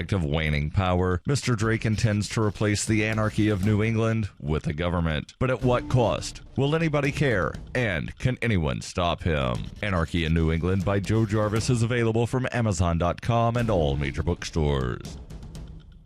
prospect of waning power, Mr. Drake intends to replace the anarchy of New England with a government. But at what cost? Will anybody care? And can anyone stop him? Anarchy in New England by Joe Jarvis is available from Amazon.com and all major bookstores.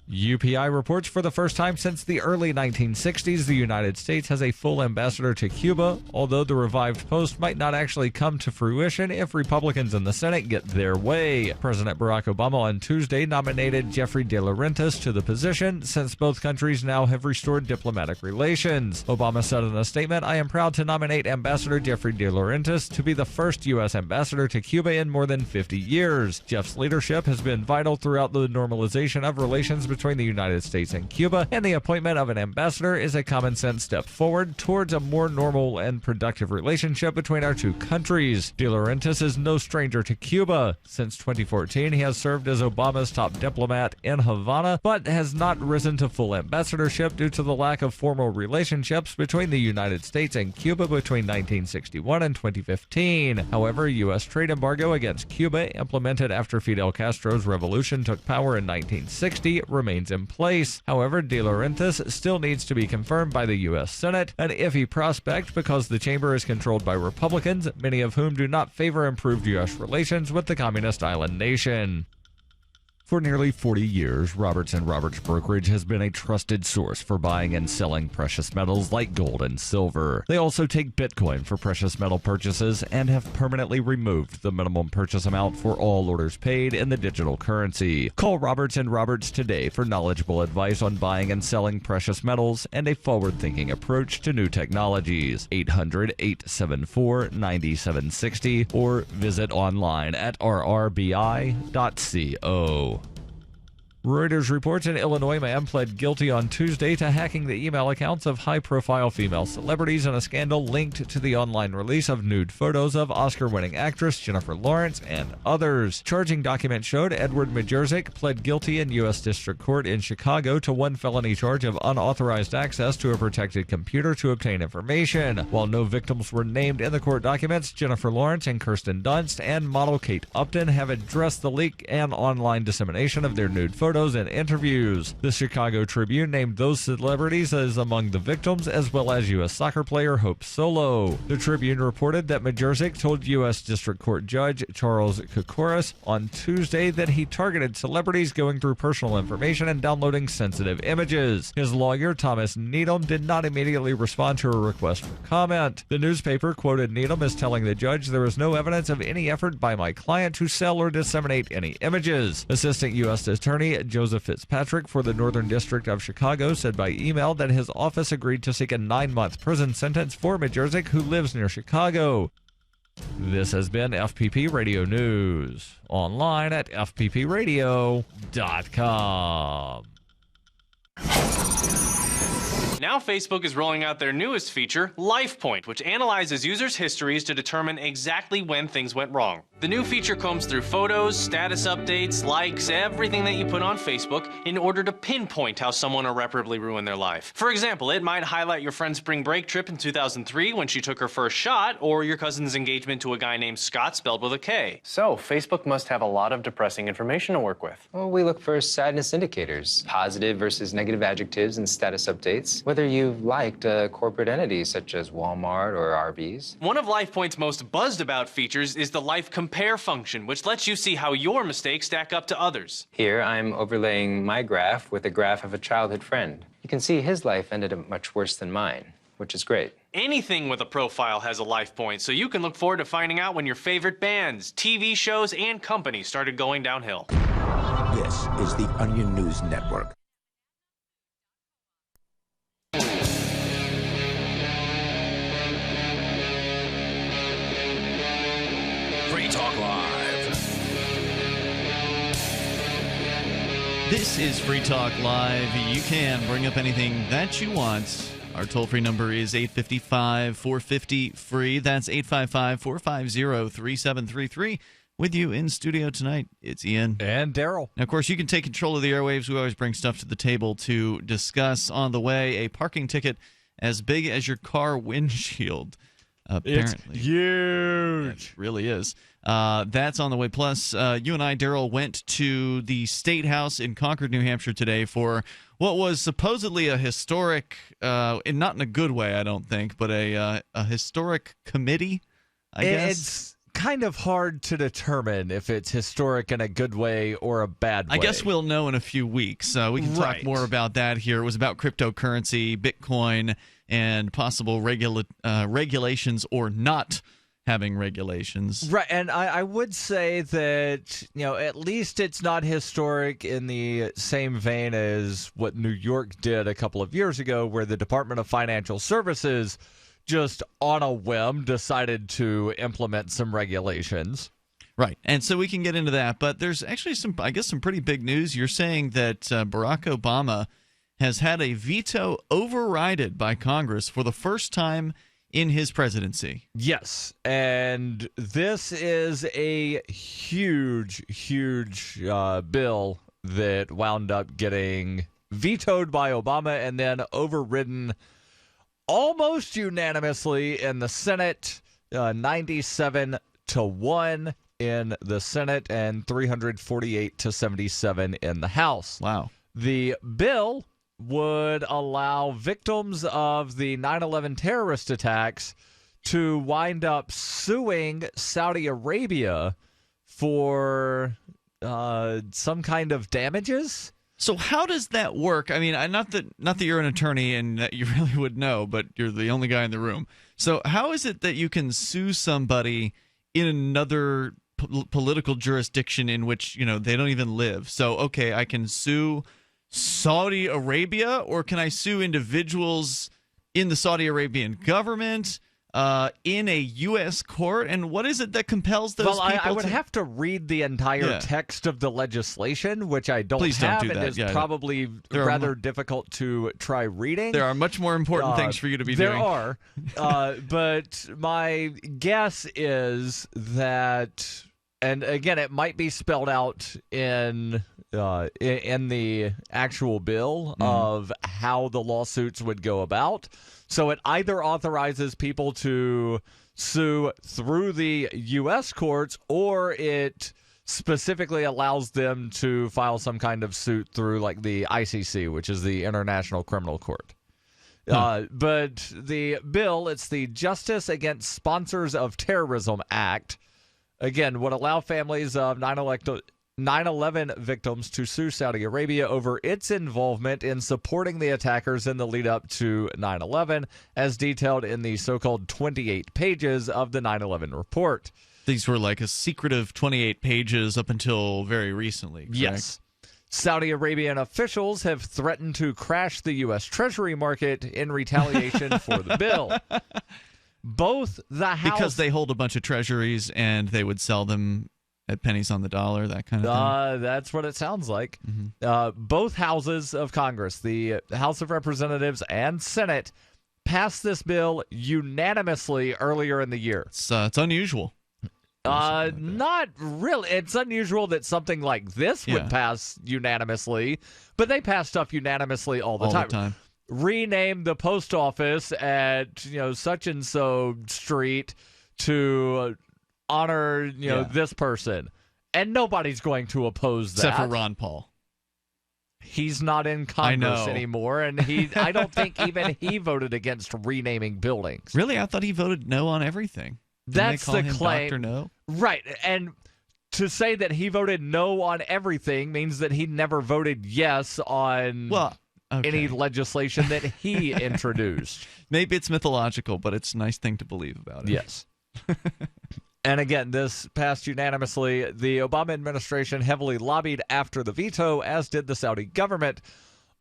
UPI reports for the first time since the early 1960s the United States has a full ambassador to Cuba, although the revived post might not actually come to fruition if Republicans in the Senate get their way. President Barack Obama on Tuesday nominated Jeffrey De Laurentiis to the position, since both countries now have restored diplomatic relations. Obama said in a statement, "I am proud to nominate Ambassador Jeffrey De Laurentiis to be the first U.S. ambassador to Cuba in more than 50 years. Jeff's leadership has been vital throughout the normalization of relations between the United States and Cuba, and the appointment of an ambassador is a common sense step forward towards a more normal and productive relationship between our two countries." De Laurentiis is no stranger to Cuba. Since 2014, he has served as Obama's top diplomat in Havana, but has not risen to full ambassadorship due to the lack of formal relationships between the United States and Cuba between 1961 and 2015. However, a U.S. trade embargo against Cuba, implemented after Fidel Castro's revolution took power in 1960, remains in place. However, De Laurentiis still needs to be confirmed by the U.S. Senate, an iffy prospect because the chamber is controlled by Republicans, many of whom do not favor improved U.S. relations with the communist island nation. For nearly 40 years, Roberts & Roberts Brokerage has been a trusted source for buying and selling precious metals like gold and silver. They also take Bitcoin for precious metal purchases and have permanently removed the minimum purchase amount for all orders paid in the digital currency. Call Roberts & Roberts today for knowledgeable advice on buying and selling precious metals and a forward-thinking approach to new technologies. 800-874-9760 or visit online at rrbi.co. Reuters reports an Illinois man pled guilty on Tuesday to hacking the email accounts of high-profile female celebrities in a scandal linked to the online release of nude photos of Oscar-winning actress Jennifer Lawrence and others. Charging documents showed Edward Majerzik pled guilty in U.S. District Court in Chicago to one felony charge of unauthorized access to a protected computer to obtain information. While no victims were named in the court documents, Jennifer Lawrence and Kirsten Dunst and model Kate Upton have addressed the leak and online dissemination of their nude photos and interviews. The Chicago Tribune named those celebrities as among the victims, as well as U.S. soccer player Hope Solo. The Tribune reported that Majerzik told U.S. District Court Judge Charles Kokoris on Tuesday that he targeted celebrities going through personal information and downloading sensitive images. His lawyer, Thomas Needham, did not immediately respond to a request for comment. The newspaper quoted Needham as telling the judge, "There is no evidence of any effort by my client to sell or disseminate any images." Assistant U.S. Attorney Joseph Fitzpatrick for the Northern District of Chicago said by email that his office agreed to seek a 9-month prison sentence for Majerzik, who lives near Chicago. This has been FPP Radio News, online at fppradio.com. Now Facebook is rolling out their newest feature, LifePoint, which analyzes users' histories to determine exactly when things went wrong. The new feature combs through photos, status updates, likes, everything that you put on Facebook in order to pinpoint how someone irreparably ruined their life. For example, it might highlight your friend's spring break trip in 2003 when she took her first shot, or your cousin's engagement to a guy named Scott spelled with a K. So, Facebook must have a lot of depressing information to work with. Well, we look for sadness indicators, positive versus negative adjectives and status updates, whether you've liked a corporate entity such as Walmart or Arby's. One of LifePoint's most buzzed about features is the Life Compare function, which lets you see how your mistakes stack up to others. Here, I'm overlaying my graph with a graph of a childhood friend. You can see his life ended up much worse than mine, which is great. Anything with a profile has a LifePoint, so you can look forward to finding out when your favorite bands, TV shows, and companies started going downhill. This is the Onion News Network. Free Talk Live. This is Free Talk Live. You can bring up anything that you want. Our toll-free number is 855-450-FREE. That's 855-450-3733. With you in studio tonight, it's Ian. And Darryl. Now, of course, you can take control of the airwaves. We always bring stuff to the table to discuss. On the way, a parking ticket as big as your car windshield. Apparently. It's huge. It really is. That's on the way. Plus, you and I, Darryl, went to the State House in Concord, New Hampshire today for what was supposedly a historic, and not in a good way, I don't think, but a historic committee, I guess. It's kind of hard to determine if it's historic in a good way or a bad way. I guess we'll know in a few weeks. We can talk more about that here. It was about cryptocurrency, Bitcoin, and possible regulations or not having regulations. Right, and I would say that, at least it's not historic in the same vein as what New York did a couple of years ago, where the Department of Financial Services just on a whim decided to implement some regulations. Right, and so we can get into that, but there's actually some pretty big news. You're saying that Barack Obama has had a veto overridden by Congress for the first time in his presidency. Yes, and this is a huge, huge bill that wound up getting vetoed by Obama and then overridden almost unanimously in the Senate, 97-1 in the Senate and 348-77 in the House. Wow. The bill would allow victims of the 9/11 terrorist attacks to wind up suing Saudi Arabia for some kind of damages. So how does that work? I mean, not that you're an attorney and that you really would know, but you're the only guy in the room. So how is it that you can sue somebody in another political jurisdiction in which, they don't even live? So, okay, I can sue Saudi Arabia, or can I sue individuals in the Saudi Arabian government in a U.S. court? And what is it that compels those people? I would have to read the entire text of the legislation, which I don't have, do and that. is probably rather difficult to try reading. There are much more important things for you to be doing. There are, but my guess is that, and again, it might be spelled out in the actual bill of how the lawsuits would go about. So it either authorizes people to sue through the U.S. courts, or it specifically allows them to file some kind of suit through like the ICC, which is the International Criminal Court. But the bill, it's the Justice Against Sponsors of Terrorism Act, again, would allow families of 9/11 victims to sue Saudi Arabia over its involvement in supporting the attackers in the lead up to 9/11, as detailed in the so-called 28 pages of the 9/11 report. These were like a secretive 28 pages up until very recently, correct? Yes. Saudi Arabian officials have threatened to crash the U.S. Treasury market in retaliation for the bill. Both the House... Because they hold a bunch of treasuries and they would sell them at pennies on the dollar, that kind of thing? That's what it sounds like. Both houses of Congress, the House of Representatives and Senate, passed this bill unanimously earlier in the year. It's unusual. Not really. It's unusual that something like this would pass unanimously, but they pass stuff unanimously all the time. Rename the post office at such and so street to honor this person, and nobody's going to oppose that except for Ron Paul. He's not in Congress anymore, and I don't think even he voted against renaming buildings. Really? I thought he voted no on everything. That's the claim. Dr. No? Right, and to say that he voted no on everything means that he never voted yes on any legislation that he introduced. Maybe it's mythological, but it's a nice thing to believe about it. Yes. And again, this passed unanimously. The Obama administration heavily lobbied after the veto, as did the Saudi government.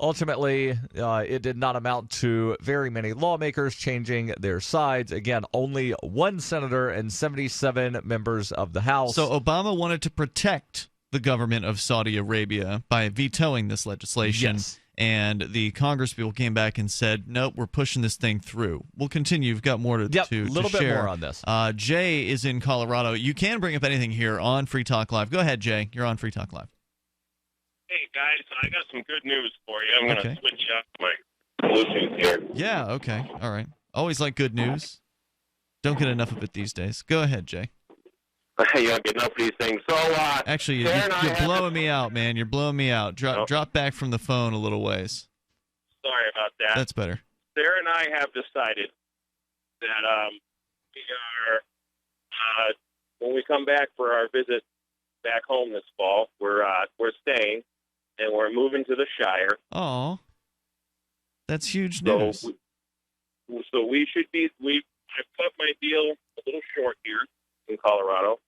Ultimately, it did not amount to very many lawmakers changing their sides. Again, only one senator and 77 members of the House. So Obama wanted to protect the government of Saudi Arabia by vetoing this legislation. Yes. And the Congress people came back and said, nope, we're pushing this thing through. We'll continue. You've got more to share. A little bit more on this. Jay is in Colorado. You can bring up anything here on Free Talk Live. Go ahead, Jay. You're on Free Talk Live. Hey, guys, I got some good news for you. I'm going to switch up my Bluetooth here. Yeah, okay. All right. Always like good news. Don't get enough of it these days. Go ahead, Jay. You don't get enough of these things. So, Actually, you're blowing me out, man. You're blowing me out. Drop back from the phone a little ways. Sorry about that. That's better. Sarah and I have decided that we are, when we come back for our visit back home this fall, we're staying, and we're moving to the Shire. Oh, that's huge news. So we should be. I've cut my deal a little short here in Colorado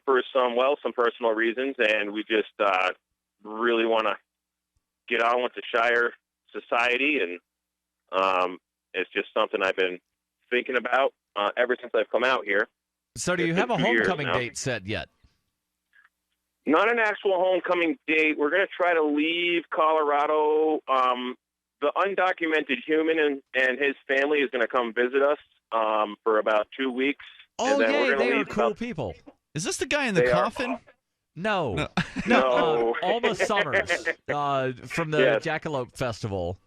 for some personal reasons, and we just really want to get on with the Shire society, and it's just something I've been thinking about ever since I've come out here. So do you have a homecoming date set yet? Not an actual homecoming date. We're going to try to leave Colorado. The undocumented human and his family is going to come visit us for about 2 weeks. Oh, and then they are cool people. Is this the guy in the coffin? No. Alma Summers from the Jackalope Festival.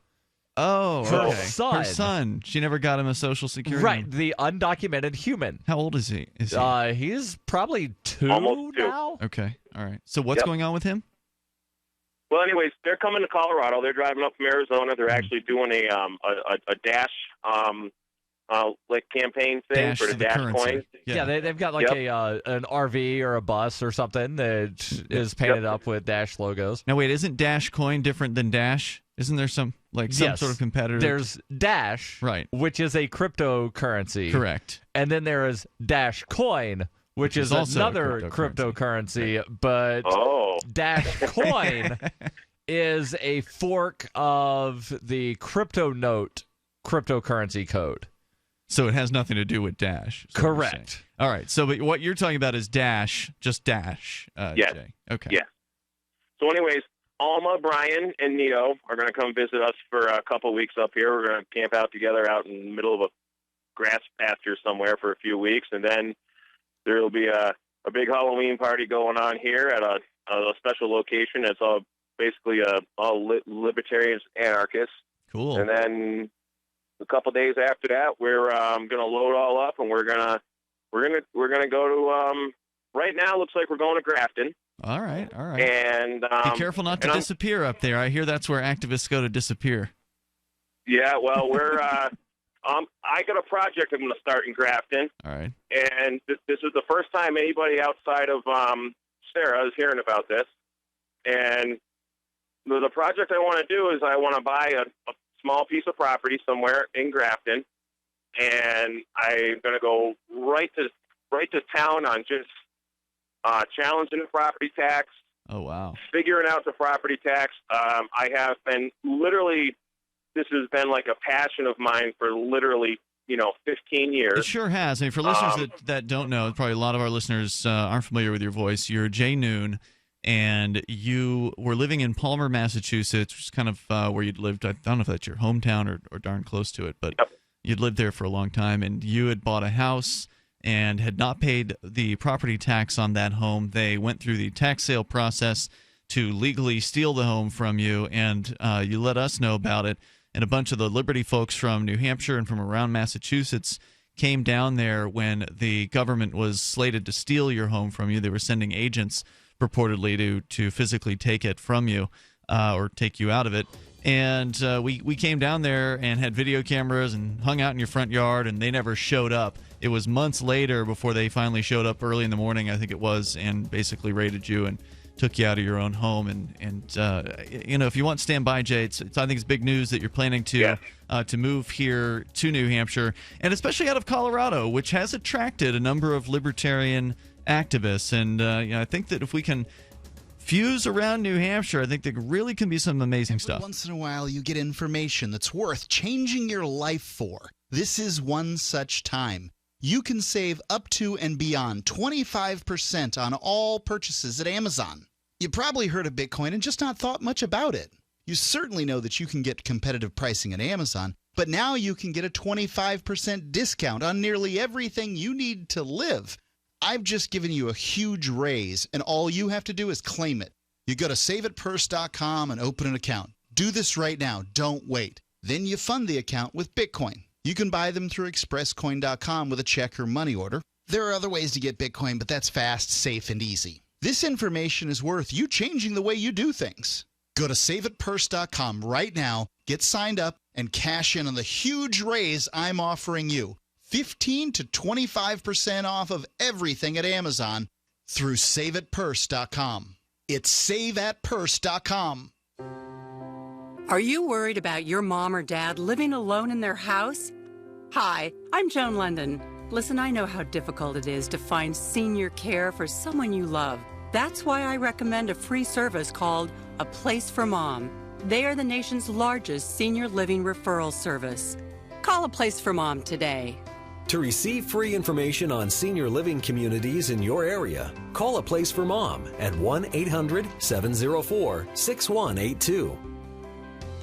Oh, Her okay. son. Her son. She never got him a Social Security Right, number. the undocumented human. How old is he? He's probably Almost 2 now. Okay, all right. So what's going on with him? Well, anyways, they're coming to Colorado. They're driving up from Arizona. They're actually doing a dash like campaign thing for the dash coins. Yeah, they've got like an RV or a bus or something that is painted up with Dash logos. Now wait, isn't Dash Coin different than Dash? Isn't there some sort of competitor? There's Dash, right, which is a cryptocurrency. Correct. And then there is Dash Coin, which is also another cryptocurrency, but Dash Coin is a fork of the CryptoNote cryptocurrency code. So it has nothing to do with Dash. Correct. All right. So but what you're talking about is Dash, just Dash. Yes. Jay. Okay. Yeah. So anyways, Alma, Brian, and Nito are going to come visit us for a couple weeks up here. We're going to camp out together out in the middle of a grass pasture somewhere for a few weeks, and then there will be a big Halloween party going on here at a special location. It's all basically all libertarians, anarchists. Cool. And then a couple days after that, we're going to load all up, and we're gonna go to. Right now, it looks like we're going to Grafton. All right. And be careful not to disappear up there. I hear that's where activists go to disappear. Yeah, well, we're. I got a project I'm going to start in Grafton. All right. And this is the first time anybody outside of Sarah is hearing about this. And the project I want to do is I want to buy a small piece of property somewhere in Grafton, and I'm going to go right to town on just challenging the property tax. Oh, wow. Figuring out the property tax. I have been literally, this has been like a passion of mine for literally, 15 years. It sure has. I mean, for listeners that don't know, probably a lot of our listeners aren't familiar with your voice. You're Jay Noone, and you were living in Palmer, Massachusetts, which is kind of where you'd lived. I don't know if that's your hometown or darn close to it, but you'd lived there for a long time, and you had bought a house and had not paid the property tax on that home. They went through the tax sale process to legally steal the home from you, and you let us know about it. And a bunch of the Liberty folks from New Hampshire and from around Massachusetts came down there when the government was slated to steal your home from you. They were sending agents purportedly to physically take it from you or take you out of it. And we came down there and had video cameras and hung out in your front yard, and they never showed up. It was months later before they finally showed up early in the morning, I think it was, and basically raided you and took you out of your own home. And if you want to stand by, Jay, I think it's big news that you're planning to move here to New Hampshire, and especially out of Colorado, which has attracted a number of libertarian activists. And I think that if we can fuse around New Hampshire, I think there really can be some amazing stuff. Once in a while, you get information that's worth changing your life for. This is one such time. You can save up to and beyond 25% on all purchases at Amazon. You probably heard of Bitcoin and just not thought much about it. You certainly know that you can get competitive pricing at Amazon, but now you can get a 25% discount on nearly everything you need to live. I've just given you a huge raise, and all you have to do is claim it. You go to saveitpurse.com and open an account. Do this right now. Don't wait. Then you fund the account with Bitcoin. You can buy them through expresscoin.com with a check or money order. There are other ways to get Bitcoin, but that's fast, safe, and easy. This information is worth you changing the way you do things. Go to saveitpurse.com right now, get signed up, and cash in on the huge raise I'm offering you. 15 to 25% off of everything at Amazon through saveitpurse.com. It's saveatpurse.com. Are you worried about your mom or dad living alone in their house? Hi, I'm Joan London. Listen, I know how difficult it is to find senior care for someone you love. That's why I recommend a free service called A Place for Mom. They are the nation's largest senior living referral service. Call A Place for Mom today. To receive free information on senior living communities in your area, call A Place for Mom at 1-800-704-6182.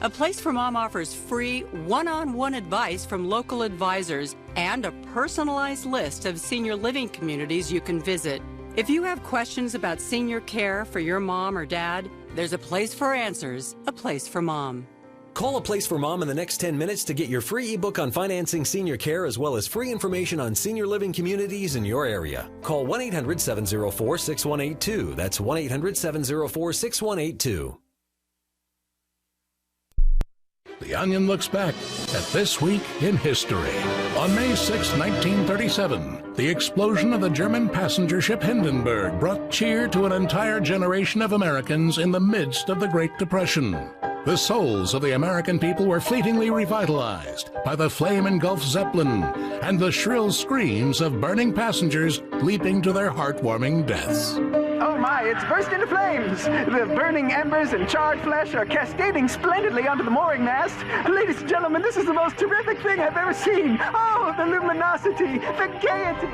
A Place for Mom offers free one-on-one advice from local advisors and a personalized list of senior living communities you can visit. If you have questions about senior care for your mom or dad, there's a place for answers, A Place for Mom. Call A Place for Mom in the next 10 minutes to get your free ebook on financing senior care as well as free information on senior living communities in your area. Call 1-800-704-6182. That's 1-800-704-6182. The Onion looks back at this week in history. On May 6, 1937, the explosion of the German passenger ship Hindenburg brought cheer to an entire generation of Americans in the midst of the Great Depression. The souls of the American people were fleetingly revitalized by the flame-engulfed Zeppelin and the shrill screams of burning passengers leaping to their heartwarming deaths. Oh my, it's burst into flames! The burning embers and charred flesh are cascading splendidly onto the mooring mast. Ladies and gentlemen, this is the most terrific thing I've ever seen. Oh, the luminosity, the gaiety!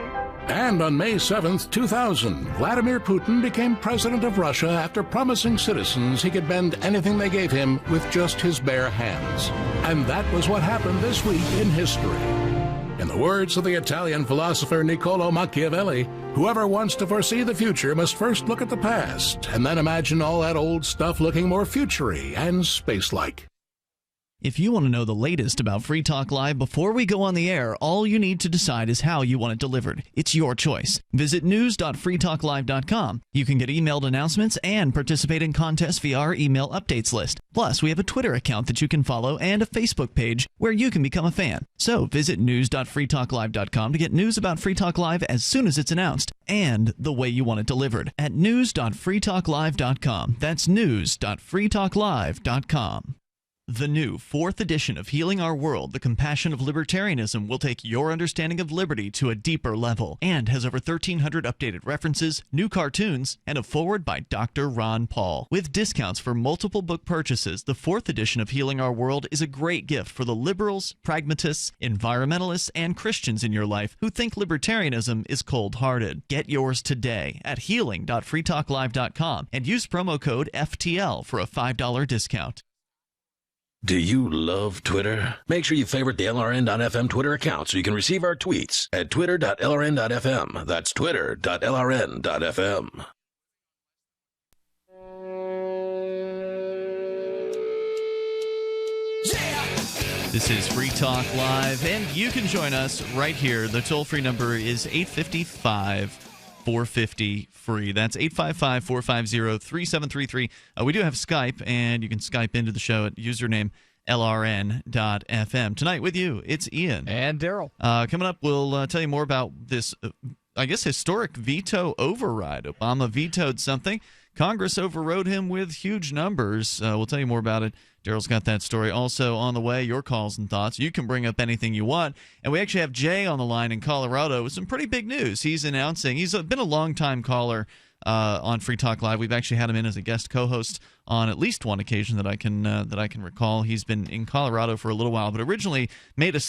And on May 7th, 2000, Vladimir Putin became president of Russia after promising citizens he could bend anything they gave him with just his bare hands. And that was what happened this week in history. In the words of the Italian philosopher Niccolò Machiavelli, whoever wants to foresee the future must first look at the past and then imagine all that old stuff looking more future-y and space-like. If you want to know the latest about Free Talk Live before we go on the air, all you need to decide is how you want it delivered. It's your choice. Visit news.freetalklive.com. You can get emailed announcements and participate in contests via our email updates list. Plus, we have a Twitter account that you can follow and a Facebook page where you can become a fan. So visit news.freetalklive.com to get news about Free Talk Live as soon as it's announced and the way you want it delivered at news.freetalklive.com. That's news.freetalklive.com. The new 4th edition of Healing Our World, The Compassion of Libertarianism, will take your understanding of liberty to a deeper level and has over 1,300 updated references, new cartoons, and a foreword by Dr. Ron Paul. With discounts for multiple book purchases, the 4th edition of Healing Our World is a great gift for the liberals, pragmatists, environmentalists, and Christians in your life who think libertarianism is cold-hearted. Get yours today at healing.freetalklive.com and use promo code FTL for a $5 discount. Do you love Twitter? Make sure you favorite the LRN.FM Twitter account so you can receive our tweets at twitter.lrn.fm. That's twitter.lrn.fm. This is Free Talk Live, and you can join us right here. The toll-free number is 855-450-FREE. That's 855-450-3733. We do have Skype, and you can Skype into the show at username LRN.FM. Tonight with you, it's Ian. And Darryl. Coming up, we'll tell you more about this, I guess, historic veto override. Obama vetoed something. Congress overrode him with huge numbers. We'll tell you more about it. Darryl's got that story. Also on the way, your calls and thoughts. You can bring up anything you want. And we actually have Jay on the line in Colorado with some pretty big news. He's announcing, he's been a long-time caller on Free Talk Live. We've actually had him in as a guest co-host on at least one occasion that I can recall. He's been in Colorado for a little while, but originally made a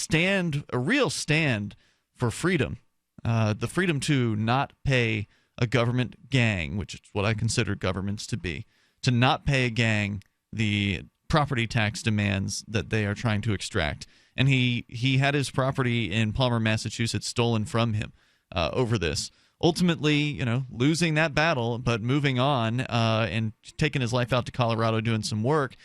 real stand for freedom, the freedom to not pay a government gang, which is what I consider governments to be, to not pay a gang the property tax demands that they are trying to extract. And he had his property in Palmer, Massachusetts stolen from him over this. Ultimately, losing that battle, but moving on and taking his life out to Colorado doing some work,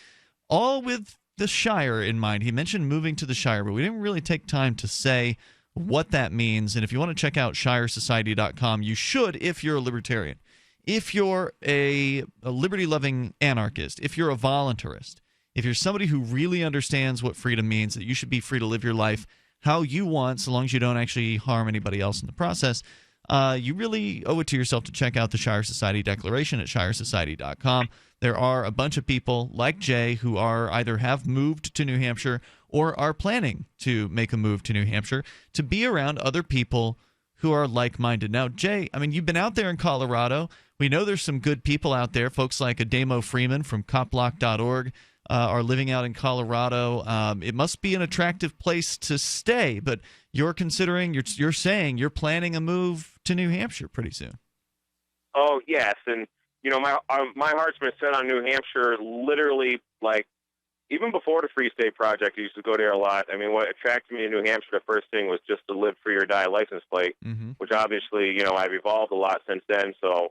all with the Shire in mind. He mentioned moving to the Shire, but we didn't really take time to say what that means. And if you want to check out ShireSociety.com, you should if you're a libertarian. If you're a liberty-loving anarchist, if you're a voluntarist, if you're somebody who really understands what freedom means, that you should be free to live your life how you want, so long as you don't actually harm anybody else in the process, you really owe it to yourself to check out the Shire Society Declaration at ShireSociety.com. There are a bunch of people like Jay who are either have moved to New Hampshire or are planning to make a move to New Hampshire to be around other people who are like-minded. Now, Jay, I mean, you've been out there in Colorado. We know there's some good people out there. Folks like Ademo Freeman from copblock.org are living out in Colorado. It must be an attractive place to stay, but you're considering, you're saying you're planning a move to New Hampshire pretty soon. Oh, yes, and you know, my heart's been set on New Hampshire literally, like, even before the Free State Project. I used to go there a lot. I mean, what attracted me to New Hampshire, the first thing was just the live free or die license plate, which obviously, you know, I've evolved a lot since then. So,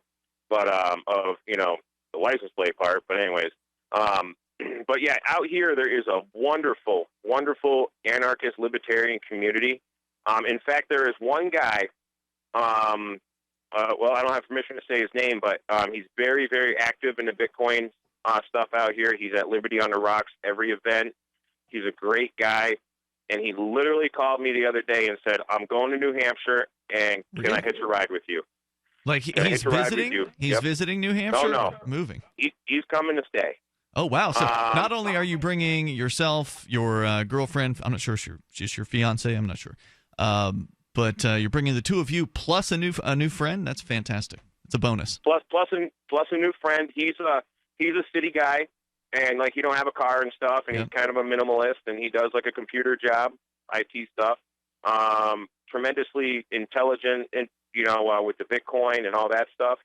but of, you know, the license plate part. But anyways, but yeah, out here there is a wonderful, wonderful anarchist libertarian community. In fact, there is one guy. Well, I don't have permission to say his name, but he's very, very active in the Bitcoin stuff out here. He's at Liberty on the Rocks every event. He's a great guy, and he literally called me the other day and said, "I'm going to New Hampshire, and can I hitch a ride with you?" Like he's visiting? He's visiting New Hampshire? No. Moving. He's coming to stay. Oh, wow. So not only are you bringing yourself, your girlfriend, I'm not sure if she's your fiance, I'm not sure, but you're bringing the two of you plus a new friend. That's fantastic. It's a bonus. Plus a new friend. He's a city guy, and like he don't have a car and stuff, and he's kind of a minimalist, and he does like a computer job, IT stuff. Tremendously intelligent, and you know, with the Bitcoin and all that stuff.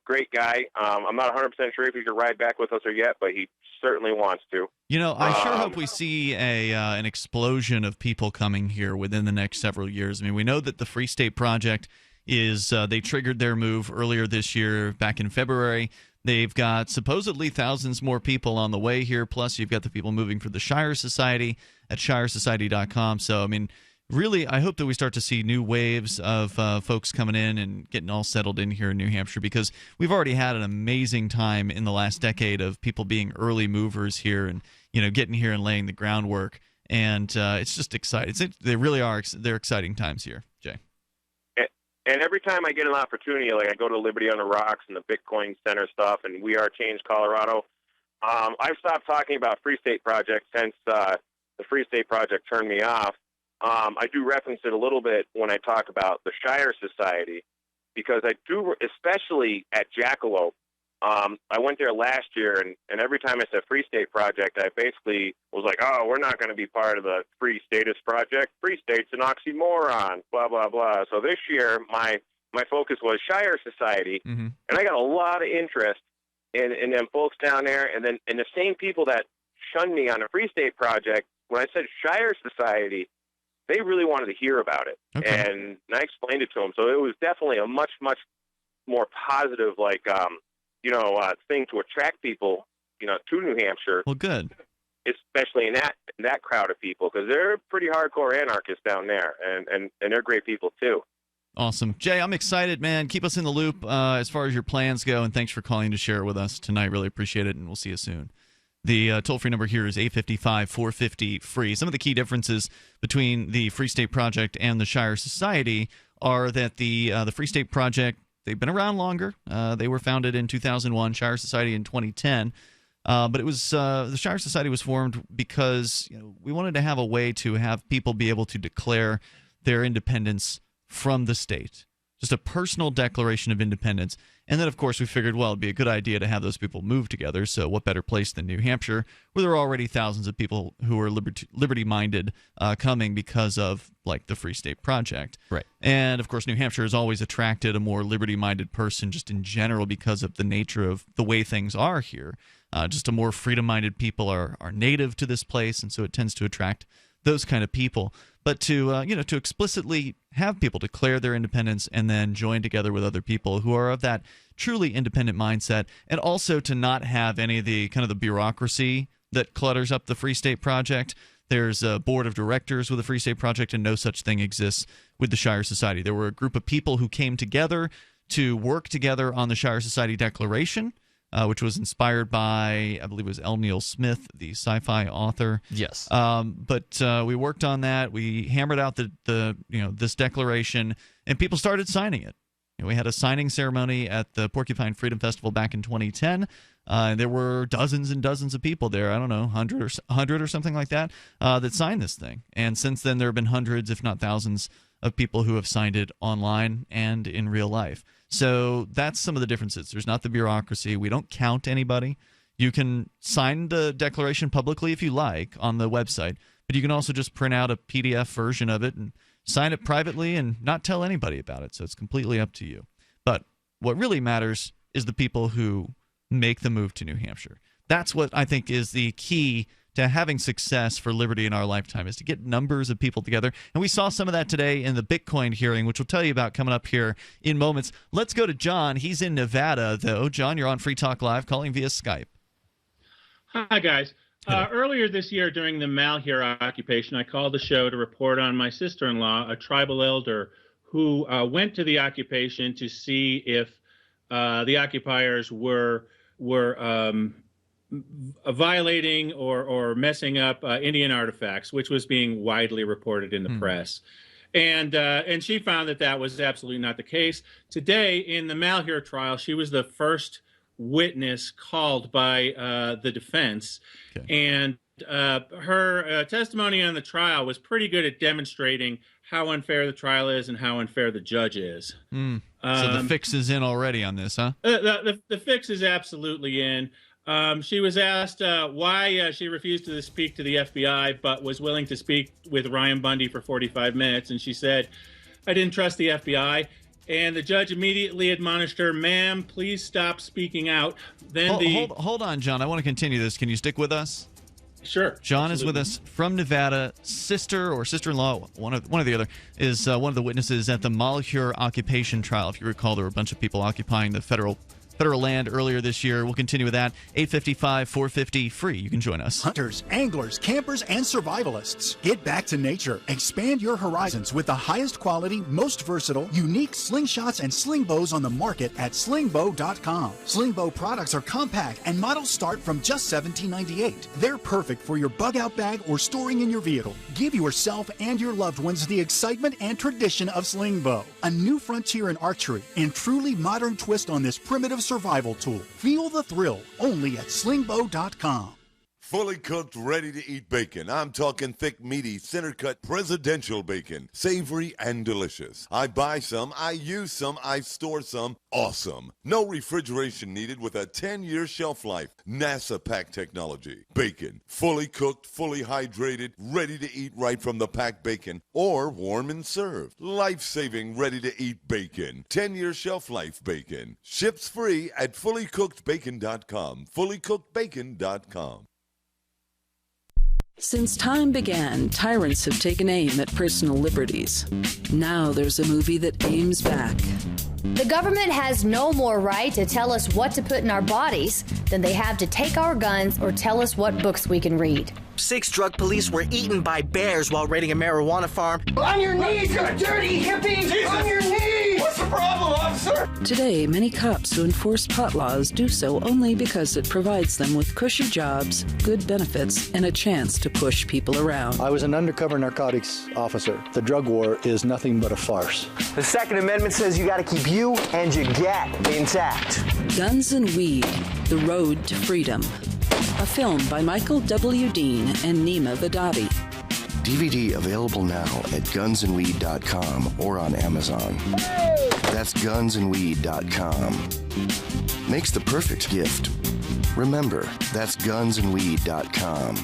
Great guy. I'm not 100% sure if he could ride back with us or yet, but he certainly wants to. You know, I sure hope we see an explosion of people coming here within the next several years. I mean, we know that the Free State Project is they triggered their move earlier this year, back in February. They've got supposedly thousands more people on the way here, plus you've got the people moving for the Shire Society at ShireSociety.com. So, I mean, really, I hope that we start to see new waves of folks coming in and getting all settled in here in New Hampshire, because we've already had an amazing time in the last decade of people being early movers here and, you know, getting here and laying the groundwork. And it's just exciting. They really are. They're exciting times here, Jay. And every time I get an opportunity, like I go to Liberty on the Rocks and the Bitcoin Center stuff and We Are Change Colorado, I've stopped talking about Free State Project since the Free State Project turned me off. I do reference it a little bit when I talk about the Shire Society, because I do, especially at Jackalope. I went there last year, and every time I said Free State Project, I basically was like, oh, we're not going to be part of the Free Statist Project. Free State's an oxymoron, blah, blah, blah. So this year, my focus was Shire Society, and I got a lot of interest in them folks down there, and the same people that shunned me on the Free State Project, when I said Shire Society, they really wanted to hear about it, and I explained it to them. So it was definitely a much, much more positive, like, thing to attract people, you know, to New Hampshire. Well, good. Especially in that crowd of people, because they're pretty hardcore anarchists down there, and they're great people too. Awesome. Jay, I'm excited, man. Keep us in the loop as far as your plans go, and thanks for calling to share it with us tonight. Really appreciate it, and we'll see you soon. The toll-free number here is 855-450-FREE. Some of the key differences between the Free State Project and the Shire Society are that the Free State Project, they've been around longer. They were founded in 2001, Shire Society in 2010. But it was the Shire Society was formed because we wanted to have a way to have people be able to declare their independence from the state. Just a personal declaration of independence. And then, of course, we figured, well, it'd be a good idea to have those people move together. So what better place than New Hampshire, where there are already thousands of people who are liberty-minded coming because of, like, the Free State Project. Right. And, of course, New Hampshire has always attracted a more liberty-minded person just in general because of the nature of the way things are here. Just a more freedom-minded people are native to this place, and so it tends to attract those kind of people. But to to explicitly have people declare their independence and then join together with other people who are of that truly independent mindset, and also to not have any of the kind of the bureaucracy that clutters up the Free State Project. There's a board of directors with the Free State Project, and no such thing exists with the Shire Society. There were a group of people who came together to work together on the Shire Society Declaration, which was inspired by, I believe it was L. Neil Smith, the sci-fi author. Yes. But we worked on that. We hammered out this declaration, and people started signing it. We had a signing ceremony at the Porcupine Freedom Festival back in 2010. There were dozens and dozens of people there. I don't know, 100 or something like that, that signed this thing. And since then, there have been hundreds, if not thousands, of people who have signed it online and in real life. So that's some of the differences. There's not the bureaucracy. We don't count anybody. You can sign the declaration publicly if you like on the website, but you can also just print out a PDF version of it and sign it privately and not tell anybody about it. So it's completely up to you. But what really matters is the people who make the move to New Hampshire. That's what I think is the key to having success for liberty in our lifetime, is to get numbers of people together. And we saw some of that today in the Bitcoin hearing, which we'll tell you about coming up here in moments. Let's go to John. He's in Nevada, though. John, you're on Free Talk Live, calling via Skype. Hi, guys. Earlier this year, during the Malheur occupation, I called the show to report on my sister-in-law, a tribal elder, who went to the occupation to see if the occupiers were violating or messing up Indian artifacts, which was being widely reported in the press. And she found that was absolutely not the case. Today, in the Malheur trial, she was the first witness called by the defense. Okay. And her testimony on the trial was pretty good at demonstrating how unfair the trial is and how unfair the judge is. So the fix is in already on this, huh? The fix is absolutely in. She was asked why she refused to speak to the FBI but was willing to speak with Ryan Bundy for 45 minutes. And she said, "I didn't trust the FBI." And the judge immediately admonished her, "Ma'am, please stop speaking out." Then hold on, John. I want to continue this. Can you stick with us? Sure. John is with us from Nevada. Sister or sister-in-law, one or the other, is one of the witnesses at the Malheur occupation trial. If you recall, there were a bunch of people occupying the federal land earlier this year. We'll continue with that. 855-450-FREE. You can join us. Hunters, anglers, campers, and survivalists. Get back to nature. Expand your horizons with the highest quality, most versatile, unique slingshots and sling bows on the market at slingbow.com. Sling bow products are compact and models start from just $17.98. They're perfect for your bug out bag or storing in your vehicle. Give yourself and your loved ones the excitement and tradition of sling bow. A new frontier in archery and truly modern twist on this primitive survival tool. Feel the thrill only at slingbow.com. Fully cooked, ready-to-eat bacon. I'm talking thick, meaty, center-cut presidential bacon. Savory and delicious. I buy some, I use some, I store some. Awesome. No refrigeration needed with a 10-year shelf life. NASA-packed technology. Bacon. Fully cooked, fully hydrated, ready to eat right from the packed bacon. Or warm and served. Life-saving, ready-to-eat bacon. 10-year shelf life bacon. Ships free at fullycookedbacon.com. Fullycookedbacon.com. Since time began, tyrants have taken aim at personal liberties. Now there's a movie that aims back. The government has no more right to tell us what to put in our bodies than they have to take our guns or tell us what books we can read. 6 drug police were eaten by bears while raiding a marijuana farm. On your knees, you dirty hippie! Jesus. On your knees! What's the problem, officer? Today, many cops who enforce pot laws do so only because it provides them with cushy jobs, good benefits, and a chance to push people around. I was an undercover narcotics officer. The drug war is nothing but a farce. The Second Amendment says you gotta keep you and your gat intact. Guns and Weed, The Road to Freedom. A film by Michael W. Dean and Nima Vadadi. DVD available now at gunsandweed.com or on Amazon. That's gunsandweed.com. Makes the perfect gift. Remember, that's gunsandweed.com.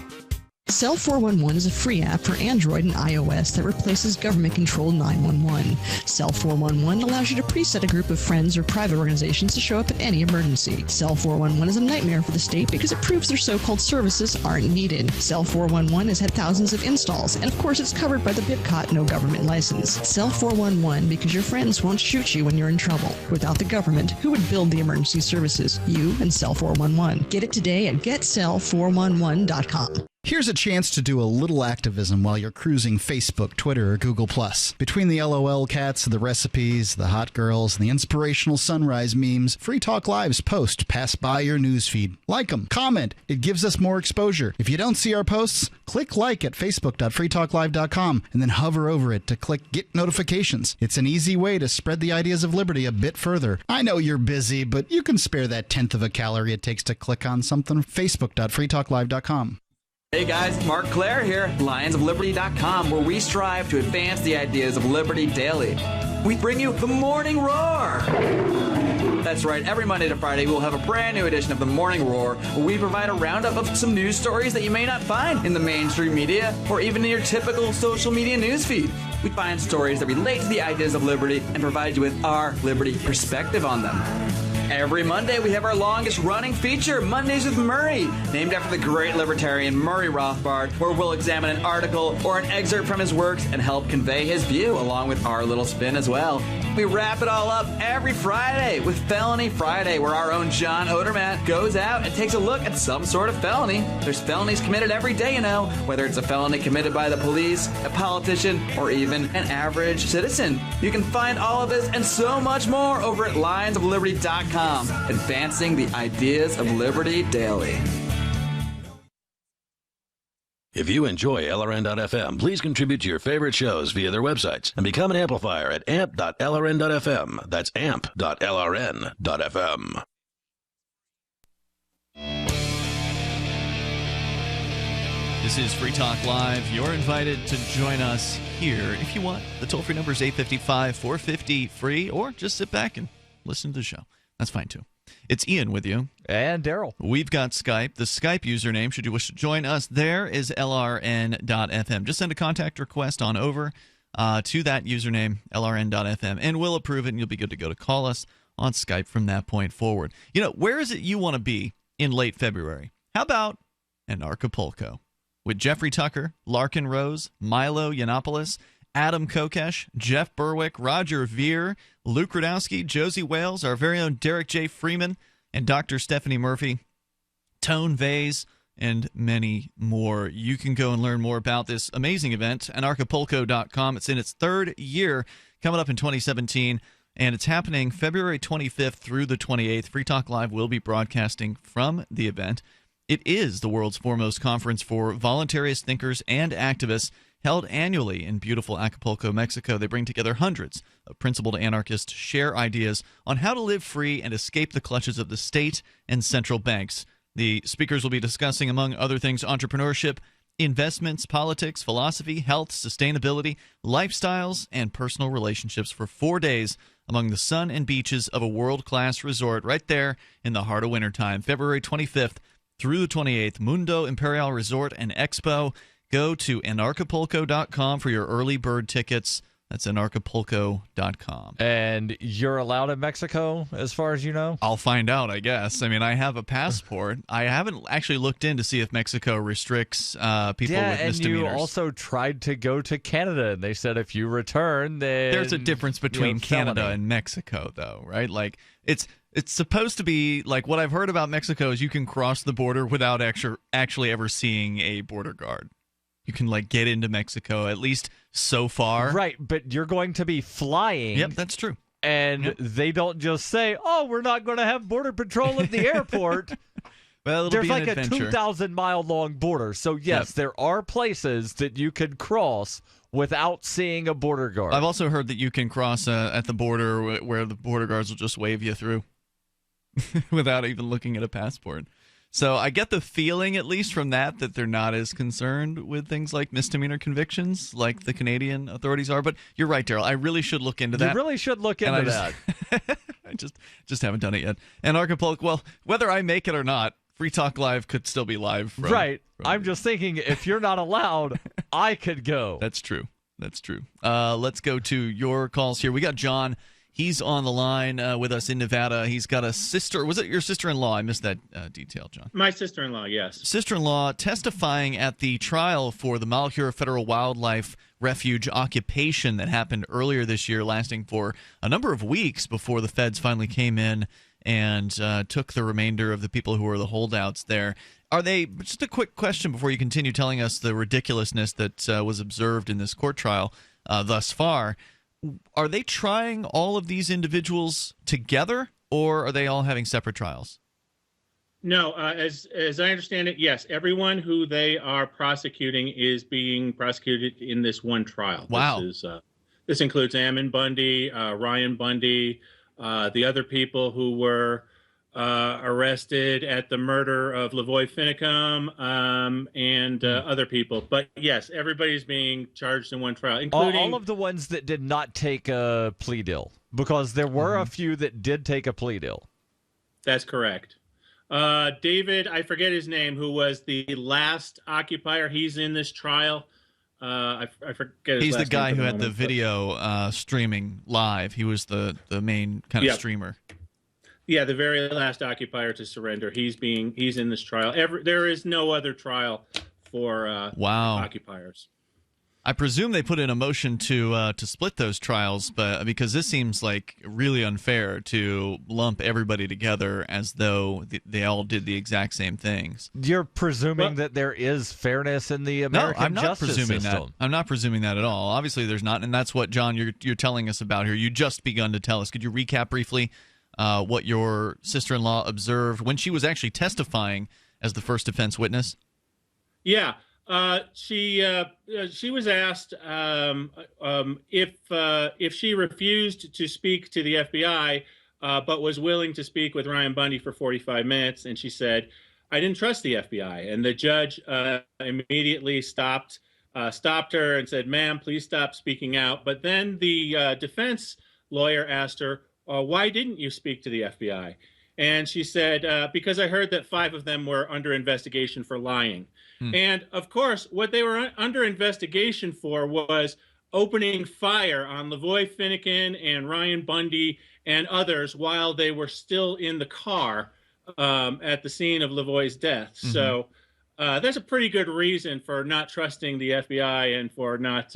Cell 411 is a free app for Android and iOS that replaces government-controlled 911. Cell 411 allows you to preset a group of friends or private organizations to show up at any emergency. Cell 411 is a nightmare for the state because it proves their so-called services aren't needed. Cell 411 has had thousands of installs, and of course it's covered by the BIPCOT no government license. Cell 411 because your friends won't shoot you when you're in trouble. Without the government, who would build the emergency services? You and Cell 411. Get it today at getcell411.com. Here's a chance to do a little activism while you're cruising Facebook, Twitter, or Google+. Between the LOL cats, the recipes, the hot girls, and the inspirational sunrise memes, Free Talk Live's posts pass by your newsfeed. Like them, comment. It gives us more exposure. If you don't see our posts, click like at facebook.freetalklive.com and then hover over it to click Get Notifications. It's an easy way to spread the ideas of liberty a bit further. I know you're busy, but you can spare that tenth of a calorie it takes to click on something. facebook.freetalklive.com. Hey guys, Mark Claire here, lionsofliberty.com, where we strive to advance the ideas of liberty daily. We bring you the Morning Roar. That's right, every Monday to Friday we'll have a brand new edition of the Morning Roar, where we provide a roundup of some news stories that you may not find in the mainstream media or even in your typical social media newsfeed. We find stories that relate to the ideas of liberty and provide you with our liberty perspective on them. Every Monday, we have our longest-running feature, Mondays with Murray, named after the great libertarian Murray Rothbard, where we'll examine an article or an excerpt from his works and help convey his view, along with our little spin as well. We wrap it all up every Friday with Felony Friday, where our own John Odermatt goes out and takes a look at some sort of felony. There's felonies committed every day, you know, whether it's a felony committed by the police, a politician, or even an average citizen. You can find all of this and so much more over at lionsofliberty.com. Advancing the ideas of liberty daily. If you enjoy LRN.FM, please contribute to your favorite shows via their websites and become an amplifier at amp.lrn.fm. That's amp.lrn.fm. This is Free Talk Live. You're invited to join us here if you want. The toll-free number is 855-450-FREE, or just sit back and listen to the show. That's fine, too. It's Ian with you. And Darryl. We've got Skype. The Skype username, should you wish to join us, there is lrn.fm. Just send a contact request on over to that username, lrn.fm, and we'll approve it, and you'll be good to go to call us on Skype from that point forward. You know, where is it you want to be in late February? How about Anarchapulco? With Jeffrey Tucker, Larkin Rose, Milo Yiannopoulos, Adam Kokesh, Jeff Berwick, Roger Veer, Luke Rudowski, Josie Wales, our very own Derek J. Freeman, and Dr. Stephanie Murphy, Tone Vase, and many more. You can go and learn more about this amazing event, anarchapulco.com. It's in its third year, coming up in 2017, and it's happening February 25th through the 28th. Free Talk Live will be broadcasting from the event. It is the world's foremost conference for voluntarist thinkers and activists, held annually in beautiful Acapulco, Mexico. They bring together hundreds of principled anarchists to share ideas on how to live free and escape the clutches of the state and central banks. The speakers will be discussing, among other things, entrepreneurship, investments, politics, philosophy, health, sustainability, lifestyles, and personal relationships for 4 days among the sun and beaches of a world-class resort right there in the heart of wintertime, February 25th through the 28th, Mundo Imperial Resort and Expo. Go to anarchapulco.com for your early bird tickets. That's anarchapulco.com. And you're allowed in Mexico, as far as you know? I'll find out, I guess. I mean, I have a passport. I haven't actually looked in to see if Mexico restricts people with misdemeanors. And you also tried to go to Canada, and they said if you return, then... There's a difference between Canada and Mexico, though, right? Like, it's supposed to be, like, what I've heard about Mexico is you can cross the border without actually ever seeing a border guard. You can, like, get into Mexico, at least so far. Right, but you're going to be flying. Yep, that's true. And they don't just say, oh, we're not going to have border patrol at the airport. Well, there's like a 2,000-mile-long border. So, yes, there are places that you could cross without seeing a border guard. I've also heard that you can cross at the border where the border guards will just wave you through without even looking at a passport. So I get the feeling, at least from that they're not as concerned with things like misdemeanor convictions like the Canadian authorities are. But you're right, Darryl. I really should look into that. You really should look into that. I just haven't done it yet. And Acapulco, well, whether I make it or not, Free Talk Live could still be live. Right. I'm just thinking, if you're not allowed, I could go. That's true. Let's go to your calls here. We got John. He's on the line with us in Nevada. He's got a sister. Was it your sister-in-law? I missed that detail, John. My sister-in-law, yes. Sister-in-law testifying at the trial for the Malheur Federal Wildlife Refuge occupation that happened earlier this year, lasting for a number of weeks before the feds finally came in and took the remainder of the people who were the holdouts there. Are they, just a quick question before you continue telling us the ridiculousness that was observed in this court trial thus far, are they trying all of these individuals together, or are they all having separate trials? No, as I understand it, yes. Everyone who they are prosecuting is being prosecuted in this one trial. Wow. This includes Ammon Bundy, Ryan Bundy, the other people who were arrested at the murder of Lavoy Finicum, and other people. But yes, everybody's being charged in one trial, including all of the ones that did not take a plea deal, because there were a few that did take a plea deal. That's correct. David, I forget his name, who was the last occupier. He's in this trial. I forget his He's last the guy name who for had the moment, streaming streaming live. He was the main kind of streamer. Yeah, the very last occupier to surrender. He's in this trial. There is no other trial for occupiers. I presume they put in a motion to split those trials, but because this seems like really unfair to lump everybody together as though they all did the exact same things. You're presuming that there is fairness in the American justice presuming system. that. I'm not presuming that at all. Obviously, there's not, and that's what, John, you're telling us about here. You just begun to tell us. Could you recap briefly what your sister-in-law observed when she was actually testifying as the first defense witness? Yeah. She was asked if she refused to speak to the FBI, but was willing to speak with Ryan Bundy for 45 minutes, and she said, "I didn't trust the FBI." And the judge immediately stopped her and said, "Ma'am, please stop speaking out." But then the defense lawyer asked her, "Why didn't you speak to the FBI?" And she said, "Because I heard that 5 of them were under investigation for lying." And, of course, what they were under investigation for was opening fire on Lavoy Finicum and Ryan Bundy and others while they were still in the car at the scene of Lavoy's death. Mm-hmm. So that's a pretty good reason for not trusting the FBI and for not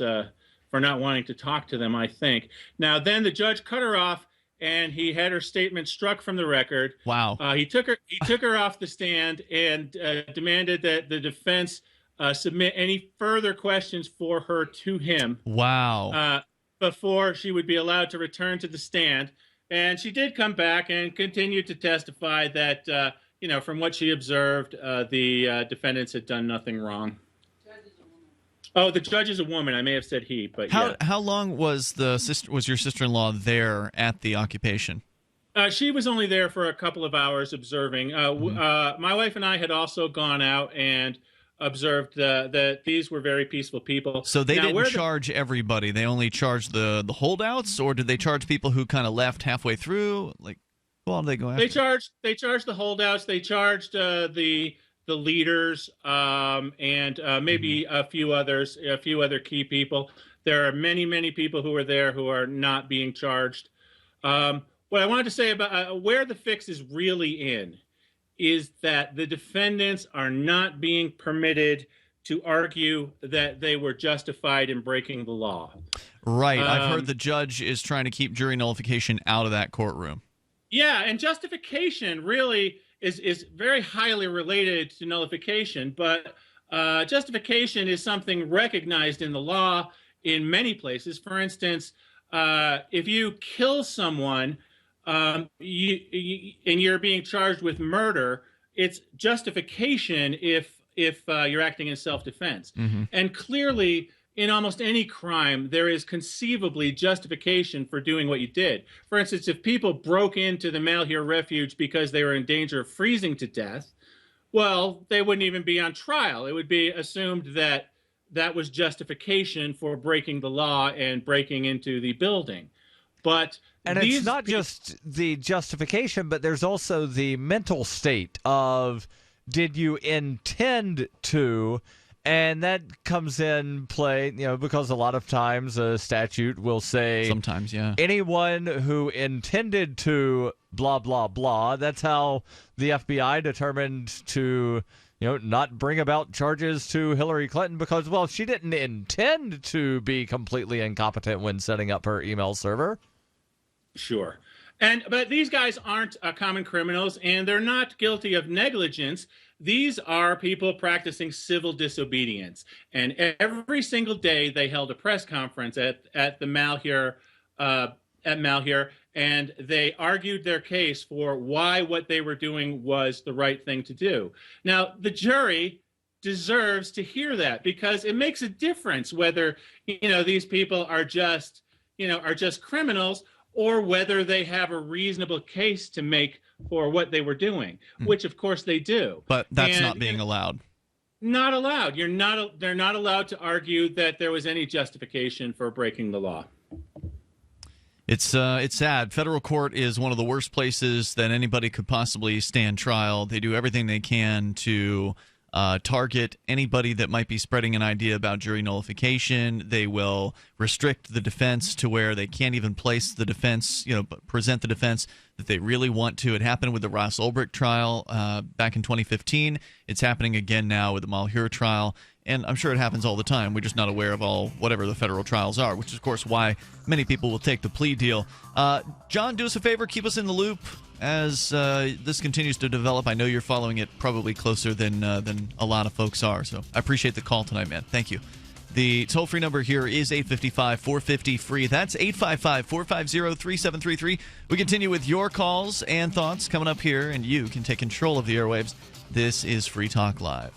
wanting to talk to them, I think. Now, then the judge cut her off, and he had her statement struck from the record. Wow. He took her off the stand and demanded that the defense submit any further questions for her to him. Wow. Before she would be allowed to return to the stand. And she did come back and continued to testify that, from what she observed, the defendants had done nothing wrong. Oh, the judge is a woman. I may have said he, but how long was your sister-in-law there at the occupation? She was only there for a couple of hours observing. My wife and I had also gone out and observed that these were very peaceful people. So they didn't charge everybody. They only charged the holdouts, or did they charge people who kind of left halfway through? Like, who all did they go after? They charged the holdouts. They charged the leaders, and maybe a few other key people. There are many, many people who are there who are not being charged. What I wanted to say about where the fix is really in is that the defendants are not being permitted to argue that they were justified in breaking the law. Right. I've heard the judge is trying to keep jury nullification out of that courtroom. Yeah, and justification really is very highly related to nullification, but justification is something recognized in the law in many places. For instance, if you kill someone and you're being charged with murder, it's justification if you're acting in self-defense. Mm-hmm. And clearly, in almost any crime, there is conceivably justification for doing what you did. For instance, if people broke into the Malheur refuge because they were in danger of freezing to death, well, they wouldn't even be on trial. It would be assumed that that was justification for breaking the law and breaking into the building. And it's not just the justification, but there's also the mental state of did you intend to? And that comes in play, because a lot of times a statute will say, sometimes, yeah, anyone who intended to blah, blah, blah. That's how the FBI determined to, not bring about charges to Hillary Clinton because, well, she didn't intend to be completely incompetent when setting up her email server. Sure. But these guys aren't common criminals, and they're not guilty of negligence. These are people practicing civil disobedience. And every single day they held a press conference at the Malheur, and they argued their case for why what they were doing was the right thing to do. Now, the jury deserves to hear that because it makes a difference whether, these people are just criminals or whether they have a reasonable case to make for what they were doing, which of course they do. But that's not being allowed. Not allowed. They're not allowed to argue that there was any justification for breaking the law. It's sad. Federal court is one of the worst places that anybody could possibly stand trial. They do everything they can to target anybody that might be spreading an idea about jury nullification. They will restrict the defense to where they can't even place the defense, present the defense that they really want to. It happened with the Ross Ulbricht trial back in 2015. It's happening again now with the Malheur trial. And I'm sure it happens all the time. We're just not aware of whatever the federal trials are, which is, of course, why many people will take the plea deal. John, do us a favor. Keep us in the loop as this continues to develop. I know you're following it probably closer than a lot of folks are. So I appreciate the call tonight, man. Thank you. The toll-free number here is 855-450-FREE. That's 855-450-3733. We continue with your calls and thoughts coming up here, and you can take control of the airwaves. This is Free Talk Live.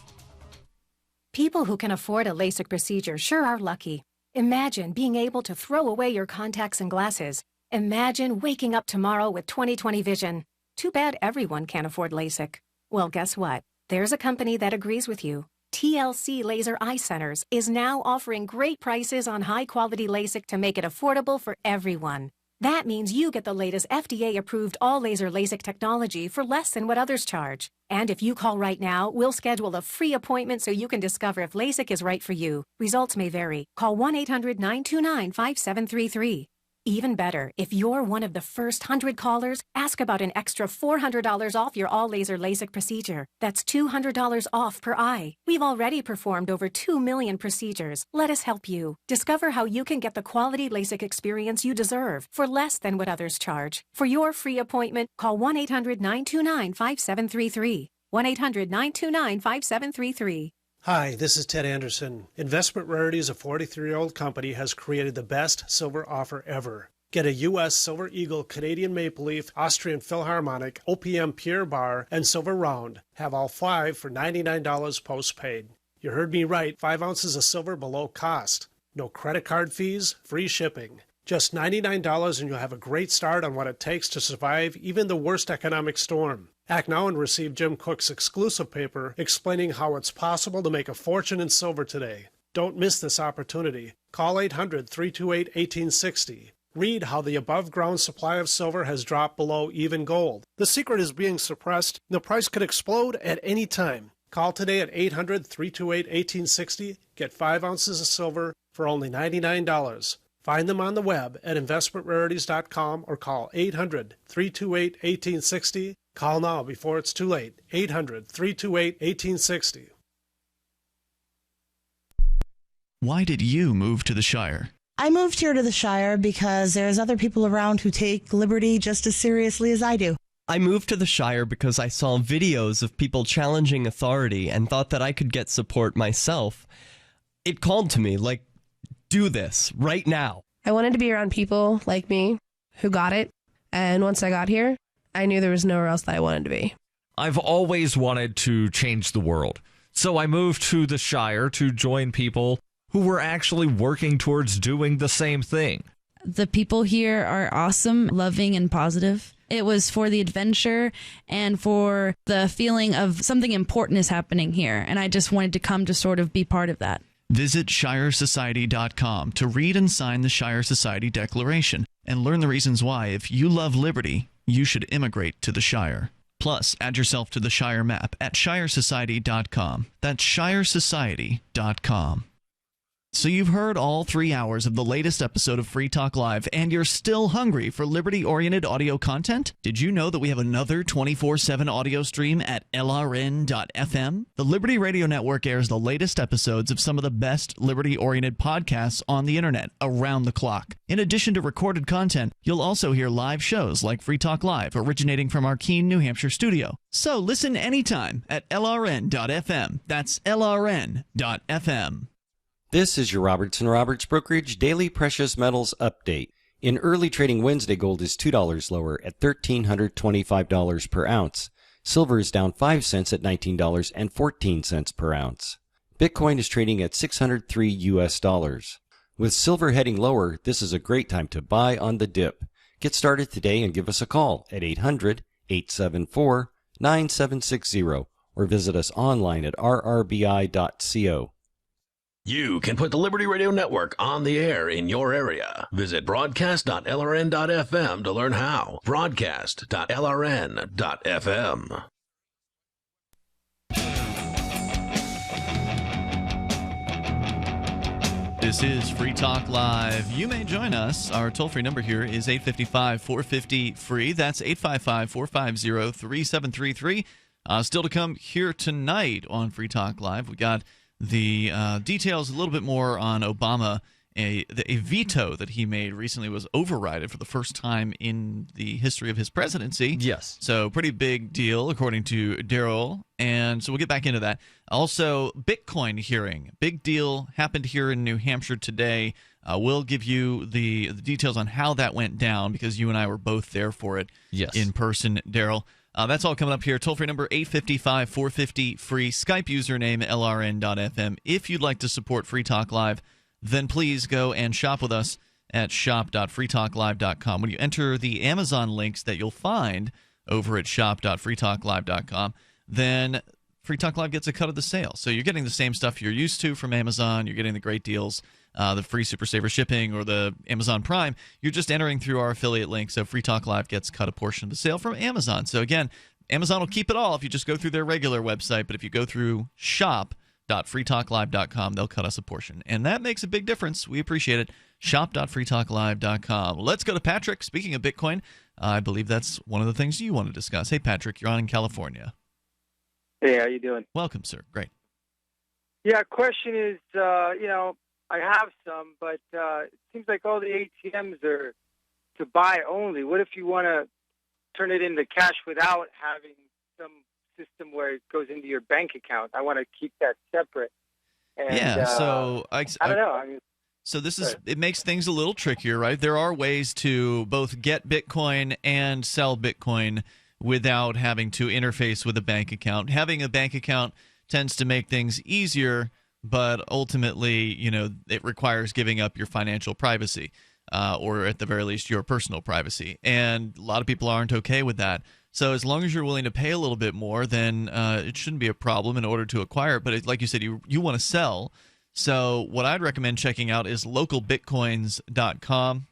People who can afford a LASIK procedure sure are lucky. Imagine being able to throw away your contacts and glasses. Imagine waking up tomorrow with 20/20 vision. Too bad everyone can't afford LASIK. Well, guess what? There's a company that agrees with you. TLC Laser Eye Centers is now offering great prices on high-quality LASIK to make it affordable for everyone. That means you get the latest FDA-approved all-laser LASIK technology for less than what others charge. And if you call right now, we'll schedule a free appointment so you can discover if LASIK is right for you. Results may vary. Call 1-800-929-5733. Even better, if you're one of the first 100 callers, ask about an extra $400 off your all-laser LASIK procedure. That's $200 off per eye. We've already performed over 2 million procedures. Let us help you. Discover how you can get the quality LASIK experience you deserve for less than what others charge. For your free appointment, call 1-800-929-5733. 1-800-929-5733. Hi, this is Ted Anderson. Investment Rarities, a 43-year-old company, has created the best silver offer ever. Get a U.S. Silver Eagle, Canadian Maple Leaf, Austrian Philharmonic, OPM Pure Bar, and Silver Round. Have all 5 for $99 postpaid. You heard me right, 5 ounces of silver below cost. No credit card fees, free shipping. Just $99 and you'll have a great start on what it takes to survive even the worst economic storm. Act now and receive Jim Cook's exclusive paper explaining how it's possible to make a fortune in silver today. Don't miss this opportunity. Call 800-328-1860. Read how the above-ground supply of silver has dropped below even gold. The secret is being suppressed. The price could explode at any time. Call today at 800-328-1860. Get 5 ounces of silver for only $99. Find them on the web at investmentrarities.com or call 800-328-1860. Call now before it's too late. 800-328-1860. Why did you move to the Shire? I moved here to the Shire because there's other people around who take liberty just as seriously as I do. I moved to the Shire because I saw videos of people challenging authority and thought that I could get support myself. It called to me, like, do this right now. I wanted to be around people like me who got it, and once I got here, I knew there was nowhere else that I wanted to be. I've always wanted to change the world, so I moved to the Shire to join people who were actually working towards doing the same thing. The people here are awesome, loving, and positive. It was for the adventure and for the feeling of something important is happening here, and I just wanted to come to sort of be part of that. Visit ShireSociety.com to read and sign the Shire Society Declaration and learn the reasons why, if you love liberty, you should immigrate to the Shire. Plus, add yourself to the Shire map at shiresociety.com. That's shiresociety.com. So you've heard all 3 hours of the latest episode of Free Talk Live, and you're still hungry for liberty-oriented audio content? Did you know that we have another 24/7 audio stream at LRN.FM? The Liberty Radio Network airs the latest episodes of some of the best liberty-oriented podcasts on the internet around the clock. In addition to recorded content, you'll also hear live shows like Free Talk Live, originating from our Keene, New Hampshire studio. So listen anytime at LRN.FM. That's LRN.FM. This is your Robertson Roberts Brokerage Daily Precious Metals Update. In early trading Wednesday, gold is $2 lower at $1,325 per ounce. Silver is down 5 cents at $19.14 per ounce. Bitcoin is trading at $603 US. With silver heading lower, this is a great time to buy on the dip. Get started today and give us a call at 800-874-9760 or visit us online at rrbi.co. You can put the Liberty Radio Network on the air in your area. Visit broadcast.lrn.fm to learn how. Broadcast.lrn.fm. This is Free Talk Live. You may join us. Our toll-free number here is 855-450-FREE. That's 855-450-3733. Still to come here tonight on Free Talk Live, we got the details a little bit more on Obama. A veto that he made recently was overridden for the first time in the history of his presidency. Yes. So pretty big deal, according to Darryl. And so we'll get back into that. Also, Bitcoin hearing. Big deal happened here in New Hampshire today. We'll give you the details on how that went down because you and I were both there for it in person, Darryl. That's all coming up here. Toll-free number 855-450-FREE. Skype username LRN.FM. If you'd like to support Free Talk Live, then please go and shop with us at shop.freetalklive.com. When you enter the Amazon links that you'll find over at shop.freetalklive.com, then Free Talk Live gets a cut of the sale. So you're getting the same stuff you're used to from Amazon. You're getting the great deals, the free Super Saver shipping or the Amazon Prime. You're just entering through our affiliate link, so Free Talk Live gets cut a portion of the sale from Amazon. So again, Amazon will keep it all if you just go through their regular website, but if you go through shop.freetalklive.com, they'll cut us a portion. And that makes a big difference. We appreciate it. Shop.freetalklive.com. Let's go to Patrick. Speaking of Bitcoin, I believe that's one of the things you want to discuss. Hey, Patrick, you're on in California. Hey, how you doing? Welcome, sir. Great. Yeah, question is, I have some, but it seems like all the ATMs are to buy only. What if you want to turn it into cash without having some system where it goes into your bank account? I want to keep that separate. And, so I don't know. So this is it makes things a little trickier, right? There are ways to both get Bitcoin and sell Bitcoin without having to interface with a bank account. Having a bank account tends to make things easier, but ultimately, it requires giving up your financial privacy, or at the very least, your personal privacy. And a lot of people aren't okay with that. So as long as you're willing to pay a little bit more, then it shouldn't be a problem in order to acquire it. But like you said, you want to sell. So what I'd recommend checking out is localbitcoins.com.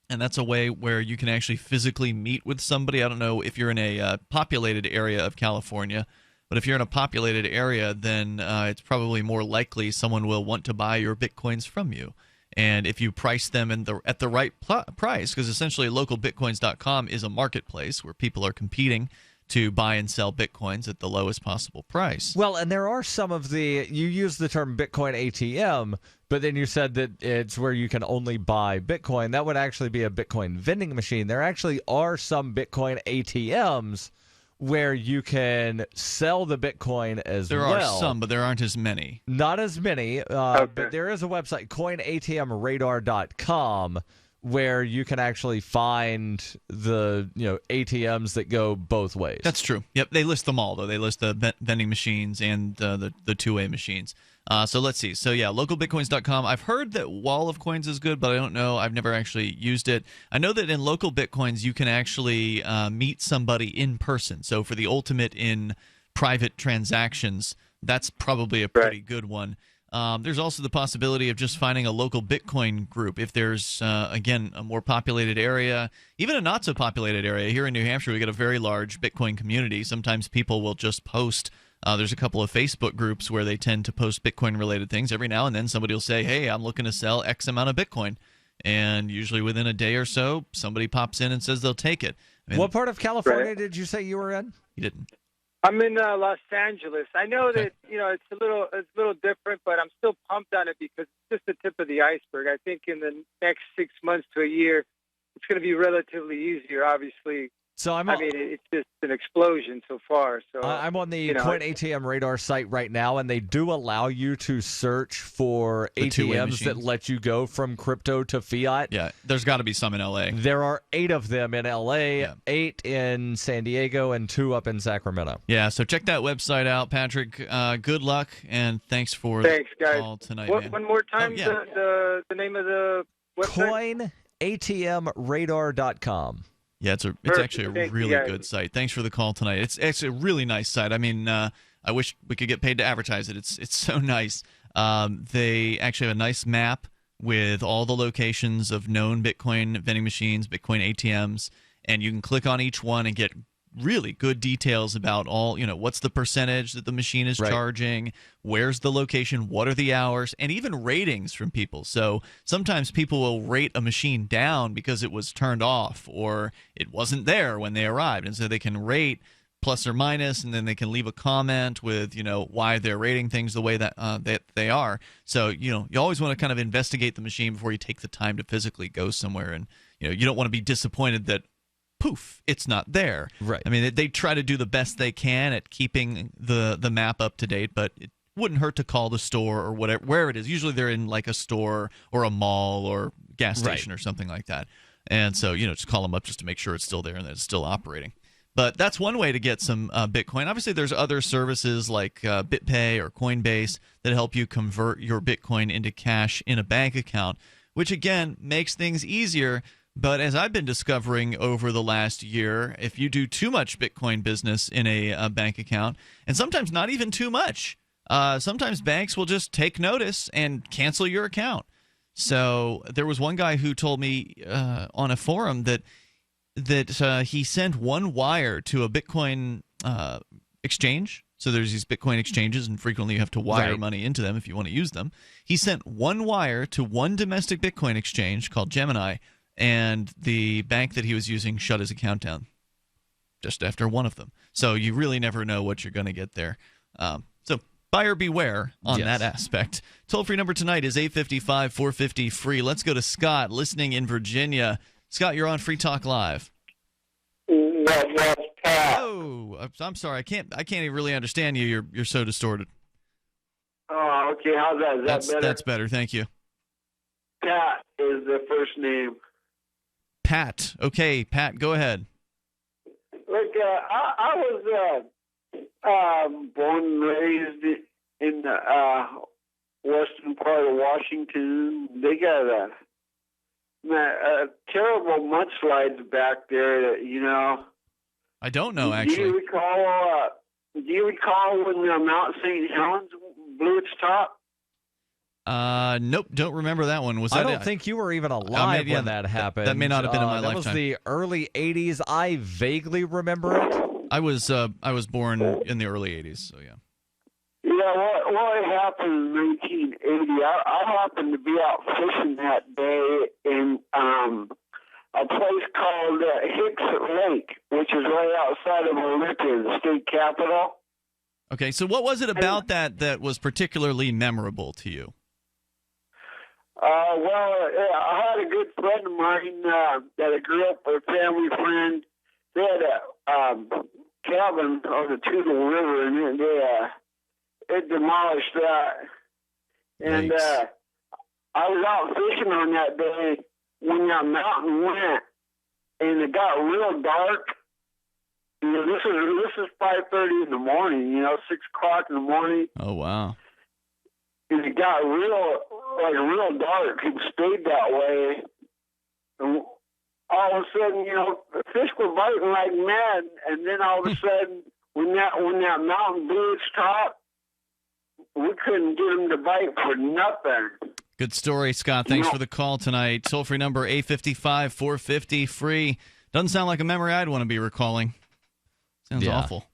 And that's a way where you can actually physically meet with somebody. I don't know if you're in a populated area of California, but if you're in a populated area, then it's probably more likely someone will want to buy your Bitcoins from you. And if you price them at the right price, because essentially localbitcoins.com is a marketplace where people are competing to buy and sell Bitcoins at the lowest possible price. Well, and there are some of you use the term Bitcoin ATM, but then you said that it's where you can only buy Bitcoin. That would actually be a Bitcoin vending machine. There actually are some Bitcoin ATMs where you can sell the Bitcoin as well. There are some, but there aren't as many. Not as many, but there is a website, coinatmradar.com, where you can actually find the ATMs that go both ways. That's true. Yep, they list them all, though. They list the vending machines and the two-way machines. So let's see. So yeah, localbitcoins.com. I've heard that Wall of Coins is good, but I don't know. I've never actually used it. I know that in Local Bitcoins you can actually meet somebody in person. So for the ultimate in private transactions, that's probably a pretty good one. There's also the possibility of just finding a local Bitcoin group. If there's, again, a more populated area, even a not-so-populated area. Here in New Hampshire, we got a very large Bitcoin community. Sometimes people will just post. There's a couple of Facebook groups where they tend to post Bitcoin-related things. Every now and then somebody will say, hey, I'm looking to sell X amount of Bitcoin. And usually within a day or so, somebody pops in and says they'll take it. I mean, what part of California did you say you were in? You didn't. I'm in Los Angeles. I know that it's a little different, but I'm still pumped on it because it's just the tip of the iceberg. I think in the next 6 months to a year, it's going to be relatively easier. Obviously, so it's just an explosion so far. So I'm on the Coin ATM Radar site right now, and they do allow you to search for ATMs that let you go from crypto to fiat. Yeah, there's got to be some in L.A. There are 8 of them in L.A., 8 in San Diego, and 2 up in Sacramento. Yeah, so check that website out, Patrick. Good luck, and thanks for the call tonight, man. One more time, the name of the website? CoinATMRadar.com. Yeah, it's actually a really good site. Thanks for the call tonight. It's actually a really nice site. I mean, I wish we could get paid to advertise it. It's so nice. They actually have a nice map with all the locations of known Bitcoin vending machines, Bitcoin ATMs, and you can click on each one and get really good details about all, what's the percentage that the machine is charging, where's the location, what are the hours, and even ratings from people. So sometimes people will rate a machine down because it was turned off or it wasn't there when they arrived. And so they can rate plus or minus, and then they can leave a comment with, why they're rating things the way that they are. So, you always want to kind of investigate the machine before you take the time to physically go somewhere. And, you don't want to be disappointed that poof, it's not there. Right. I mean, they try to do the best they can at keeping the map up to date, but it wouldn't hurt to call the store or whatever, where it is. Usually they're in like a store or a mall or gas station or something like that. And so, just call them up just to make sure it's still there and that it's still operating. But that's one way to get some Bitcoin. Obviously, there's other services like BitPay or Coinbase that help you convert your Bitcoin into cash in a bank account, which, again, makes things easier. But as I've been discovering over the last year, if you do too much Bitcoin business in a bank account, and sometimes not even too much, sometimes banks will just take notice and cancel your account. So there was one guy who told me on a forum that he sent one wire to a Bitcoin exchange. So there's these Bitcoin exchanges, and frequently you have to wire money into them if you want to use them. He sent one wire to one domestic Bitcoin exchange called Gemini, and the bank that he was using shut his account down just after one of them. So you really never know what you're going to get there. So buyer beware on that aspect. Toll-free number tonight is 855-450-FREE. Let's go to Scott, listening in Virginia. Scott, you're on Free Talk Live. Oh, I'm sorry. I can't even really understand you. You're so distorted. Oh, okay. How's that? Is that better? That's better. Thank you. Pat is the first name. Pat. Okay, Pat, go ahead. Look, I was born and raised in the western part of Washington. They got a terrible mudslides back there. I don't know, actually. Do you recall when Mount St. Helens blew its top? Nope, don't remember that one. I don't think you were even alive when that happened. That may not have been in my lifetime. That was the early 80s. I vaguely remember it. I was born in the early 80s, so yeah. Yeah, what happened in 1980, I happened to be out fishing that day in a place called Hicks Lake, which is right outside of Olympia, the state capital. Okay, so what was it about that was particularly memorable to you? I had a good friend of mine that I grew up with, a family friend. They had a cabin on the Toutle River, and they demolished that. And I was out fishing on that day when that mountain went, and it got real dark. This is 5:30 in the morning. 6 o'clock in the morning. Oh wow! And it got real dark and stayed that way. And all of a sudden, the fish were biting like mad. And then all of a sudden, when that mountain blew its top, we couldn't get them to bite for nothing. Good story, Scott. Thanks for the call tonight. Toll-free number 855-450-FREE. Doesn't sound like a memory I'd want to be recalling. Sounds awful.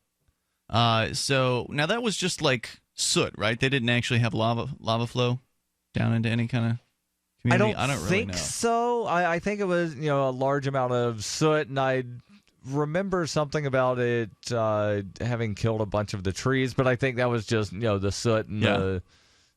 So now that was just like soot, right? They didn't actually have lava flow down into any kind of community. I don't really think know. so. I think it was a large amount of soot, and I remember something about it having killed a bunch of the trees, but I think that was just the soot and the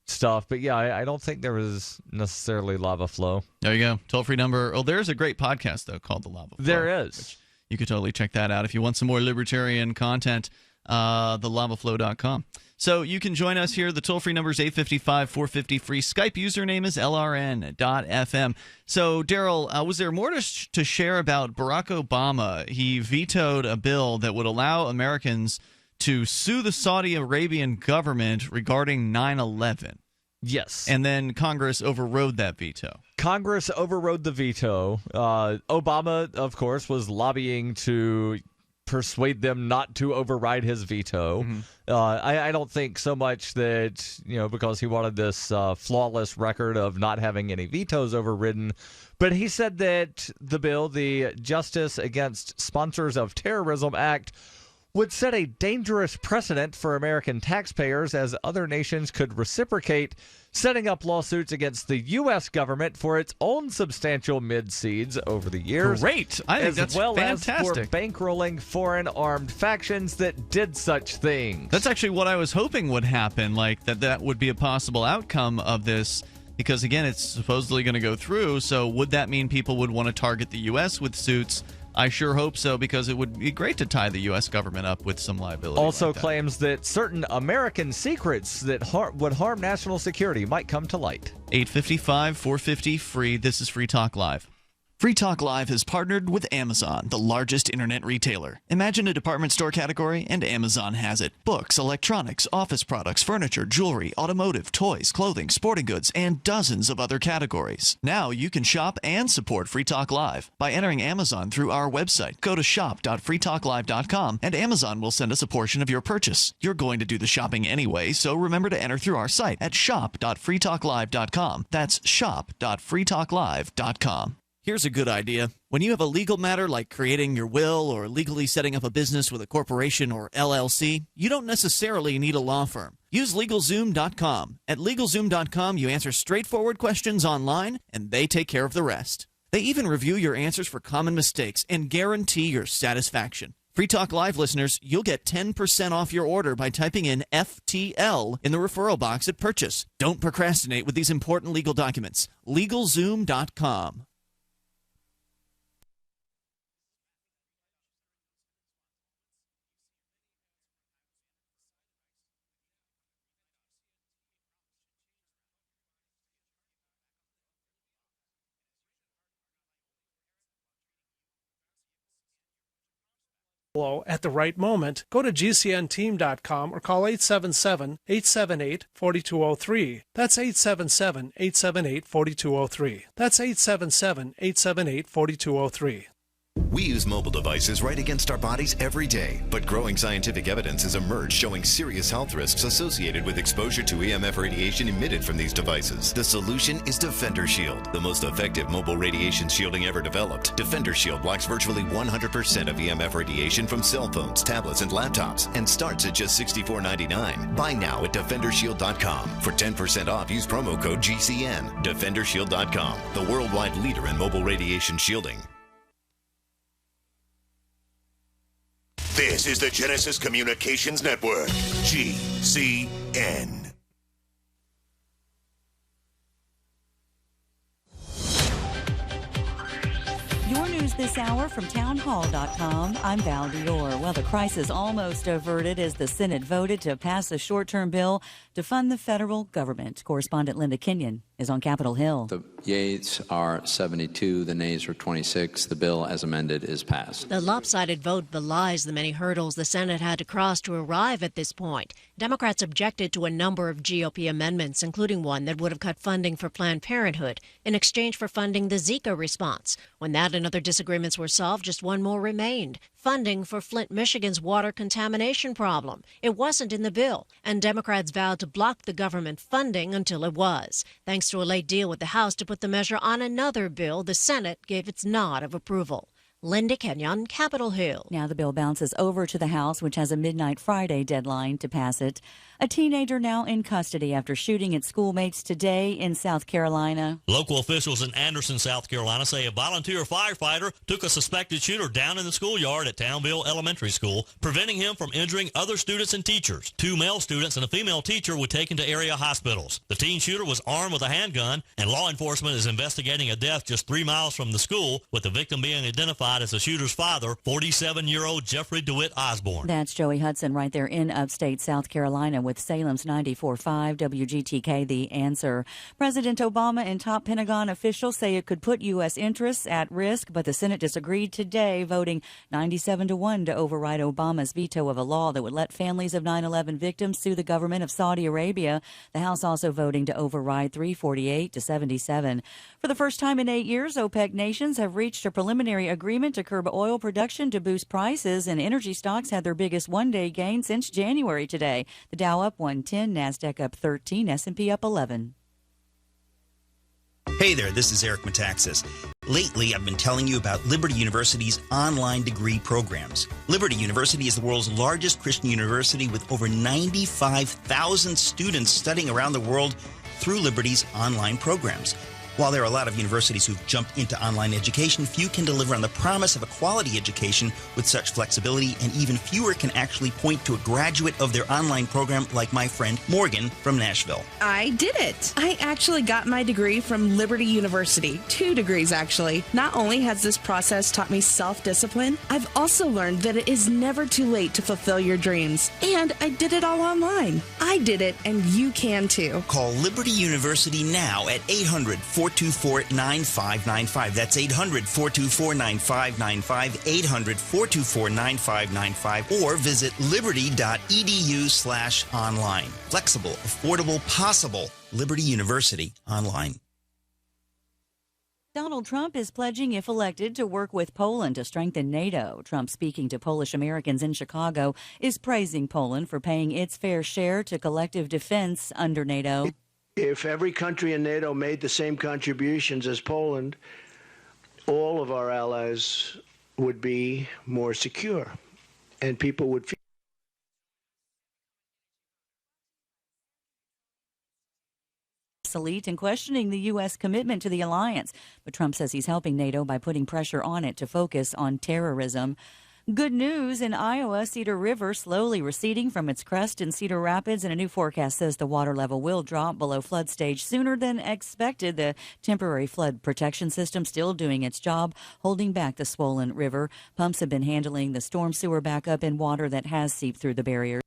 stuff. But I don't think there was necessarily lava flow. There you go. Toll-free number. Oh, there's a great podcast though called The Lava Flow. There is. You could totally check that out if you want some more libertarian content. thelavaflow.com. So you can join us here. The toll-free number is 855-450-FREE. Skype username is LRN.FM. So, Darryl, was there more to share about Barack Obama? He vetoed a bill that would allow Americans to sue the Saudi Arabian government regarding 9/11. Yes. And then Congress overrode that veto. Congress overrode the veto. Obama, of course, was lobbying to persuade them not to override his veto. I don't think so much that, because he wanted this flawless record of not having any vetoes overridden, but he said that the bill, the Justice Against Sponsors of Terrorism Act, would set a dangerous precedent for American taxpayers as other nations could reciprocate, setting up lawsuits against the U.S. government for its own substantial mid-seeds over the years. Great. I think that's fantastic. As for bankrolling foreign armed factions that did such things. That's actually what I was hoping would happen, like that would be a possible outcome of this, because, again, it's supposedly going to go through, so would that mean people would want to target the U.S. with suits? I sure hope so, because it would be great to tie the U.S. government up with some liability. Also like that. Claims that certain American secrets that would harm national security might come to light. 855-450-FREE. This is Free Talk Live. Free Talk Live has partnered with Amazon, the largest internet retailer. Imagine a department store category, and Amazon has it. Books, electronics, office products, furniture, jewelry, automotive, toys, clothing, sporting goods, and dozens of other categories. Now you can shop and support Free Talk Live by entering Amazon through our website. Go to shop.freetalklive.com, and Amazon will send us a portion of your purchase. You're going to do the shopping anyway, so remember to enter through our site at shop.freetalklive.com. That's shop.freetalklive.com. Here's a good idea. When you have a legal matter like creating your will or legally setting up a business with a corporation or LLC, you don't necessarily need a law firm. Use LegalZoom.com. At LegalZoom.com, you answer straightforward questions online, and they take care of the rest. They even review your answers for common mistakes and guarantee your satisfaction. Free Talk Live listeners, you'll get 10% off your order by typing in FTL in the referral box at purchase. Don't procrastinate with these important legal documents. LegalZoom.com. At the right moment, go to GCNteam.com or call 877-878-4203. That's 877-878-4203. That's 877-878-4203. We use mobile devices right against our bodies every day, but growing scientific evidence has emerged showing serious health risks associated with exposure to EMF radiation emitted from these devices. The solution is Defender Shield, the most effective mobile radiation shielding ever developed. Defender Shield blocks virtually 100% of EMF radiation from cell phones, tablets, and laptops, and starts at just $64.99. Buy now at DefenderShield.com. For 10% off, use promo code GCN. DefenderShield.com, the worldwide leader in mobile radiation shielding. This is the Genesis Communications Network, GCN. Your news this hour from townhall.com. I'm Val Dior. Well, the crisis almost averted as the Senate voted to pass a short-term bill to fund the federal government. Correspondent Linda Kenyon is on Capitol Hill. The yeas are 72, the nays are 26. The bill as amended is passed. The lopsided vote belies the many hurdles the Senate had to cross to arrive at this point. Democrats objected to a number of GOP amendments, including one that would have cut funding for Planned Parenthood in exchange for funding the Zika response. When that and other disagreements were solved, just one more remained: funding for Flint, Michigan's water contamination problem. It wasn't in the bill, and Democrats vowed to block the government funding until it was. Thanks to a late deal with the House to put the measure on another bill, the Senate gave its nod of approval. Linda Kenyon, Capitol Hill. Now the bill bounces over to the House, which has a midnight Friday deadline to pass it. A teenager now in custody after shooting at schoolmates today in South Carolina. Local officials in Anderson, South Carolina say a volunteer firefighter took a suspected shooter down in the schoolyard at Townville Elementary School, preventing him from injuring other students and teachers. 2 male students and a female teacher were taken to area hospitals. The teen shooter was armed with a handgun, and law enforcement is investigating a death just 3 miles from the school, with the victim being identified as the shooter's father, 47-year-old Jeffrey DeWitt Osborne. That's Joey Hudson right there in upstate South Carolina with Salem's 94.5 WGTK, The Answer. President Obama and top Pentagon officials say it could put U.S. interests at risk, but the Senate disagreed today, voting 97-1 to override Obama's veto of a law that would let families of 9/11 victims sue the government of Saudi Arabia. The House also voting to override 348 to 77. For the first time in 8 years, OPEC nations have reached a preliminary agreement to curb oil production to boost prices, and energy stocks had their biggest one-day gain since January today. The Dow up 110, NASDAQ up 13, S&P up 11. Hey there, this is Eric Metaxas. Lately, I've been telling you about Liberty University's online degree programs. Liberty University is the world's largest Christian university with over 95,000 students studying around the world through Liberty's online programs. While there are a lot of universities who've jumped into online education, few can deliver on the promise of a quality education with such flexibility, and even fewer can actually point to a graduate of their online program like my friend Morgan from Nashville. I did it. I actually got my degree from Liberty University. 2 degrees, actually. Not only has this process taught me self-discipline, I've also learned that it is never too late to fulfill your dreams. And I did it all online. I did it, and you can too. Call Liberty University now at 800-424-9595. That's 800-424-9595, 800-424-9595, or visit liberty.edu/online. Flexible, affordable, possible. Liberty University online. Donald Trump is pledging, if elected, to work with Poland to strengthen NATO. Trump, speaking to Polish Americans in Chicago, is praising Poland for paying its fair share to collective defense under NATO. If every country in NATO made the same contributions as Poland, all of our allies would be more secure, and people would feel obsolete and questioning the U.S. commitment to the alliance. But Trump says he's helping NATO by putting pressure on it to focus on terrorism. Good news in Iowa. Cedar River slowly receding from its crest in Cedar Rapids, and a new forecast says the water level will drop below flood stage sooner than expected. The temporary flood protection system still doing its job, holding back the swollen river. Pumps have been handling the storm sewer backup and water that has seeped through the barriers.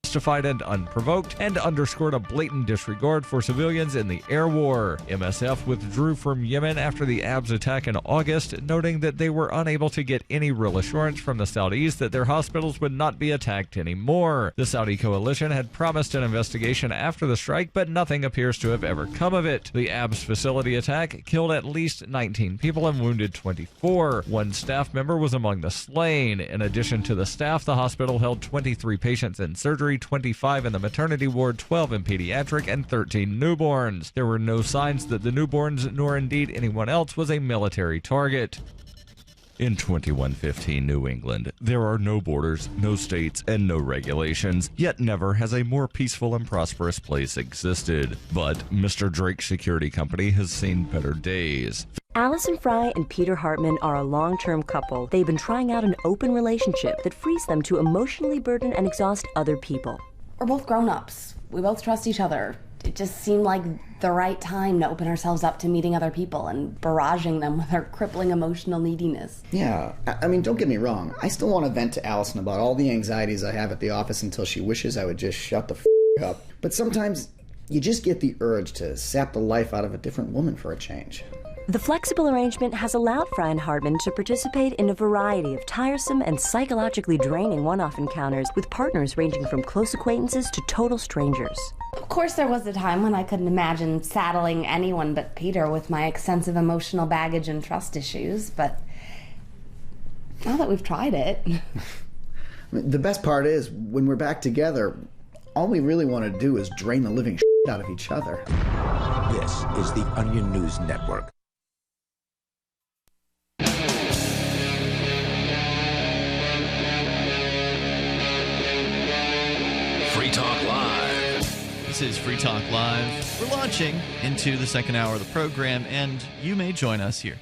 Justified and unprovoked, and underscored a blatant disregard for civilians in the air war. MSF withdrew from Yemen after the Abs attack in August, noting that they were unable to get any real assurance from the Saudis that their hospitals would not be attacked anymore. The Saudi coalition had promised an investigation after the strike, but nothing appears to have ever come of it. The Abs facility attack killed at least 19 people and wounded 24. One staff member was among the slain. In addition to the staff, the hospital held 23 patients in surgery, 25 in the maternity ward, 12 in pediatric, and 13 newborns. There were no signs that the newborns, nor indeed anyone else, was a military target. In 2115 New England, there are no borders, no states, and no regulations, yet never has a more peaceful and prosperous place existed. But Mr. Drake's security company has seen better days. Allison Fry and Peter Hartman are a long-term couple. They've been trying out an open relationship that frees them to emotionally burden and exhaust other people. We're both grown-ups. We both trust each other. It just seemed like the right time to open ourselves up to meeting other people and barraging them with our crippling emotional neediness. Yeah, I mean, don't get me wrong. I still want to vent to Allison about all the anxieties I have at the office until she wishes I would just shut the up. But sometimes you just get the urge to sap the life out of a different woman for a change. The flexible arrangement has allowed Fry and Hardman to participate in a variety of tiresome and psychologically draining one-off encounters with partners ranging from close acquaintances to total strangers. Of course, there was a time when I couldn't imagine saddling anyone but Peter with my extensive emotional baggage and trust issues, but now that we've tried it... The best part is, when we're back together, all we really want to do is drain the living out of each other. This is the Onion News Network. Free Talk Live. This is Free Talk Live. We're launching into the second hour of the program, and you may join us here.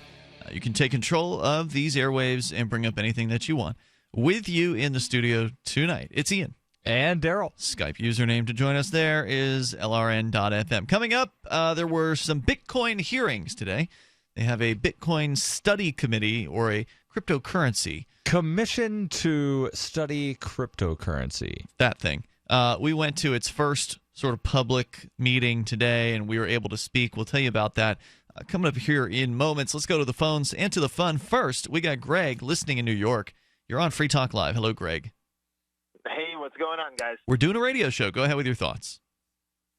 You can take control of these airwaves and bring up anything that you want. With you in the studio tonight, it's Ian. And Darryl. Skype username to join us there is LRN.FM. Coming up, there were some Bitcoin hearings today. They have a Bitcoin study committee, or a cryptocurrency. Commission to study cryptocurrency. That thing. We went to its first sort of public meeting today, and we were able to speak. We'll tell you about that coming up here in moments. Let's go to the phones and to the fun. First, we got Greg listening in New York. You're on Free Talk Live. Hello, Greg. Hey, what's going on, guys? We're doing a radio show. Go ahead with your thoughts.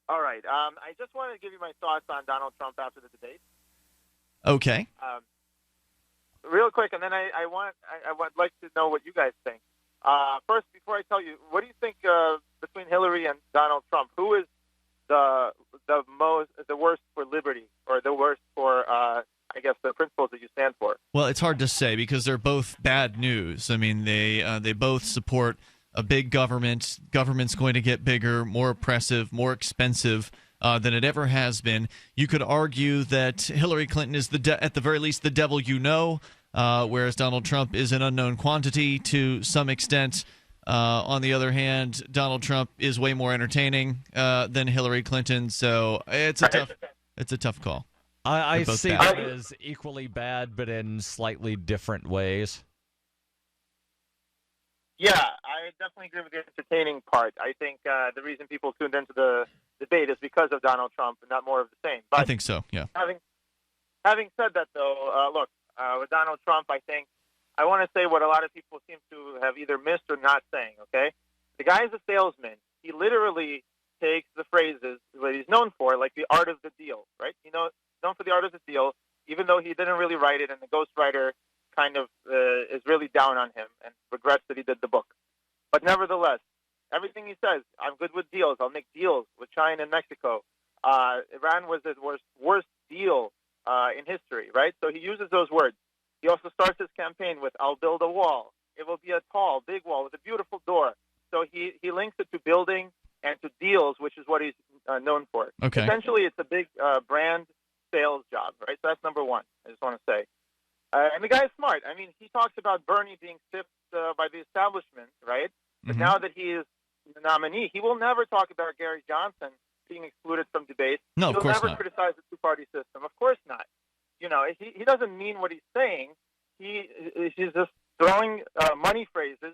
All right. I just wanted to give you my thoughts on Donald Trump after the debate. Okay. Real quick, and then I would like to know what you guys think. First, before I tell you, what do you think between Hillary and Donald Trump? Who is the worst for liberty, or the worst for I guess the principles that you stand for? Well, it's hard to say because they're both bad news. I mean, they both support a big government. Government's going to get bigger, more oppressive, more expensive than it ever has been. You could argue that Hillary Clinton is at the very least the devil you know, whereas Donald Trump is an unknown quantity to some extent. On the other hand, Donald Trump is way more entertaining than Hillary Clinton, so it's a tough call. I see them as equally bad, but in slightly different ways. Yeah, I definitely agree with the entertaining part. I think the reason people tuned into the debate is because of Donald Trump and not more of the same. But I think so, yeah. Having said that, though, look, with Donald Trump, I think I want to say what a lot of people seem to have either missed or not saying, okay? The guy is a salesman. He literally takes the phrases that he's known for, like the art of the deal, right? Known for the art of the deal, even though he didn't really write it, and the ghostwriter kind of is really down on him and regrets that he did the book. But nevertheless, everything he says, I'm good with deals. I'll make deals with China and Mexico. Iran was the worst deal in history, right? So he uses those words. He also starts his campaign with, I'll build a wall. It will be a tall, big wall with a beautiful door. So he links it to building and to deals, which is what he's known for. Okay. Essentially, it's a big brand sales job, right? So that's number one, I just want to say. And the guy's smart. I mean, he talks about Bernie being sipped by the establishment, right? But now that he is the nominee, he will never talk about Gary Johnson being excluded from debates. No, of course not. He'll never criticize the two-party system. Of course not. You know, he doesn't mean what he's saying. He's just throwing money phrases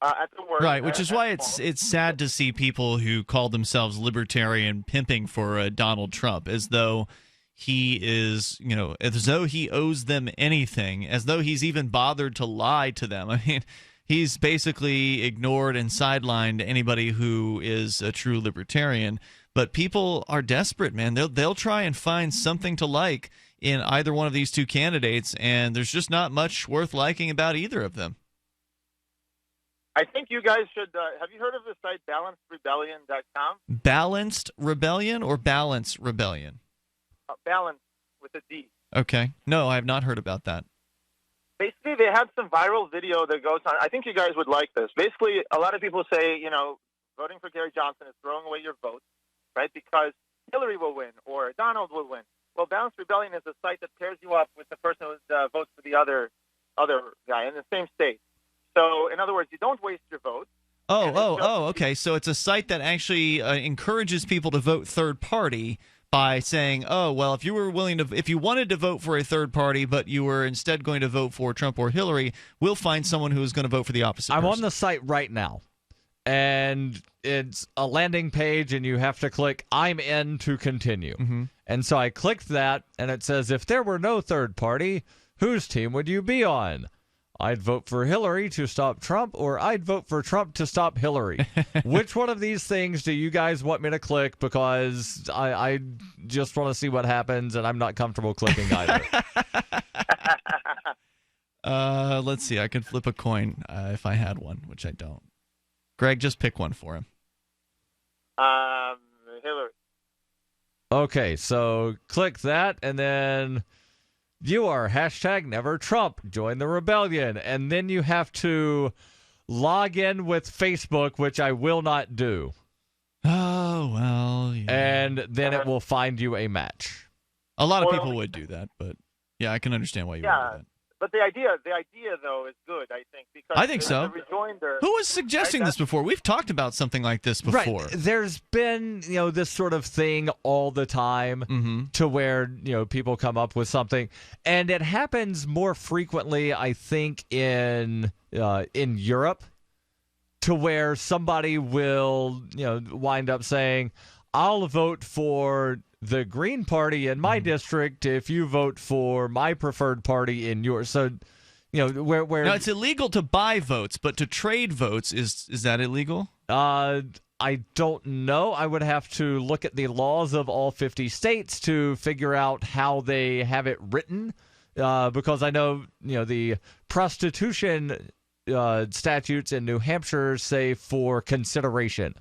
at the word. Right, which is why it's sad to see people who call themselves libertarian pimping for Donald Trump, as though he is, as though he owes them anything, as though he's even bothered to lie to them. I mean, he's basically ignored and sidelined anybody who is a true libertarian. But people are desperate, man. They'll try and find something to like in either one of these two candidates, and there's just not much worth liking about either of them. I think you guys should have you heard of the site balancedrebellion.com? Balanced Rebellion or Balance Rebellion? Balance with a D. Okay. No, I have not heard about that. Basically, they had some viral video that goes on. I think you guys would like this. Basically, a lot of people say, voting for Gary Johnson is throwing away your vote, right? Because Hillary will win or Donald will win. Well, Balanced Rebellion is a site that pairs you up with the person who votes for the other guy in the same state. So, in other words, you don't waste your vote. Okay. So it's a site that actually encourages people to vote third party by saying, if you wanted to vote for a third party, but you were instead going to vote for Trump or Hillary, we'll find someone who is going to vote for the opposite person. I'm on the site right now. and it's a landing page, and you have to click I'm in to continue. And so I clicked that, and it says, if there were no third party, whose team would you be on? I'd vote for Hillary to stop Trump, or I'd vote for Trump to stop Hillary. Which one of these things do you guys want me to click? Because I just want to see what happens, and I'm not comfortable clicking either. Let's see. I could flip a coin if I had one, which I don't. Greg, just pick one for him. Hillary. Okay, so click that, and then you are #NeverTrump. Join the rebellion. And then you have to log in with Facebook, which I will not do. Oh, well. Yeah. And then it will find you a match. A lot of people would do that, but yeah, I can understand why you would do that. But the idea though is good, I think, because I think so. the rejoinder, Who was suggesting this before? We've talked about something like this before. Right. There's been, this sort of thing all the time to where, people come up with something, and it happens more frequently, I think, in Europe, to where somebody will, wind up saying, I'll vote for the Green Party in my district if you vote for my preferred party in yours. So, where now it's illegal to buy votes, but to trade votes, is that illegal? I don't know. I would have to look at the laws of all 50 states to figure out how they have it written, because I know, the prostitution statutes in New Hampshire say for consideration.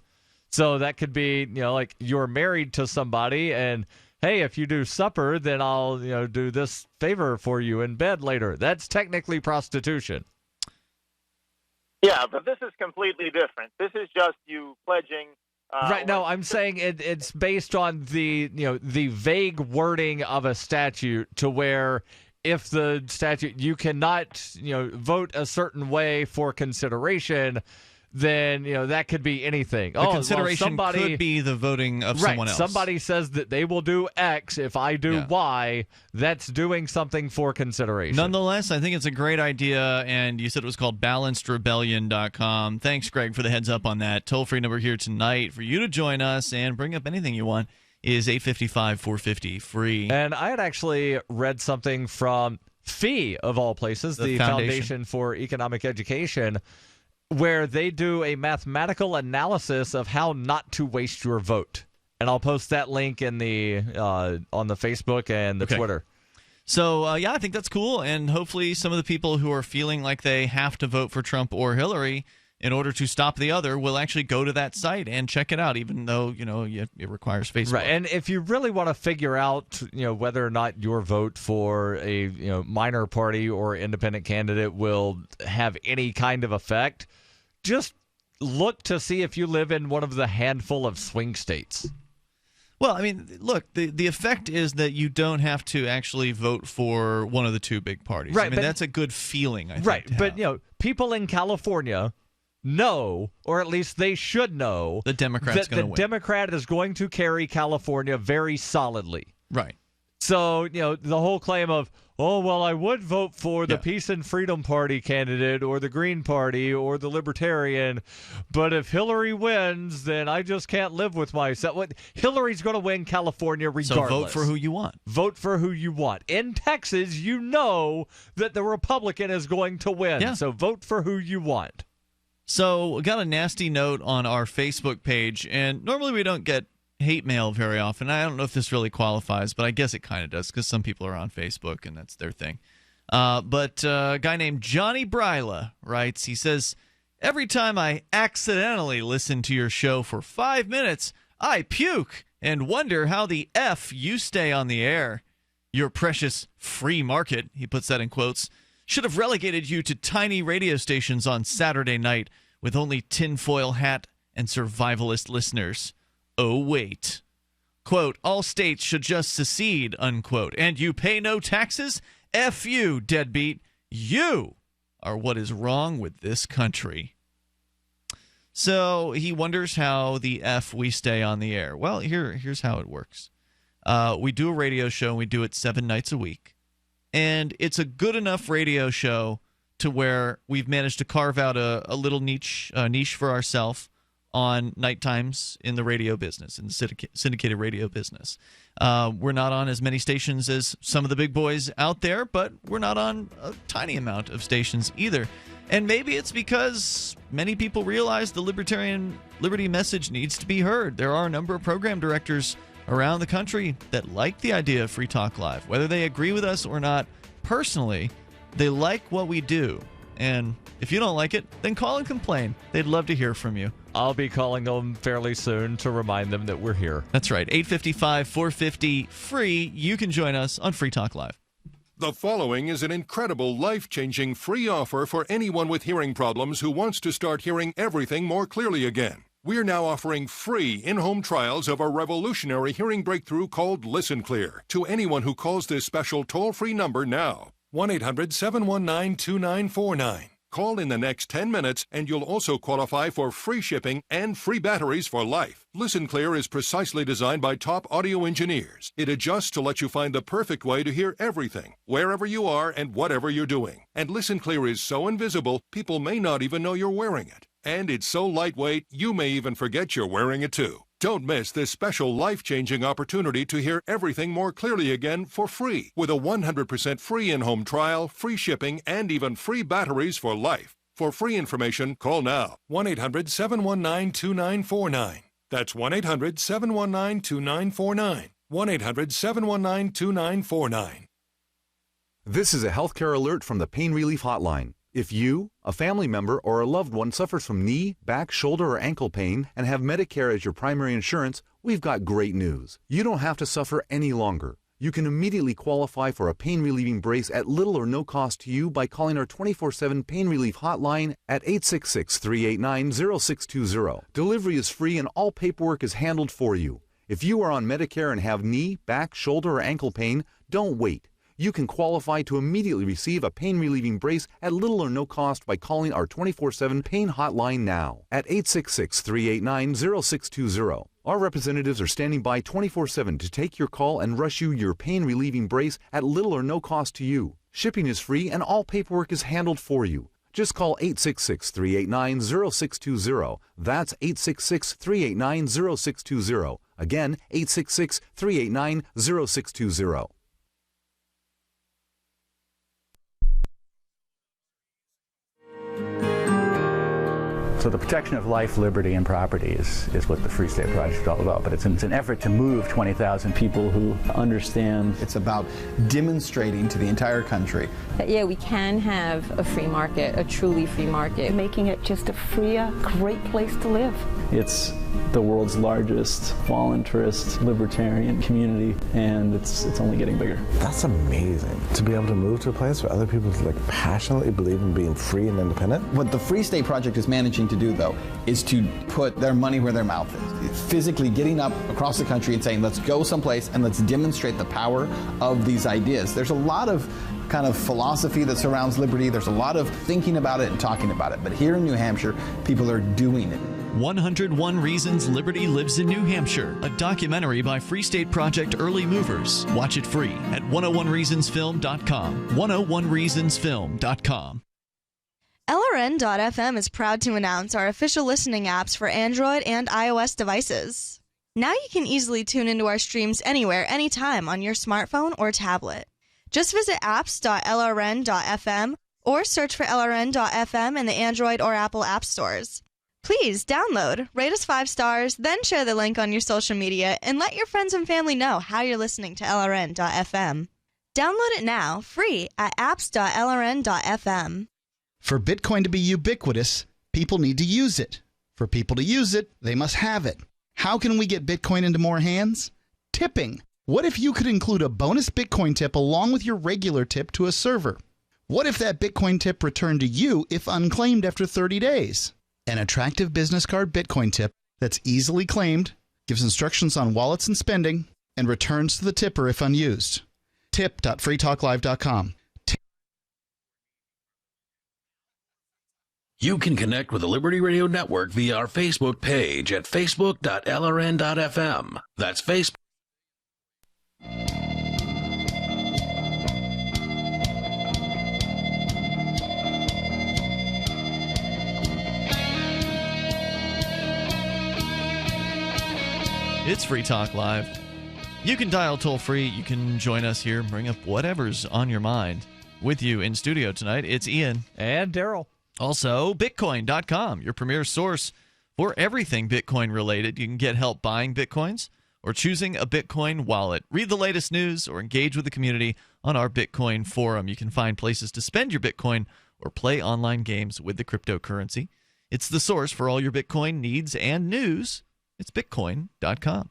So that could be, like you're married to somebody, and hey, if you do supper, then I'll, do this favor for you in bed later. That's technically prostitution. Yeah, but this is completely different. This is just you pledging. Right. No, I'm saying it's based on the, the vague wording of a statute, to where if the statute, you cannot, vote a certain way for consideration, then, that could be anything. The consideration could be the voting of someone else. Somebody says that they will do X if I do Y. That's doing something for consideration. Nonetheless, I think it's a great idea, and you said it was called balancedrebellion.com. Thanks, Greg, for the heads up on that. Toll-free number here tonight for you to join us and bring up anything you want is 855-450-FREE. And I had actually read something from FEE, of all places, the Foundation for Economic Education, where they do a mathematical analysis of how not to waste your vote. And I'll post that link in the on the Facebook and the Twitter. So, I think that's cool. And hopefully some of the people who are feeling like they have to vote for Trump or Hillary in order to stop the other will actually go to that site and check it out, even though, it requires Facebook. Right. And if you really want to figure out, whether or not your vote for a, minor party or independent candidate will have any kind of effect, just look to see if you live in one of the handful of swing states. Well, I mean, look, the effect is that you don't have to actually vote for one of the two big parties. Right, I mean, that's a good feeling, I think. Right, but, people in California know, or at least they should know, the Democrat's going to win. Democrat is going to carry California very solidly. Right. So, the whole claim of, oh, well, I would vote for the Peace and Freedom Party candidate or the Green Party or the Libertarian, but if Hillary wins, then I just can't live with myself. Hillary's going to win California regardless. So vote for who you want. Vote for who you want. In Texas, you know that the Republican is going to win, so vote for who you want. So we got a nasty note on our Facebook page, and normally we don't get hate mail very often. I don't know if this really qualifies, but I guess it kind of does because some people are on Facebook and that's their thing. But a guy named Johnny Bryla writes, he says, every time I accidentally listen to your show for 5 minutes, I puke and wonder how the F you stay on the air. Your precious free market, he puts that in quotes, should have relegated you to tiny radio stations on Saturday night with only tinfoil hat and survivalist listeners. Oh, wait. Quote, all states should just secede, unquote. And you pay no taxes? F you, deadbeat. You are what is wrong with this country. So he wonders how the F we stay on the air. Well, here's how it works. We do a radio show, and we do it 7 nights a week. And it's a good enough radio show to where we've managed to carve out a little niche for ourselves on night times in the radio business, in the syndicated radio business. We're not on as many stations as some of the big boys out there, but we're not on a tiny amount of stations either. And maybe it's because many people realize the libertarian liberty message needs to be heard. There are a number of program directors around the country that like the idea of Free Talk Live. Whether they agree with us or not personally, they like what we do. And if you don't like it, then call and complain. They'd love to hear from you. I'll be calling them fairly soon to remind them that we're here. That's right. 855-450-FREE. You can join us on Free Talk Live. The following is an incredible, life-changing free offer for anyone with hearing problems who wants to start hearing everything more clearly again. We're now offering free in-home trials of a revolutionary hearing breakthrough called Listen Clear to anyone who calls this special toll-free number now. 1-800-719-2949. Call in the next 10 minutes and you'll also qualify for free shipping and free batteries for life. Listen Clear is precisely designed by top audio engineers. It adjusts to let you find the perfect way to hear everything, wherever you are and whatever you're doing. And Listen Clear is so invisible, people may not even know you're wearing it. And it's so lightweight, you may even forget you're wearing it too. Don't miss this special life-changing opportunity to hear everything more clearly again for free with a 100% free in-home trial, free shipping, and even free batteries for life. For free information, call now. 1-800-719-2949. That's 1-800-719-2949. 1-800-719-2949. This is a healthcare alert from the Pain Relief Hotline. If you, a family member, or a loved one suffers from knee, back, shoulder, or ankle pain and have Medicare as your primary insurance, we've got great news. You don't have to suffer any longer. You can immediately qualify for a pain-relieving brace at little or no cost to you by calling our 24/7 Pain Relief Hotline at 866-389-0620. Delivery is free and all paperwork is handled for you. If you are on Medicare and have knee, back, shoulder, or ankle pain, don't wait. You can qualify to immediately receive a pain-relieving brace at little or no cost by calling our 24/7 Pain Hotline now at 866-389-0620. Our representatives are standing by 24/7 to take your call and rush you your pain-relieving brace at little or no cost to you. Shipping is free and all paperwork is handled for you. Just call 866-389-0620. That's 866-389-0620. Again, 866-389-0620. So the protection of life, liberty, and property is what the Free State Project is all about. But it's an effort to move 20,000 people who understand. It's about demonstrating to the entire country that, yeah, we can have a free market, a truly free market. Making it just a freer, great place to live. It's the world's largest voluntarist libertarian community, and it's only getting bigger. That's amazing, to be able to move to a place where other people passionately believe in being free and independent. What the Free State Project is managing to do, though, is to put their money where their mouth is. It's physically getting up across the country and saying, let's go someplace and let's demonstrate the power of these ideas. There's a lot of kind of philosophy that surrounds liberty. There's a lot of thinking about it and talking about it. But here in New Hampshire, people are doing it. 101 Reasons Liberty Lives in New Hampshire, a documentary by Free State Project Early Movers. Watch it free at 101reasonsfilm.com. 101reasonsfilm.com. LRN.FM is proud to announce our official listening apps for Android and iOS devices. Now you can easily tune into our streams anywhere, anytime on your smartphone or tablet. Just visit apps.lrn.fm or search for LRN.FM in the Android or Apple app stores. Please download, rate us 5 stars, then share the link on your social media and let your friends and family know how you're listening to LRN.FM. Download it now, free at apps.lrn.fm. For Bitcoin to be ubiquitous, people need to use it. For people to use it, they must have it. How can we get Bitcoin into more hands? Tipping. What if you could include a bonus Bitcoin tip along with your regular tip to a server? What if that Bitcoin tip returned to you if unclaimed after 30 days? An attractive business card Bitcoin tip that's easily claimed, gives instructions on wallets and spending, and returns to the tipper if unused. Tip.freetalklive.com. You can connect with the Liberty Radio Network via our Facebook page at facebook.lrn.fm. That's Facebook. It's Free Talk Live. You can dial toll-free. You can join us here, bring up whatever's on your mind. With you in studio tonight, it's Ian. And Darryl. Also, Bitcoin.com, your premier source for everything Bitcoin-related. You can get help buying Bitcoins or choosing a Bitcoin wallet. Read the latest news or engage with the community on our Bitcoin forum. You can find places to spend your Bitcoin or play online games with the cryptocurrency. It's the source for all your Bitcoin needs and news. It's Bitcoin.com.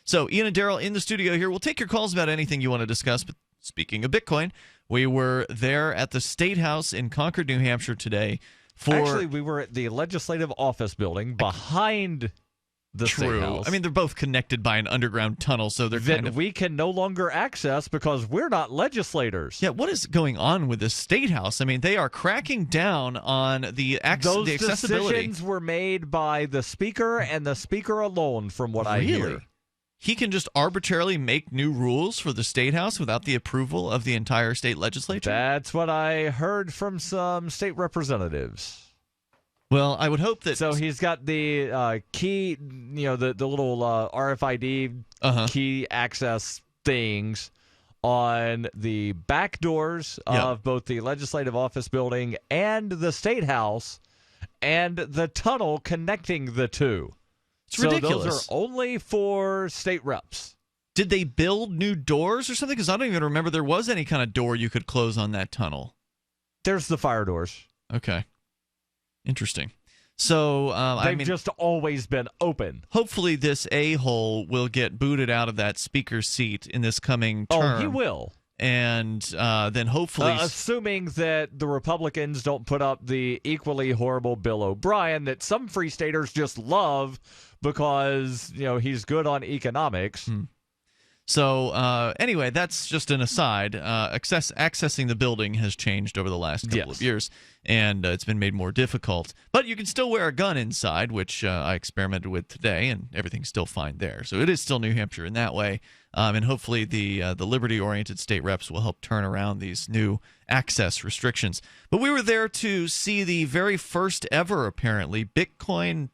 So, Ian and Darryl in the studio here. We'll take your calls about anything you want to discuss. But speaking of Bitcoin, we were there at the State House in Concord, New Hampshire today. Actually, we were at the Legislative Office building behind the State House. I mean, they're both connected by an underground tunnel, so they're kind of... we can no longer access because we're not legislators. Yeah, what is going on with the State House? I mean, they are cracking down on the accessibility. Those decisions were made by the Speaker and the Speaker alone, from what I hear. He can just arbitrarily make new rules for the State House without the approval of the entire state legislature? That's what I heard from some state representatives. Well, I would hope that... So he's got the key, the little RFID key access things on the back doors of both the Legislative Office building and the State House, and the tunnel connecting the two. It's ridiculous. Those are only for state reps. Did they build new doors or something? Because I don't even remember there was any kind of door you could close on that tunnel. There's the fire doors. Okay. Interesting. So, they've just always been open. Hopefully this a-hole will get booted out of that speaker's seat in this coming term. Oh, he will. And then hopefully... assuming that the Republicans don't put up the equally horrible Bill O'Brien that some Free Staters just love because, he's good on economics. So, anyway, that's just an aside. Accessing the building has changed over the last couple of years, and it's been made more difficult. But you can still wear a gun inside, which I experimented with today, and everything's still fine there. So it is still New Hampshire in that way. And hopefully the liberty-oriented state reps will help turn around these new access restrictions. But we were there to see the very first ever, apparently, Bitcoin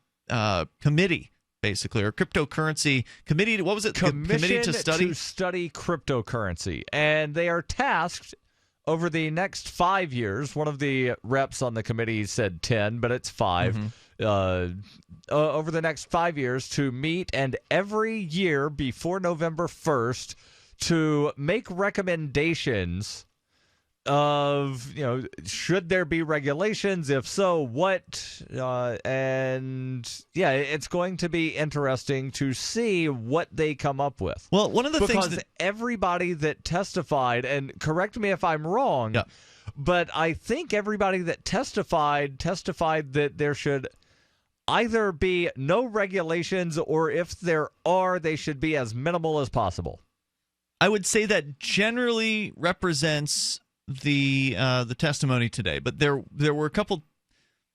committee, basically, or cryptocurrency committee. What was it? Commission to study cryptocurrency. And they are tasked over the next 5 years. One of the reps on the committee said 10, but it's 5. Over the next 5 years to meet, and every year before November 1st to make recommendations of, should there be regulations? If so, what? It's going to be interesting to see what they come up with. Well, one of the things because everybody that testified, and correct me if I'm wrong, but I think everybody that testified that there should either be no regulations, or if there are, they should be as minimal as possible. I would say that generally represents the testimony today, but there were a couple.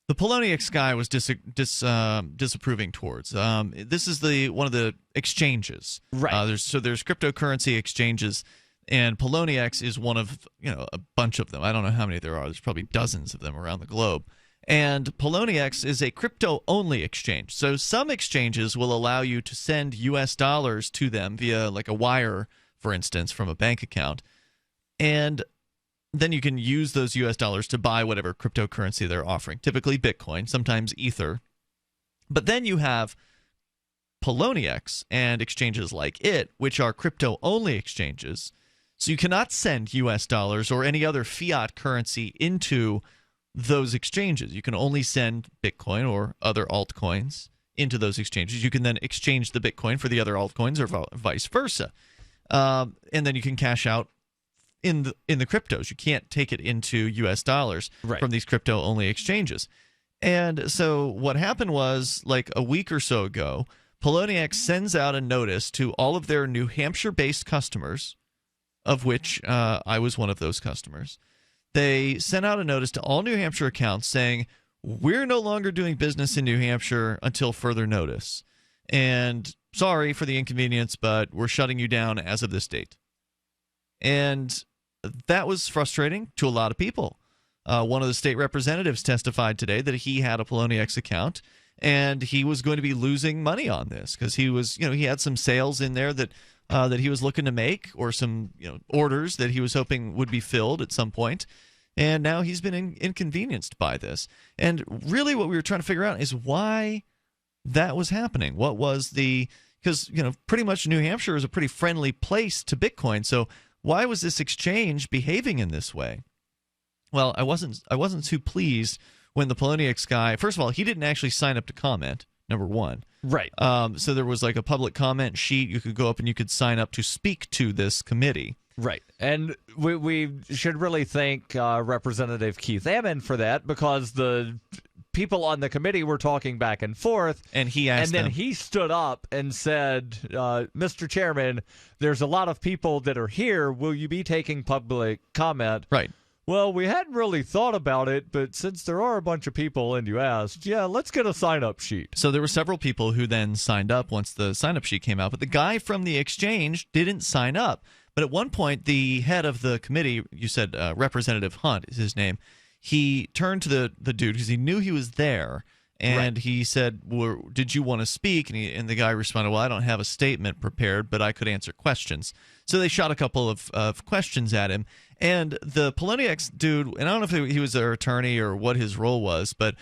The Poloniex guy was disapproving towards. This is one of the exchanges, right? There's cryptocurrency exchanges, and Poloniex is one of a bunch of them. I don't know how many there are. There's probably dozens of them around the globe. And Poloniex is a crypto-only exchange. So some exchanges will allow you to send U.S. dollars to them via like a wire, for instance, from a bank account. And then you can use those U.S. dollars to buy whatever cryptocurrency they're offering, typically Bitcoin, sometimes Ether. But then you have Poloniex and exchanges like it, which are crypto-only exchanges. So you cannot send U.S. dollars or any other fiat currency into those exchanges. You can only send Bitcoin or other altcoins into those exchanges. You can then exchange the Bitcoin for the other altcoins or vice versa. And then you can cash out in the cryptos. You can't take it into U.S. dollars from these crypto-only exchanges. And so what happened was, like a week or so ago, Poloniex sends out a notice to all of their New Hampshire-based customers, of which I was one of those customers. They sent out a notice to all New Hampshire accounts saying, we're no longer doing business in New Hampshire until further notice. And sorry for the inconvenience, but we're shutting you down as of this date. And that was frustrating to a lot of people. One of the state representatives testified today that he had a Poloniex account, and he was going to be losing money on this because he was, he had some sales in there that he was looking to make, or some orders that he was hoping would be filled at some point. And now he's been inconvenienced by this. And really what we were trying to figure out is why that was happening. What was because pretty much New Hampshire is a pretty friendly place to Bitcoin. So why was this exchange behaving in this way? Well, I wasn't too pleased when the Poloniex guy, first of all, he didn't actually sign up to comment, number one. Right. So there was like a public comment sheet. You could go up and you could sign up to speak to this committee. Right. And we should really thank Representative Keith Ammon for that, because the people on the committee were talking back and forth. And he asked them. He stood up and said, Mr. Chairman, there's a lot of people that are here. Will you be taking public comment? Right. Well, we hadn't really thought about it, but since there are a bunch of people and you asked, let's get a sign-up sheet. So there were several people who then signed up once the sign-up sheet came out, but the guy from the exchange didn't sign up. But at one point, the head of the committee, you said Representative Hunt is his name, he turned to the dude because he knew he was there, and he said, did you want to speak? And the guy responded, well, I don't have a statement prepared, but I could answer questions. So they shot a couple of questions at him. And the Poloniex dude, and I don't know if he was their attorney or what his role was, but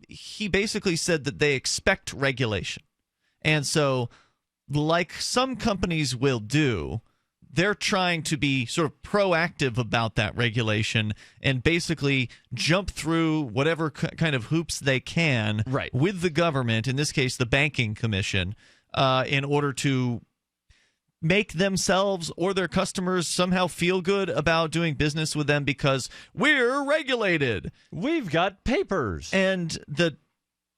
he basically said that they expect regulation. And so, like some companies will do, they're trying to be sort of proactive about that regulation and basically jump through whatever kind of hoops they can with the government, in this case the banking commission, in order to make themselves or their customers somehow feel good about doing business with them because we're regulated. We've got papers. And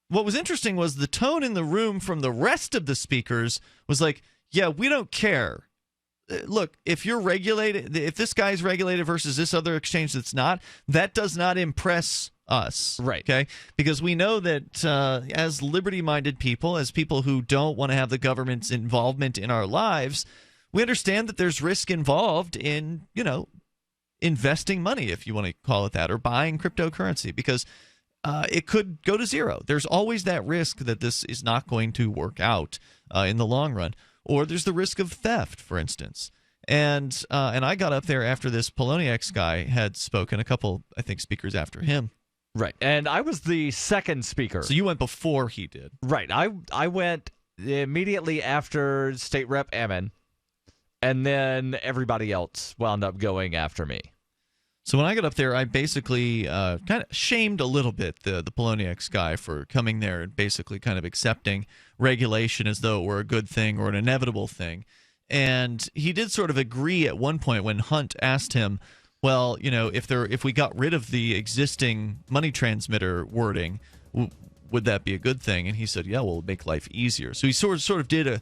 what was interesting was the tone in the room from the rest of the speakers was like, yeah, we don't care. Look, if you're regulated, if this guy's regulated versus this other exchange that's not, that does not impress us. Right. Okay? Because we know that as liberty-minded people, as people who don't want to have the government's involvement in our lives, we understand that there's risk involved in, investing money, if you want to call it that, or buying cryptocurrency, because it could go to zero. There's always that risk that this is not going to work out in the long run. Or there's the risk of theft, for instance. And I got up there after this Poloniex guy had spoken, a couple, I think, speakers after him. Right. And I was the second speaker. So you went before he did. Right. I went immediately after State Rep Ammon, and then everybody else wound up going after me. So when I got up there, I basically kind of shamed a little bit the Poloniex guy for coming there and basically kind of accepting regulation as though it were a good thing or an inevitable thing. And he did sort of agree at one point when Hunt asked him, well, if we got rid of the existing money transmitter wording, would that be a good thing? And he said, yeah, well, it'll make life easier. So he sort of did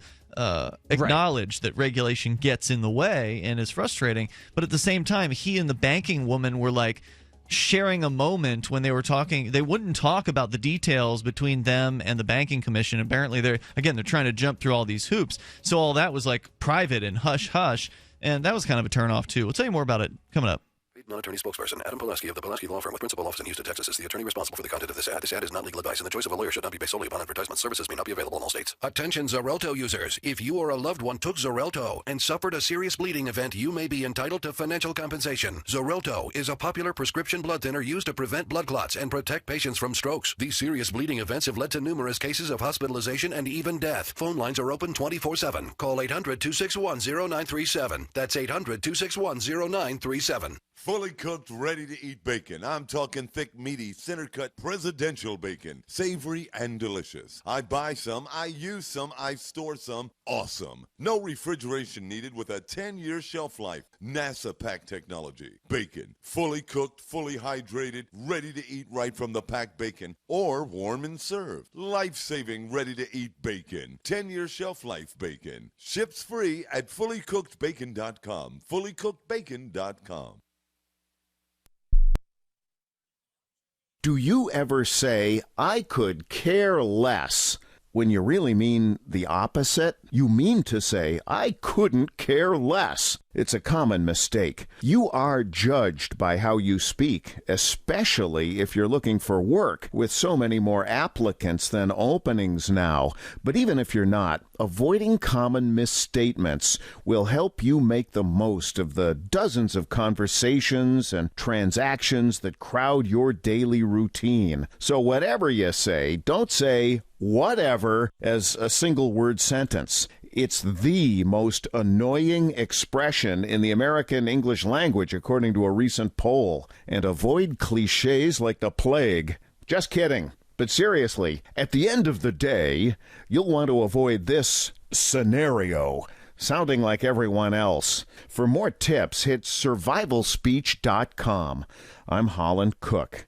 acknowledge that regulation gets in the way and is frustrating, but at the same time, he and the banking woman were like sharing a moment when they were talking. They wouldn't talk about the details between them and the banking commission. Apparently, they're trying to jump through all these hoops. So all that was like private and hush hush, and that was kind of a turnoff too. We'll tell you more about it coming up. Non-attorney spokesperson Adam Pulaski of the Pulaski Law Firm with principal office in Houston, Texas is the attorney responsible for the content of this ad. This ad is not legal advice, and the choice of a lawyer should not be based solely upon advertisement. Services may not be available in all states. Attention Xarelto users. If you or a loved one took Xarelto and suffered a serious bleeding event, you may be entitled to financial compensation. Xarelto is a popular prescription blood thinner used to prevent blood clots and protect patients from strokes. These serious bleeding events have led to numerous cases of hospitalization and even death. Phone lines are open 24/7. Call 800-261-0937. That's 800-261-0937. Fully cooked, ready-to-eat bacon. I'm talking thick, meaty, center-cut presidential bacon. Savory and delicious. I buy some, I use some, I store some. Awesome. No refrigeration needed with a 10-year shelf life. NASA pack technology. Bacon. Fully cooked, fully hydrated, ready to eat right from the packed bacon. Or warm and served. Life-saving, ready-to-eat bacon. 10-year shelf life bacon. Ships free at fullycookedbacon.com. Fullycookedbacon.com. Do you ever say, I could care less, when you really mean the opposite, you mean to say, I couldn't care less. It's a common mistake. You are judged by how you speak, especially if you're looking for work, with so many more applicants than openings now. But even if you're not, avoiding common misstatements will help you make the most of the dozens of conversations and transactions that crowd your daily routine. So whatever you say, don't say whatever as a single-word sentence. It's the most annoying expression in the American English language, according to a recent poll. And avoid cliches like the plague. Just kidding. But seriously, at the end of the day, you'll want to avoid this scenario, sounding like everyone else. For more tips, hit survivalspeech.com. I'm Holland Cook.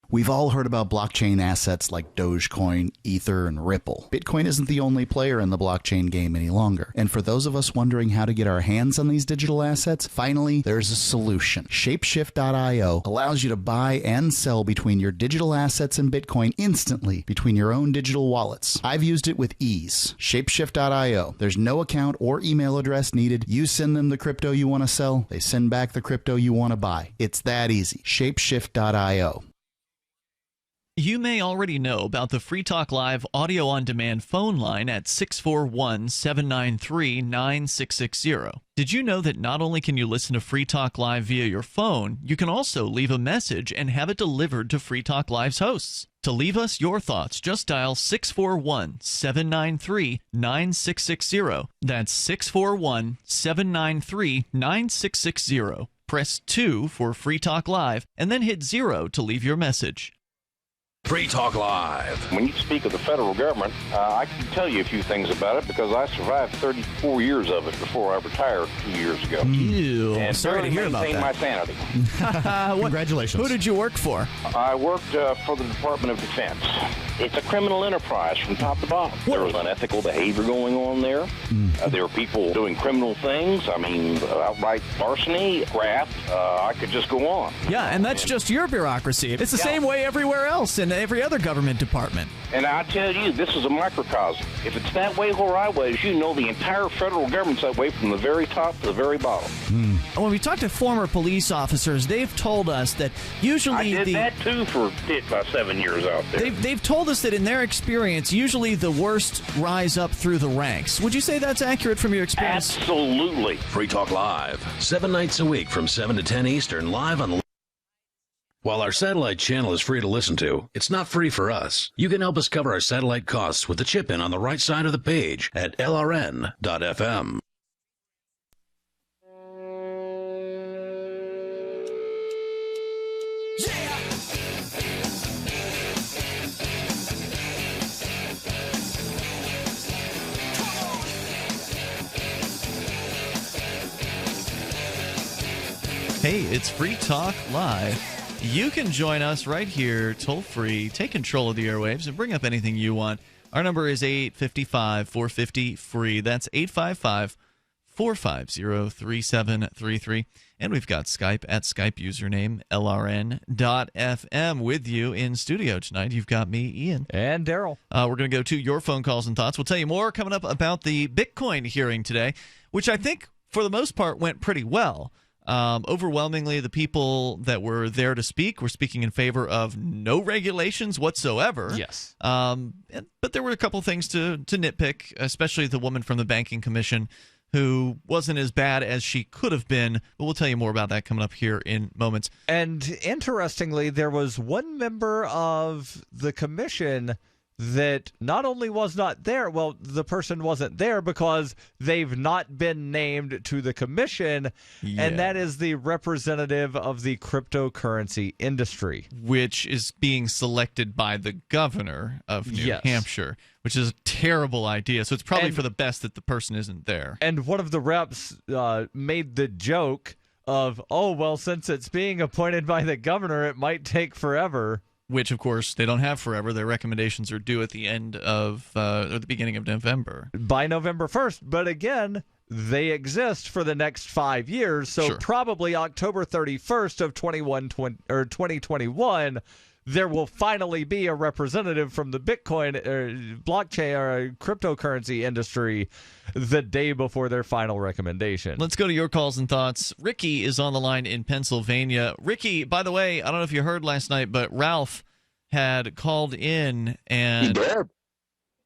We've all heard about blockchain assets like Dogecoin, Ether, and Ripple. Bitcoin isn't the only player in the blockchain game any longer. And for those of us wondering how to get our hands on these digital assets, finally, there's a solution. Shapeshift.io allows you to buy and sell between your digital assets and Bitcoin instantly between your own digital wallets. I've used it with ease. Shapeshift.io. There's no account or email address needed. You send them the crypto you want to sell. They send back the crypto you want to buy. It's that easy. Shapeshift.io. You may already know about the Free Talk Live audio-on-demand phone line at 641-793-9660. Did you know that not only can you listen to Free Talk Live via your phone, you can also leave a message and have it delivered to Free Talk Live's hosts? To leave us your thoughts, just dial 641-793-9660. That's 641-793-9660. Press 2 for Free Talk Live, and then hit 0 to leave your message. Free Talk Live. When you speak of the federal government, I can tell you a few things about it because I survived 34 years of it before I retired 2 years ago. Ew. And Sorry to hear about that. my sanity. Congratulations. Who did you work for? I worked for the Department of Defense. It's a criminal enterprise from top to bottom. There was unethical behavior going on there. There were people doing criminal things. I mean, outright larceny, graft. I could just go on. Yeah, and that's just your bureaucracy. It's the same way everywhere else in every other government department. And I tell you, this is a microcosm. If it's that way where I was, you know the entire federal government's that way from the very top to the very bottom. When we talk to former police officers, they've told us that usually I did that too for about 7 years out there. They've told us that in their experience, usually the worst rise up through the ranks. Would you say that's accurate from your experience? Absolutely. Free Talk Live, 7 nights a week from 7 to 10 Eastern, live on the... While our satellite channel is free to listen to, it's not free for us. You can help us cover our satellite costs with the chip-in on the right side of the page at lrn.fm. Hey, it's Free Talk Live. You can join us right here, toll-free, take control of the airwaves, and bring up anything you want. Our number is 855-450-FREE. That's 855-450-3733. And we've got Skype at Skype username LRN.FM with you in studio tonight. You've got me, Ian. And Darryl. We're going to go to your phone calls and thoughts. We'll tell you more coming up about the Bitcoin hearing today, which I think, for the most part, went pretty well. Overwhelmingly, the people that were there to speak were speaking in favor of no regulations whatsoever. Yes. But there were a couple things to nitpick, especially the woman from the Banking Commission who wasn't as bad as she could have been. But we'll tell you more about that coming up here in moments. And interestingly, there was one member of the commission that not only was not there, well, the person wasn't there because they've not been named to the commission, and that is the representative of the cryptocurrency industry. Which is being selected by the governor of New Hampshire, which is a terrible idea. So it's probably for the best that the person isn't there. And one of the reps made the joke of, oh, well, since it's being appointed by the governor, it might take forever. Which, of course, they don't have forever. Their recommendations are due at the end of, or the beginning of November. By November 1st. But again, they exist for the next 5 years. So probably October 31st of 2021, there will finally be a representative from the Bitcoin or blockchain or cryptocurrency industry the day before their final recommendation. Let's go to your calls and thoughts. Ricky is on the line in Pennsylvania. Ricky, by the way, I don't know if you heard last night, but Ralph had called in and... He did.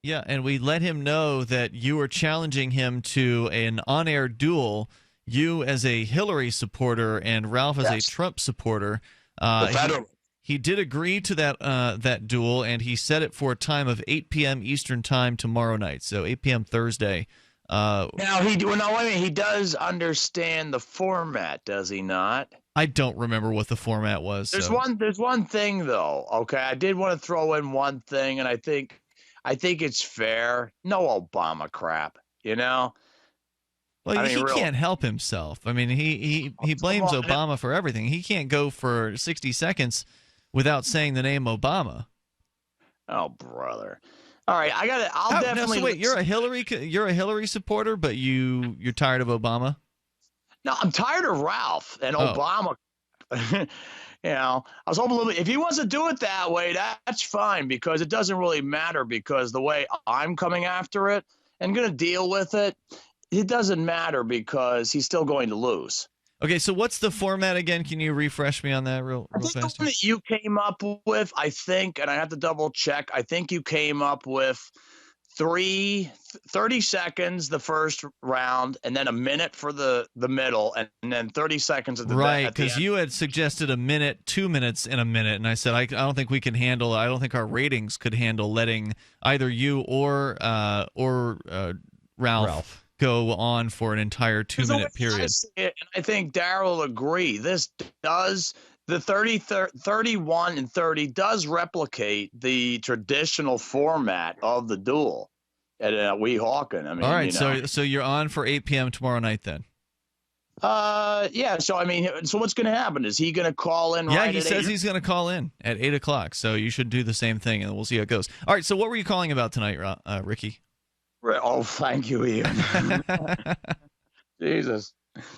Yeah, and we let him know that you were challenging him to an on-air duel, you as a Hillary supporter and Ralph as a Trump supporter. He did agree to that duel, and he set it for a time of 8 p.m. Eastern Time tomorrow night, so 8 p.m. Thursday. Now, wait a minute, he does understand the format, does he not? I don't remember what the format was. There's one thing, though, okay? I did want to throw in one thing, and I think it's fair. No Obama crap, you know? Well, he can't help himself. I mean, he blames Obama for everything. He can't go for 60 seconds without saying the name Obama. Oh, brother. All right, I'll definitely. No, so wait, you're a Hillary supporter, but you're tired of Obama? No, I'm tired of Ralph and Obama. You know, I was hoping a little bit. If he wants to do it that way, that's fine, because it doesn't really matter, because the way I'm coming after it and going to deal with it, it doesn't matter, because he's still going to lose. Okay, so what's the format again? Can you refresh me on that real fast? The one that you came up with, I think, and I have to double check, I think you came up with 30 seconds the first round, and then a minute for the middle, and then 30 seconds at the right, because you had suggested a minute, 2 minutes, and a minute, and I said I don't think we can handle. I don't think our ratings could handle letting either you or Ralph go on for an entire 2-minute period. I see it, and I think Darryl will agree. This does. The 31 and 30 does replicate the traditional format of the duel at Weehawken. I mean, all right, so you're on for 8 p.m. tomorrow night then? Yeah. So I mean, so what's going to happen? Is he going to call in? Yeah, he says he's going to call in at 8 o'clock. So you should do the same thing, and we'll see how it goes. All right. So what were you calling about tonight, Ricky? Oh, thank you, Ian. Jesus.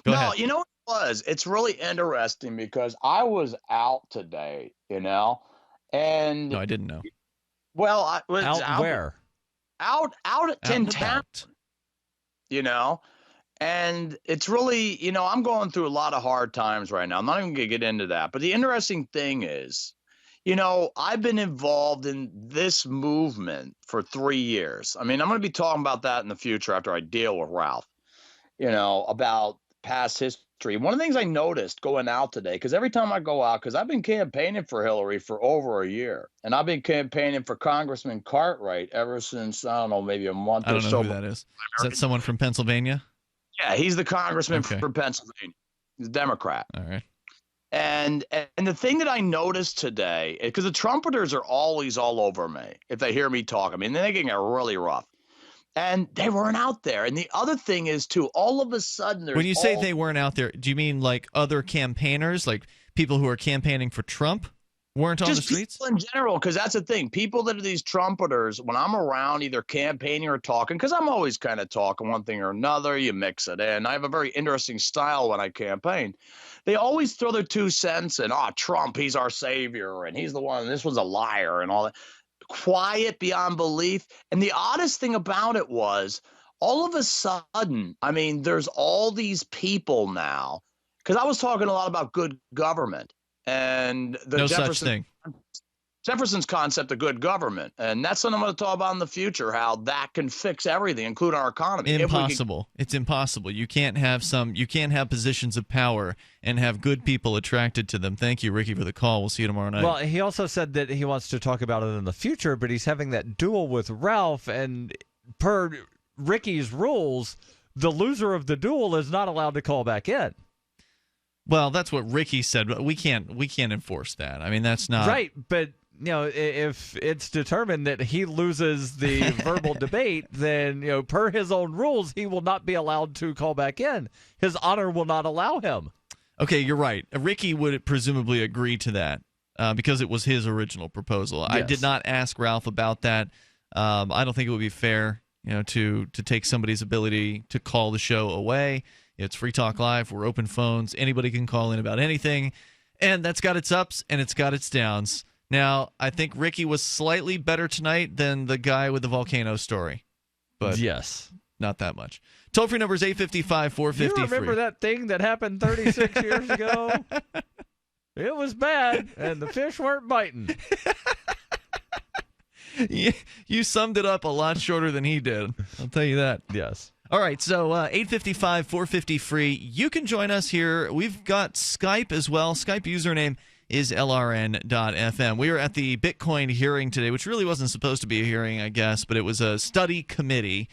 Go ahead. You know what it was? It's really interesting, because I was out today, you know, and no, I didn't know. Well, I was out where? Out in town, you know, and it's really, you know, I'm going through a lot of hard times right now. I'm not even going to get into that. But the interesting thing is, you know, I've been involved in this movement for 3 years. I mean, I'm going to be talking about that in the future after I deal with Ralph, you know, about past history. One of the things I noticed going out today, because every time I go out, because I've been campaigning for Hillary for over a year, and I've been campaigning for Congressman Cartwright ever since, I don't know, maybe a month or so. I don't know who that is. Is that someone from Pennsylvania? Yeah, he's the congressman from Pennsylvania. He's a Democrat. All right. And the thing that I noticed today, because the Trumpeters are always all over me if they hear me talk. I mean, they're getting really rough. And they weren't out there. And the other thing is, too, all of a sudden there's... When you say they weren't out there, do you mean like other campaigners, like people who are campaigning for Trump weren't on the streets? People in general, because that's the thing. People that are these Trumpeters, when I'm around either campaigning or talking, because I'm always kind of talking one thing or another, you mix it in. I have a very interesting style when I campaign. They always throw their 2 cents in, Trump, he's our savior, and he's the one, and this one's a liar, and all that. Quiet beyond belief. And the oddest thing about it was, all of a sudden, I mean, there's all these people now, because I was talking a lot about good government and the such thing. Jefferson's concept of good government, and that's something I'm going to talk about in the future, how that can fix everything, including our economy. Impossible. It's impossible. You can't have positions of power and have good people attracted to them. Thank you, Ricky, for the call. We'll see you tomorrow night. Well, he also said that he wants to talk about it in the future, but he's having that duel with Ralph, and per Ricky's rules, the loser of the duel is not allowed to call back in. Well, that's what Ricky said, but we can't enforce that. I mean, that's not right. But you know, if it's determined that he loses the verbal debate, then, you know, per his own rules, he will not be allowed to call back in. His honor will not allow him. Okay, you're right. Ricky would presumably agree to that because it was his original proposal. Yes. I did not ask Ralph about that. I don't think it would be fair, you know, to take somebody's ability to call the show away. It's Free Talk Live. We're open phones. Anybody can call in about anything, and that's got its ups and it's got its downs. Now, I think Ricky was slightly better tonight than the guy with the volcano story. But yes, not that much. Toll-free number is 855-450-FREE. You remember that thing that happened 36 years ago? It was bad, and the fish weren't biting. You summed it up a lot shorter than he did. I'll tell you that. Yes. All right, so 855-450-FREE. You can join us here. We've got Skype as well. Skype username is LRN.FM. We were at the Bitcoin hearing today, which really wasn't supposed to be a hearing, I guess, but it was a study committee,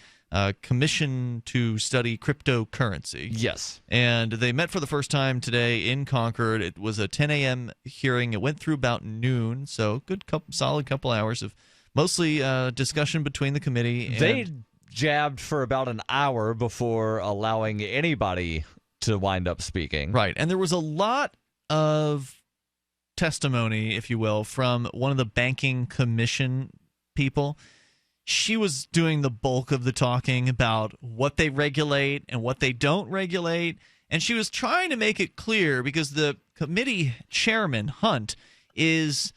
commission to study cryptocurrency. Yes. And they met for the first time today in Concord. It was a 10 a.m. hearing. It went through about noon, so solid couple hours of mostly discussion between the committee. They jabbed for about an hour before allowing anybody to wind up speaking. Right, and there was a lot of testimony, if you will, from one of the banking commission people. She was doing the bulk of the talking about what they regulate and what they don't regulate, and she was trying to make it clear because the committee chairman, Hunt, is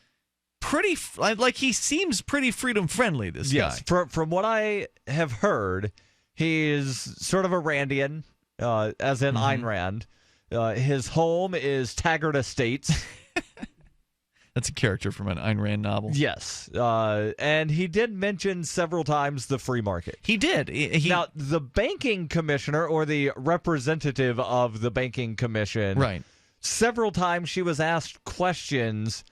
pretty, like, he seems pretty freedom friendly, this guy. From what I have heard, he is sort of a Randian, as in Ayn Rand. His home is Taggart Estates. That's a character from an Ayn Rand novel. Yes. And he did mention several times the free market. He did. Now, the banking commissioner, or the representative of the banking commission, right, several times she was asked questions,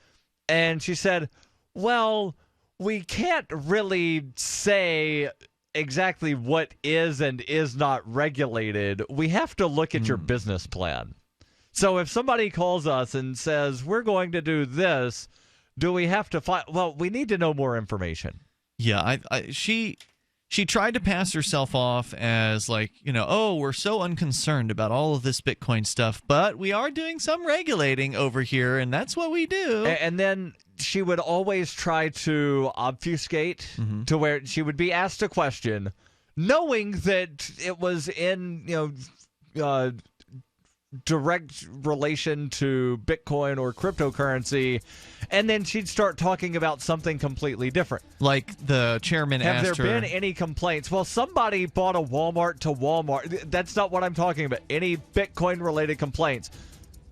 and she said, well, we can't really say exactly what is and is not regulated. We have to look at your business plan. So if somebody calls us and says, we're going to do this, do we have to find? Well, we need to know more information. Yeah, she tried to pass herself off as like, oh, we're so unconcerned about all of this Bitcoin stuff, but we are doing some regulating over here, and that's what we do. And then she would always try to obfuscate to where she would be asked a question, knowing that it was in, direct relation to Bitcoin or cryptocurrency, and then she'd start talking about something completely different. Like the chairman asked her, have there been any complaints? Well, somebody bought a Walmart to Walmart. That's not what I'm talking about. Any Bitcoin-related complaints?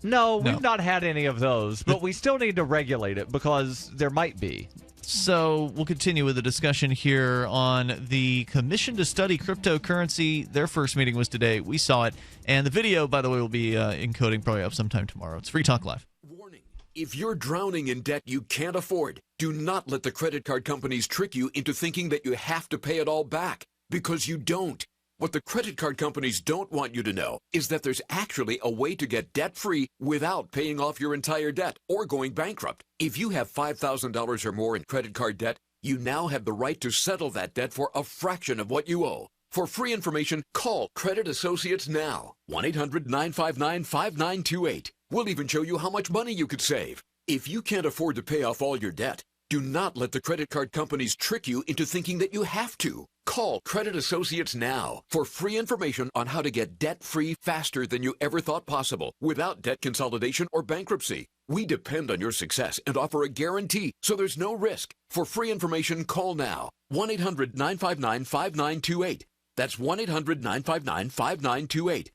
No, we've not had any of those, but we still need to regulate it because there might be. So we'll continue with the discussion here on the Commission to Study Cryptocurrency. Their first meeting was today. We saw it. And the video, by the way, will be encoding probably up sometime tomorrow. It's Free Talk Live. Warning. If you're drowning in debt you can't afford, do not let the credit card companies trick you into thinking that you have to pay it all back, because you don't. What the credit card companies don't want you to know is that there's actually a way to get debt-free without paying off your entire debt or going bankrupt. If you have $5,000 or more in credit card debt, you now have the right to settle that debt for a fraction of what you owe. For free information, call Credit Associates now. 1-800-959-5928. We'll even show you how much money you could save. If you can't afford to pay off all your debt, do not let the credit card companies trick you into thinking that you have to. Call Credit Associates now for free information on how to get debt-free faster than you ever thought possible without debt consolidation or bankruptcy. We depend on your success and offer a guarantee, so there's no risk. For free information, call now. 1-800-959-5928. That's 1-800-959-5928.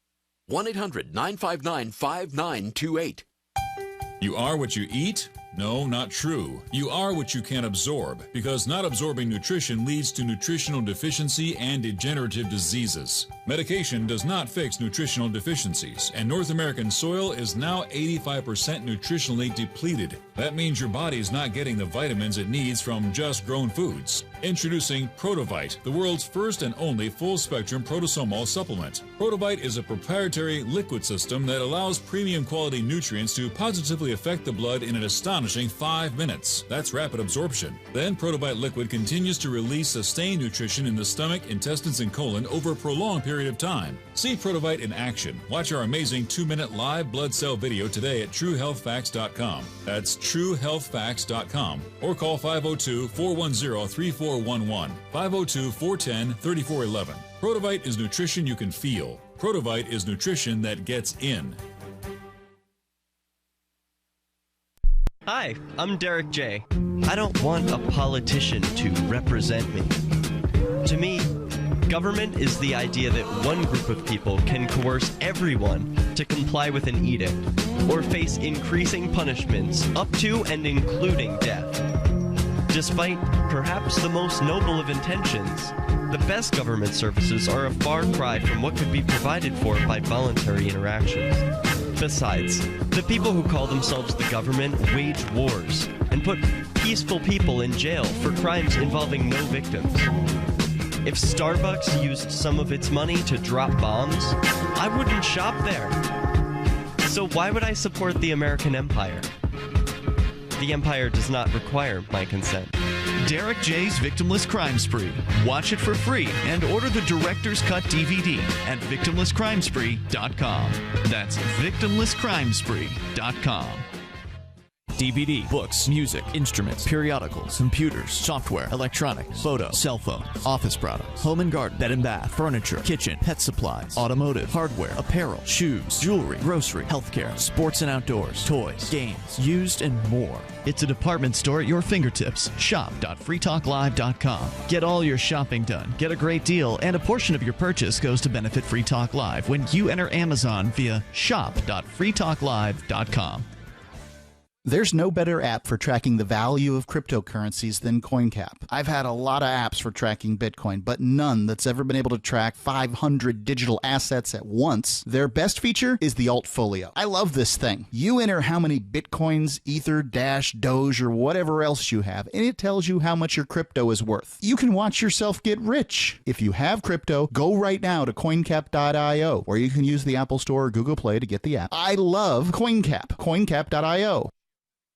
1-800-959-5928. You are what you eat? No, not true. You are what you can absorb, because not absorbing nutrition leads to nutritional deficiency and degenerative diseases. Medication does not fix nutritional deficiencies, and North American soil is now 85% nutritionally depleted. That means your body is not getting the vitamins it needs from just grown foods. Introducing Protovite, the world's first and only full-spectrum protosomal supplement. Protovite is a proprietary liquid system that allows premium quality nutrients to positively affect the blood in an astonishing 5 minutes. That's rapid absorption. Then Protovite liquid continues to release sustained nutrition in the stomach, intestines, and colon over a prolonged period of time. See Protovite in action. Watch our amazing 2-minute live blood cell video today at TrueHealthFacts.com. That's TrueHealthFacts.com. Or call 502-410-3411. 502-410-3411. Protovite is nutrition you can feel. Protovite is nutrition that gets in. Hi, I'm Derek J. I don't want a politician to represent me. To me, government is the idea that one group of people can coerce everyone to comply with an edict or face increasing punishments up to and including death. Despite perhaps the most noble of intentions, the best government services are a far cry from what could be provided for by voluntary interactions. Besides, the people who call themselves the government wage wars and put peaceful people in jail for crimes involving no victims. If Starbucks used some of its money to drop bombs, I wouldn't shop there. So why would I support the American empire? The empire does not require my consent. Derek J's Victimless Crime Spree. Watch it for free and order the Director's Cut DVD at victimlesscrimespree.com. That's victimlesscrimespree.com. DVD, books, music, instruments, periodicals, computers, software, electronics, photo, cell phones, office products, home and garden, bed and bath, furniture, kitchen, pet supplies, automotive, hardware, apparel, shoes, jewelry, grocery, healthcare, sports and outdoors, toys, games, used, and more. It's a department store at your fingertips. Shop.freetalklive.com. Get all your shopping done, get a great deal, and a portion of your purchase goes to benefit Free Talk Live when you enter Amazon via shop.freetalklive.com. There's no better app for tracking the value of cryptocurrencies than CoinCap. I've had a lot of apps for tracking Bitcoin, but none that's ever been able to track 500 digital assets at once. Their best feature is the Altfolio. I love this thing. You enter how many Bitcoins, Ether, Dash, Doge, or whatever else you have, and it tells you how much your crypto is worth. You can watch yourself get rich. If you have crypto, go right now to coincap.io, or you can use the Apple Store or Google Play to get the app. I love CoinCap. coincap.io.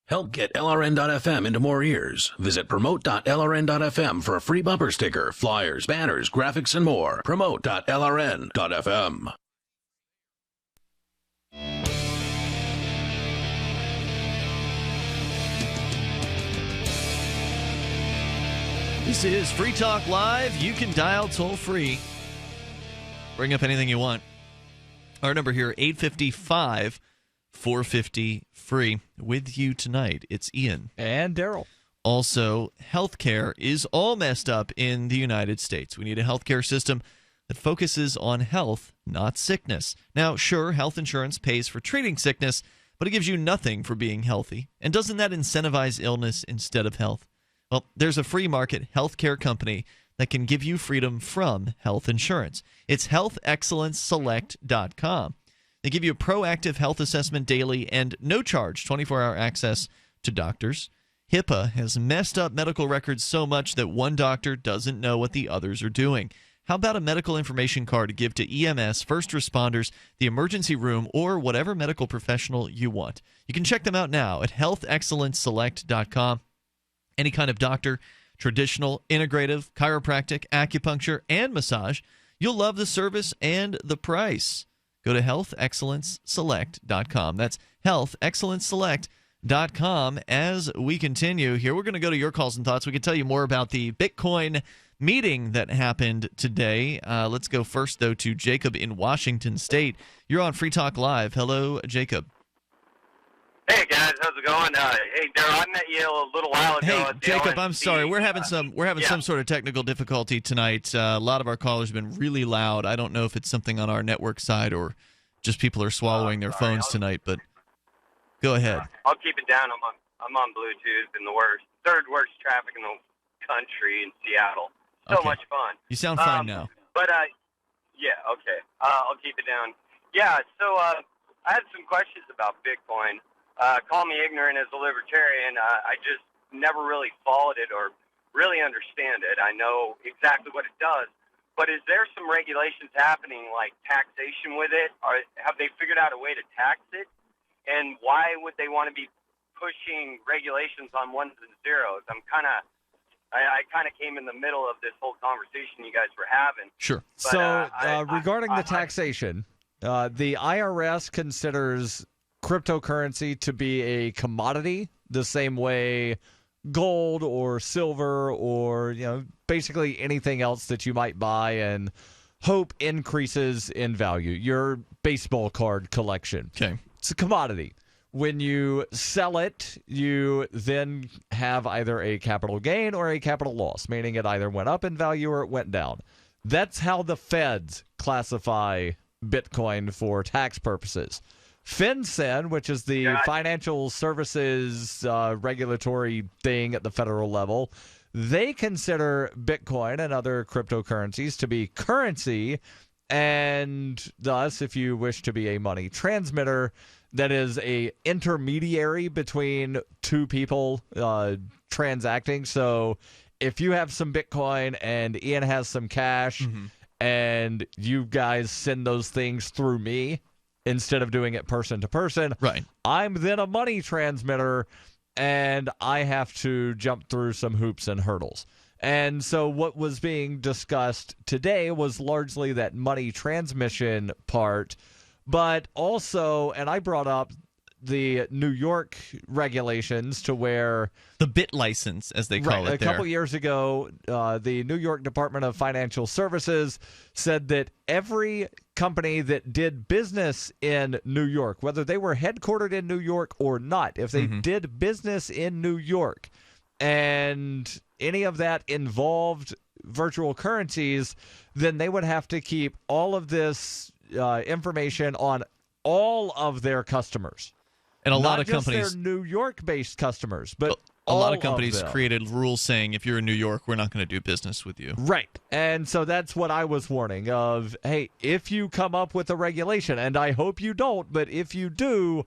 Help get LRN.FM into more ears. Visit promote.lrn.fm for a free bumper sticker, flyers, banners, graphics, and more. Promote.lrn.fm. This is Free Talk Live. You can dial toll free. Bring up anything you want. Our number here, 855 450 free. With you tonight, it's Ian. And Darryl. Also, healthcare is all messed up in the United States. We need a healthcare system that focuses on health, not sickness. Now, sure, health insurance pays for treating sickness, but it gives you nothing for being healthy. And doesn't that incentivize illness instead of health? Well, there's a free market healthcare company that can give you freedom from health insurance. It's healthexcellenceselect.com. They give you a proactive health assessment daily and no charge 24-hour access to doctors. HIPAA has messed up medical records so much that one doctor doesn't know what the others are doing. How about a medical information card to give to EMS, first responders, the emergency room, or whatever medical professional you want? You can check them out now at healthexcellenceselect.com. Any kind of doctor, traditional, integrative, chiropractic, acupuncture, and massage. You'll love the service and the price. Go to healthexcellenceselect.com. That's healthexcellenceselect.com. As we continue here, we're going to go to your calls and thoughts. We can tell you more about the Bitcoin meeting that happened today. Let's go first, though, to Jacob in Washington State. You're on Free Talk Live. Hello, Jacob. Hey guys, how's it going? Hey Darryl, I met you a little while ago. Hey at the Jacob, LNC. I'm sorry. We're having some sort of technical difficulty tonight. A lot of our callers have been really loud. I don't know if it's something on our network side or just people are swallowing their phones tonight. But go ahead. I'll keep it down. I'm on Bluetooth and the third worst traffic in the country in Seattle. So much fun. You sound fine now. But yeah, okay. I'll keep it down. Yeah. So I had some questions about Bitcoin. Call me ignorant as a libertarian. I just never really followed it or really understand it. I know exactly what it does. But is there some regulations happening, like taxation with it? Or have they figured out a way to tax it? And why would they want to be pushing regulations on ones and zeros? I kind of came in the middle of this whole conversation you guys were having. Sure. But, regarding the taxation, the IRS considers cryptocurrency to be a commodity the same way gold or silver or basically anything else that you might buy and hope increases in value. Your baseball card collection. Okay. It's a commodity. when you sell it, you then have either a capital gain or a capital loss, meaning it either went up in value or it went down. That's how the feds classify Bitcoin for tax purposes. FinCEN, which is the financial services regulatory thing at the federal level, they consider Bitcoin and other cryptocurrencies to be currency, and thus, if you wish to be a money transmitter, that is a intermediary between two people transacting. So if you have some Bitcoin and Ian has some cash, and you guys send those things through me instead of doing it person to person, right? I'm then a money transmitter, and I have to jump through some hoops and hurdles. And so what was being discussed today was largely that money transmission part, but also, and I brought up the New York regulations to where the bit license, as they call it, a couple years ago, the New York Department of Financial Services said that every company that did business in New York, whether they were headquartered in New York or not, if they did business in New York and any of that involved virtual currencies, then they would have to keep all of this information on all of their customers. And a lot of Not just companies, their New York-based customers, but a lot all of companies them. created rules saying if you're in New York, we're not going to do business with you. Right. And so that's what I was warning of. Hey, if you come up with a regulation, and I hope you don't, but if you do,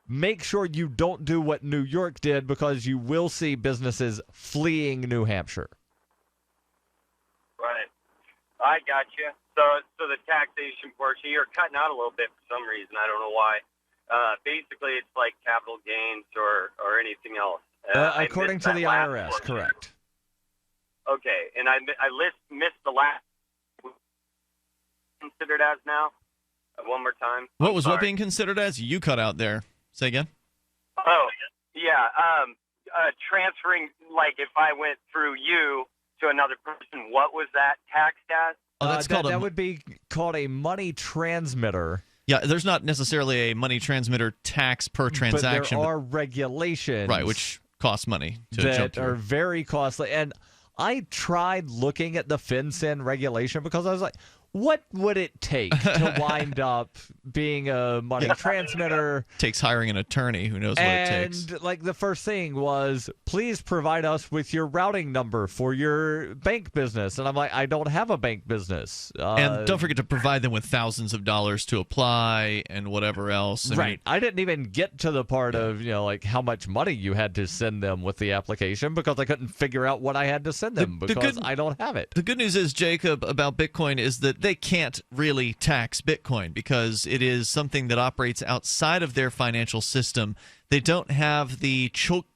make sure you don't do what New York did, because you will see businesses fleeing New Hampshire. Right. I got you. So the taxation portion, you're cutting out a little bit for some reason. I don't know why. Basically, it's like capital gains or anything else. According to the IRS, correct. Okay, and I missed the last. Considered as now? One more time. What was what being considered as? You cut out there. Say again. Oh, yeah. Transferring, like if I went through you to another person, what was that taxed as? That would be called a money transmitter. Yeah, there's not necessarily a money transmitter tax per transaction. But there are regulations. Right, which cost money to jump that through. are very costly. And I tried looking at the FinCEN regulation because I was like, what would it take to wind up being a money transmitter? Takes hiring an attorney who knows what it takes. And like the first thing was, please provide us with your routing number for your bank business. And I'm like, I don't have a bank business. And don't forget to provide them with thousands of dollars to apply and whatever else. I mean, I didn't even get to the part of, like how much money you had to send them with the application, because I couldn't figure out what I had to send them because I don't have it. The good news is, Jacob, about Bitcoin is that they can't really tax Bitcoin because it is something that operates outside of their financial system. They don't have the choke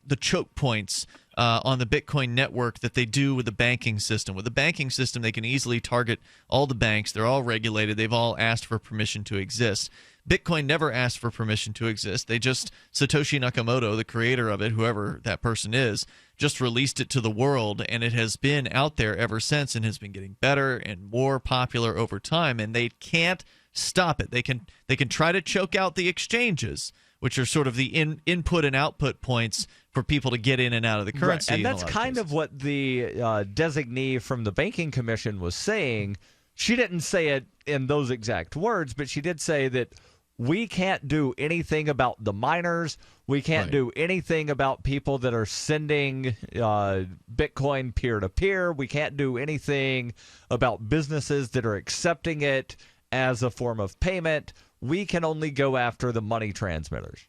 points on the Bitcoin network that they do with the banking system. With the banking system, they can easily target all the banks. They're all regulated. They've all asked for permission to exist. Bitcoin never asked for permission to exist. They just, Satoshi Nakamoto, the creator of it, whoever that person is, just released it to the world, and it has been out there ever since and has been getting better and more popular over time, and they can't stop it. They can try to choke out the exchanges, which are sort of the input and output points for people to get in and out of the currency. Right. And that's kind of what the designee from the Banking Commission was saying. She didn't say it in those exact words, but she did say that we can't do anything about the miners. We can't do anything about people that are sending Bitcoin peer-to-peer. We can't do anything about businesses that are accepting it as a form of payment. We can only go after the money transmitters.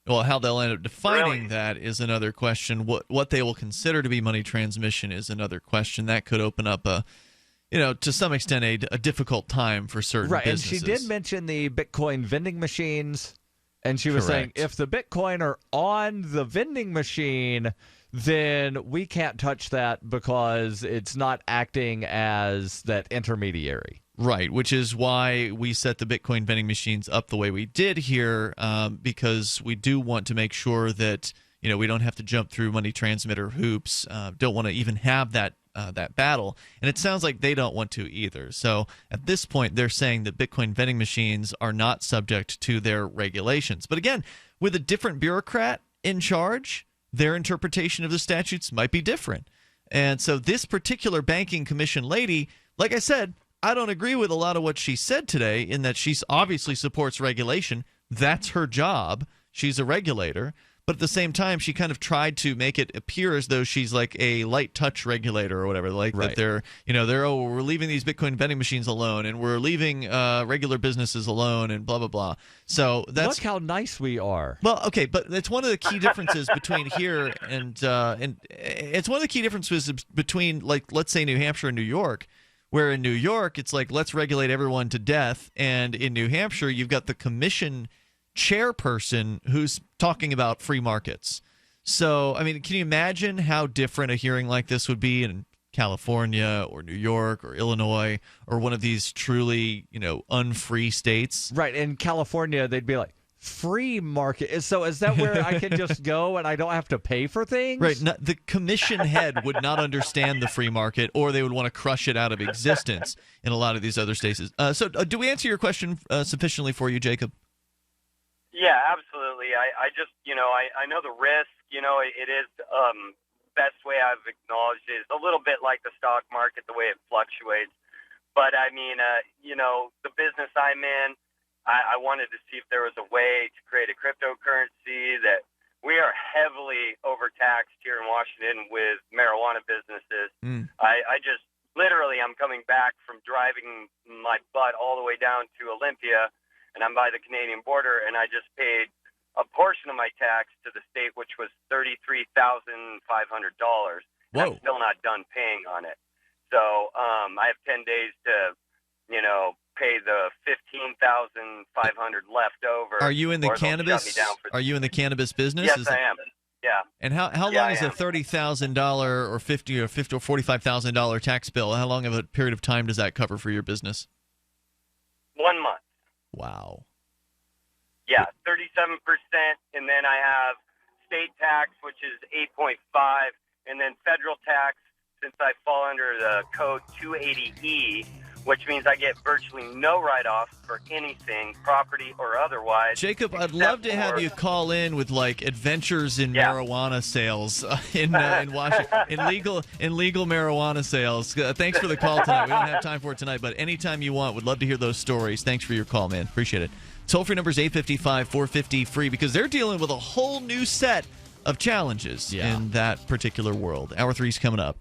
Well, how they'll end up defining that is another question. What they will consider to be money transmission is another question. That could open up to some extent, a difficult time for certain businesses. And she did mention the Bitcoin vending machines, and she was saying if the Bitcoin are on the vending machine, then we can't touch that because it's not acting as that intermediary. Right, which is why we set the Bitcoin vending machines up the way we did here, because we do want to make sure that we don't have to jump through money transmitter hoops. Don't want to even have that that battle. And it sounds like they don't want to either. So at this point, they're saying that Bitcoin vending machines are not subject to their regulations. But again, with a different bureaucrat in charge, their interpretation of the statutes might be different. And so this particular banking commission lady, like I said, I don't agree with a lot of what she said today in that she obviously supports regulation. That's her job. She's a regulator. But at the same time, she kind of tried to make it appear as though she's like a light touch regulator or whatever, like that they're we're leaving these Bitcoin vending machines alone and we're leaving regular businesses alone and blah, blah, blah. So that's look how nice we are. Well, okay, but it's one of the key differences between here and it's one of the key differences between, like, let's say New Hampshire and New York, where in New York it's like let's regulate everyone to death, and in New Hampshire you've got the commission chairperson who's talking about free markets. So, I mean, can you imagine how different a hearing like this would be in California or New York or Illinois or one of these truly, unfree states? Right. In California, they'd be like, free market. So is that where I can just go and I don't have to pay for things? Right. No, the commission head would not understand the free market, or they would want to crush it out of existence in a lot of these other states. So do we answer your question sufficiently for you, Jacob? Yeah, absolutely. I just, I know the risk, it is best way I've acknowledged it is a little bit like the stock market, the way it fluctuates. But I mean, the business I'm in, I wanted to see if there was a way to create a cryptocurrency that we are heavily overtaxed here in Washington with marijuana businesses. I just literally, I'm coming back from driving my butt all the way down to Olympia, and I'm by the Canadian border, and I just paid a portion of my tax to the state, which was $33,500. I'm still not done paying on it. So I have 10 days to, pay the $15,500 left over. Are you in the cannabis? Are you in the cannabis business? Yes, I am. Yeah. And how long is a $30,000 or $50,000 or $45,000 tax bill? How long of a period of time does that cover for your business? 1 month. Wow. Yeah, 37%, and then I have state tax, which is 8.5, and then federal tax, since I fall under the code 280E, which means I get virtually no write-offs for anything, property or otherwise. Jacob, I'd love to have you call in with like adventures in marijuana sales in Washington, in legal marijuana sales. Thanks for the call tonight. We don't have time for it tonight, but anytime you want, would love to hear those stories. Thanks for your call, man. Appreciate it. Toll-free number is 855-450-FREE because they're dealing with a whole new set of challenges in that particular world. Hour 3's coming up.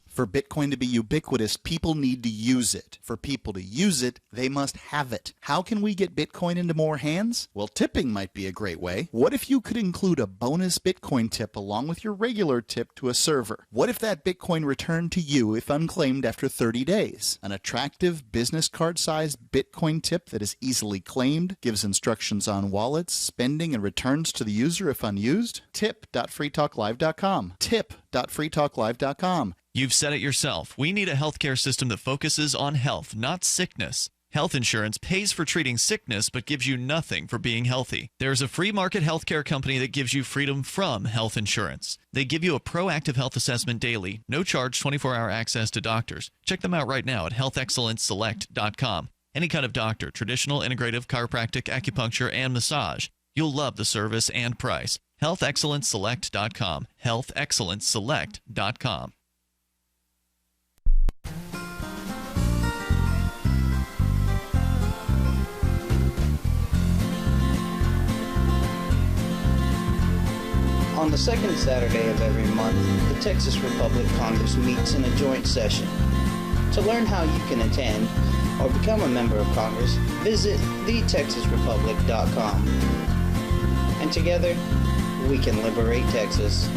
For Bitcoin to be ubiquitous, people need to use it. For people to use it, they must have it. How can we get Bitcoin into more hands? Well, tipping might be a great way. What if you could include a bonus Bitcoin tip along with your regular tip to a server? What if that Bitcoin returned to you if unclaimed after 30 days? An attractive business card-sized Bitcoin tip that is easily claimed, gives instructions on wallets, spending, and returns to the user if unused? Tip.freetalklive.com. Tip.freetalklive.com. You've said it yourself. We need a healthcare system that focuses on health, not sickness. Health insurance pays for treating sickness but gives you nothing for being healthy. There's a free market healthcare company that gives you freedom from health insurance. They give you a proactive health assessment daily, no charge 24-hour access to doctors. Check them out right now at healthexcellenceselect.com. Any kind of doctor, traditional, integrative, chiropractic, acupuncture, and massage. You'll love the service and price. healthexcellenceselect.com. healthexcellenceselect.com. On the second Saturday of every month, the Texas Republic Congress meets in a joint session. To learn how you can attend or become a member of Congress, visit thetexasrepublic.com. And together, we can liberate Texas.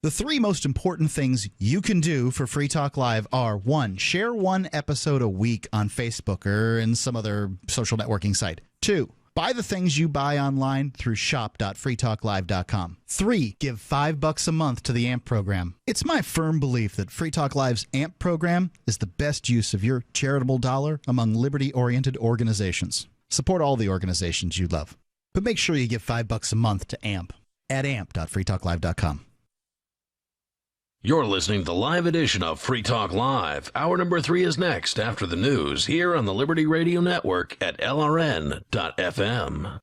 The three most important things you can do for Free Talk Live are: 1. Share one episode a week on Facebook or in some other social networking site. 2. Buy the things you buy online through shop.freetalklive.com. 3. Give $5 a month to the AMP program. It's my firm belief that Free Talk Live's AMP program is the best use of your charitable dollar among liberty-oriented organizations. Support all the organizations you love, but make sure you give $5 a month to AMP at amp.freetalklive.com. You're listening to the live edition of Free Talk Live. Hour number 3 is next after the news here on the Liberty Radio Network at LRN.FM.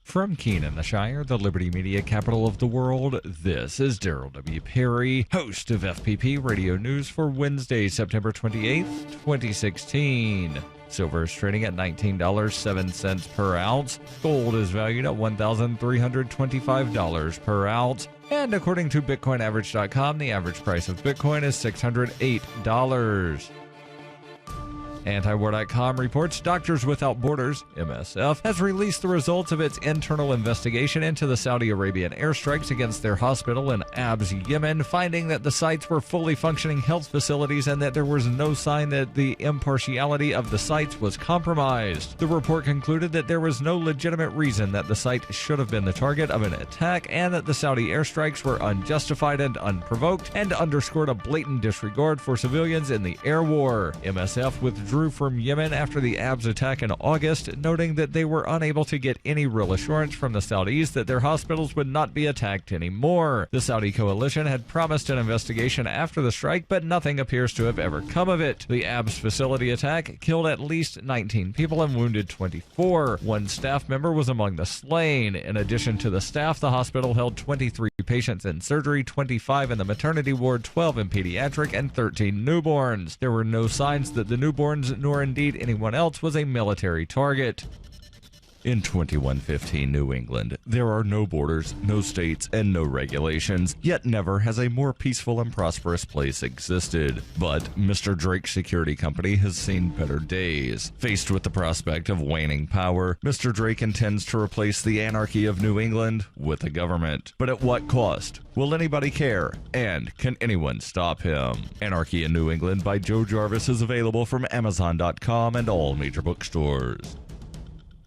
From Keene in the Shire, the Liberty Media capital of the world, this is Darryl W. Perry, host of FPP Radio News for Wednesday, September 28th, 2016. Silver is trading at $19.07 per ounce. Gold is valued at $1,325 per ounce. And according to BitcoinAverage.com, the average price of Bitcoin is $608. Antiwar.com reports Doctors Without Borders, MSF, has released the results of its internal investigation into the Saudi Arabian airstrikes against their hospital in Abs, Yemen, finding that the sites were fully functioning health facilities and that there was no sign that the impartiality of the sites was compromised. The report concluded that there was no legitimate reason that the site should have been the target of an attack and that the Saudi airstrikes were unjustified and unprovoked, and underscored a blatant disregard for civilians in the air war. MSF withdrew from Yemen after the Abs attack in August, noting that they were unable to get any real assurance from the Saudis that their hospitals would not be attacked anymore. The Saudi coalition had promised an investigation after the strike, but nothing appears to have ever come of it. The Abs facility attack killed at least 19 people and wounded 24. One staff member was among the slain. In addition to the staff, the hospital held 23 patients in surgery, 25 in the maternity ward, 12 in pediatric, and 13 newborns. There were no signs that the newborns nor indeed anyone else was a military target. In 2115 New England, there are no borders, no states, and no regulations, yet never has a more peaceful and prosperous place existed. But Mr. Drake's security company has seen better days. Faced with the prospect of waning power, Mr. Drake intends to replace the anarchy of New England with a government. But at what cost? Will anybody care? And can anyone stop him? Anarchy in New England by Joe Jarvis is available from Amazon.com and all major bookstores.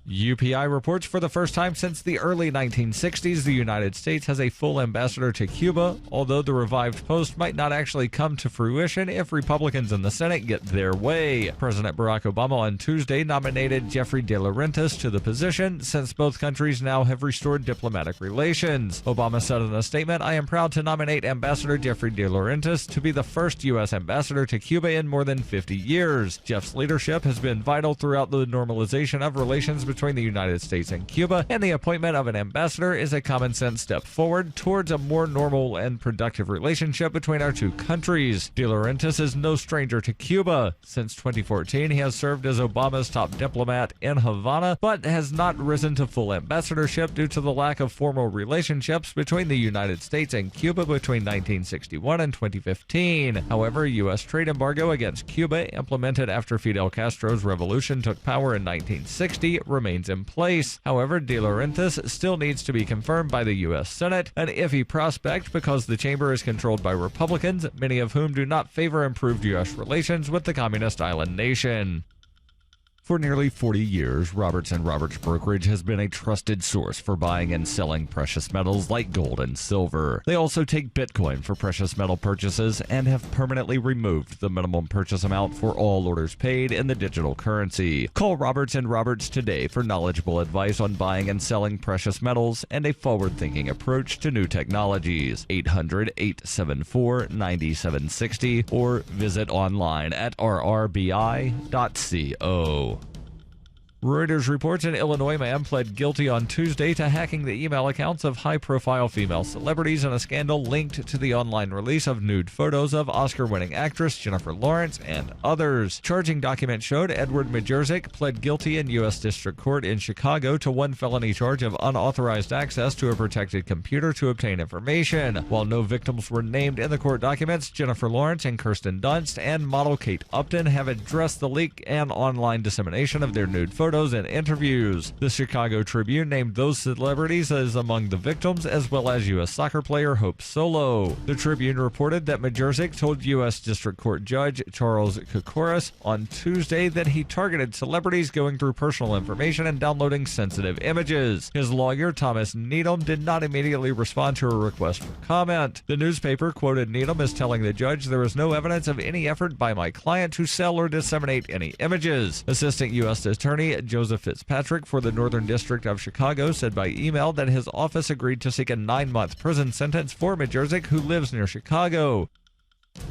UPI reports for the first time since the early 1960s the United States has a full ambassador to Cuba, although the revived post might not actually come to fruition if Republicans in the Senate get their way. President Barack Obama on Tuesday nominated Jeffrey De Laurentiis to the position, since both countries now have restored diplomatic relations. Obama said in a statement, "I am proud to nominate Ambassador Jeffrey De Laurentiis to be the first U.S. ambassador to Cuba in more than 50 years. Jeff's leadership has been vital throughout the normalization of relations between the United States and Cuba, and the appointment of an ambassador is a common sense step forward towards a more normal and productive relationship between our two countries." De Laurentiis is no stranger to Cuba. Since 2014, he has served as Obama's top diplomat in Havana, but has not risen to full ambassadorship due to the lack of formal relationships between the United States and Cuba between 1961 and 2015. However, a U.S. trade embargo against Cuba, implemented after Fidel Castro's revolution took power in 1960, remains in place. However, De Laurentiis still needs to be confirmed by the U.S. Senate, an iffy prospect because the chamber is controlled by Republicans, many of whom do not favor improved U.S. relations with the communist island nation. For nearly 40 years, Roberts & Roberts Brokerage has been a trusted source for buying and selling precious metals like gold and silver. They also take Bitcoin for precious metal purchases and have permanently removed the minimum purchase amount for all orders paid in the digital currency. Call Roberts & Roberts today for knowledgeable advice on buying and selling precious metals and a forward-thinking approach to new technologies. 800-874-9760 or visit online at rrbi.co. Reuters reports an Illinois man pled guilty on Tuesday to hacking the email accounts of high-profile female celebrities in a scandal linked to the online release of nude photos of Oscar-winning actress Jennifer Lawrence and others. Charging document showed Edward Majerzik pled guilty in U.S. District Court in Chicago to one felony charge of unauthorized access to a protected computer to obtain information. While no victims were named in the court documents, Jennifer Lawrence and Kirsten Dunst and model Kate Upton have addressed the leak and online dissemination of their nude photos and interviews. The Chicago Tribune named those celebrities as among the victims, as well as U.S. soccer player Hope Solo. The Tribune reported that Majerzik told U.S. District Court Judge Charles Kokoris on Tuesday that he targeted celebrities going through personal information and downloading sensitive images. His lawyer, Thomas Needham, did not immediately respond to a request for comment. The newspaper quoted Needham as telling the judge, "There is no evidence of any effort by my client to sell or disseminate any images." Assistant U.S. Attorney Joseph Fitzpatrick for the Northern District of Chicago said by email that his office agreed to seek a 9-month prison sentence for Majerzik, who lives near Chicago.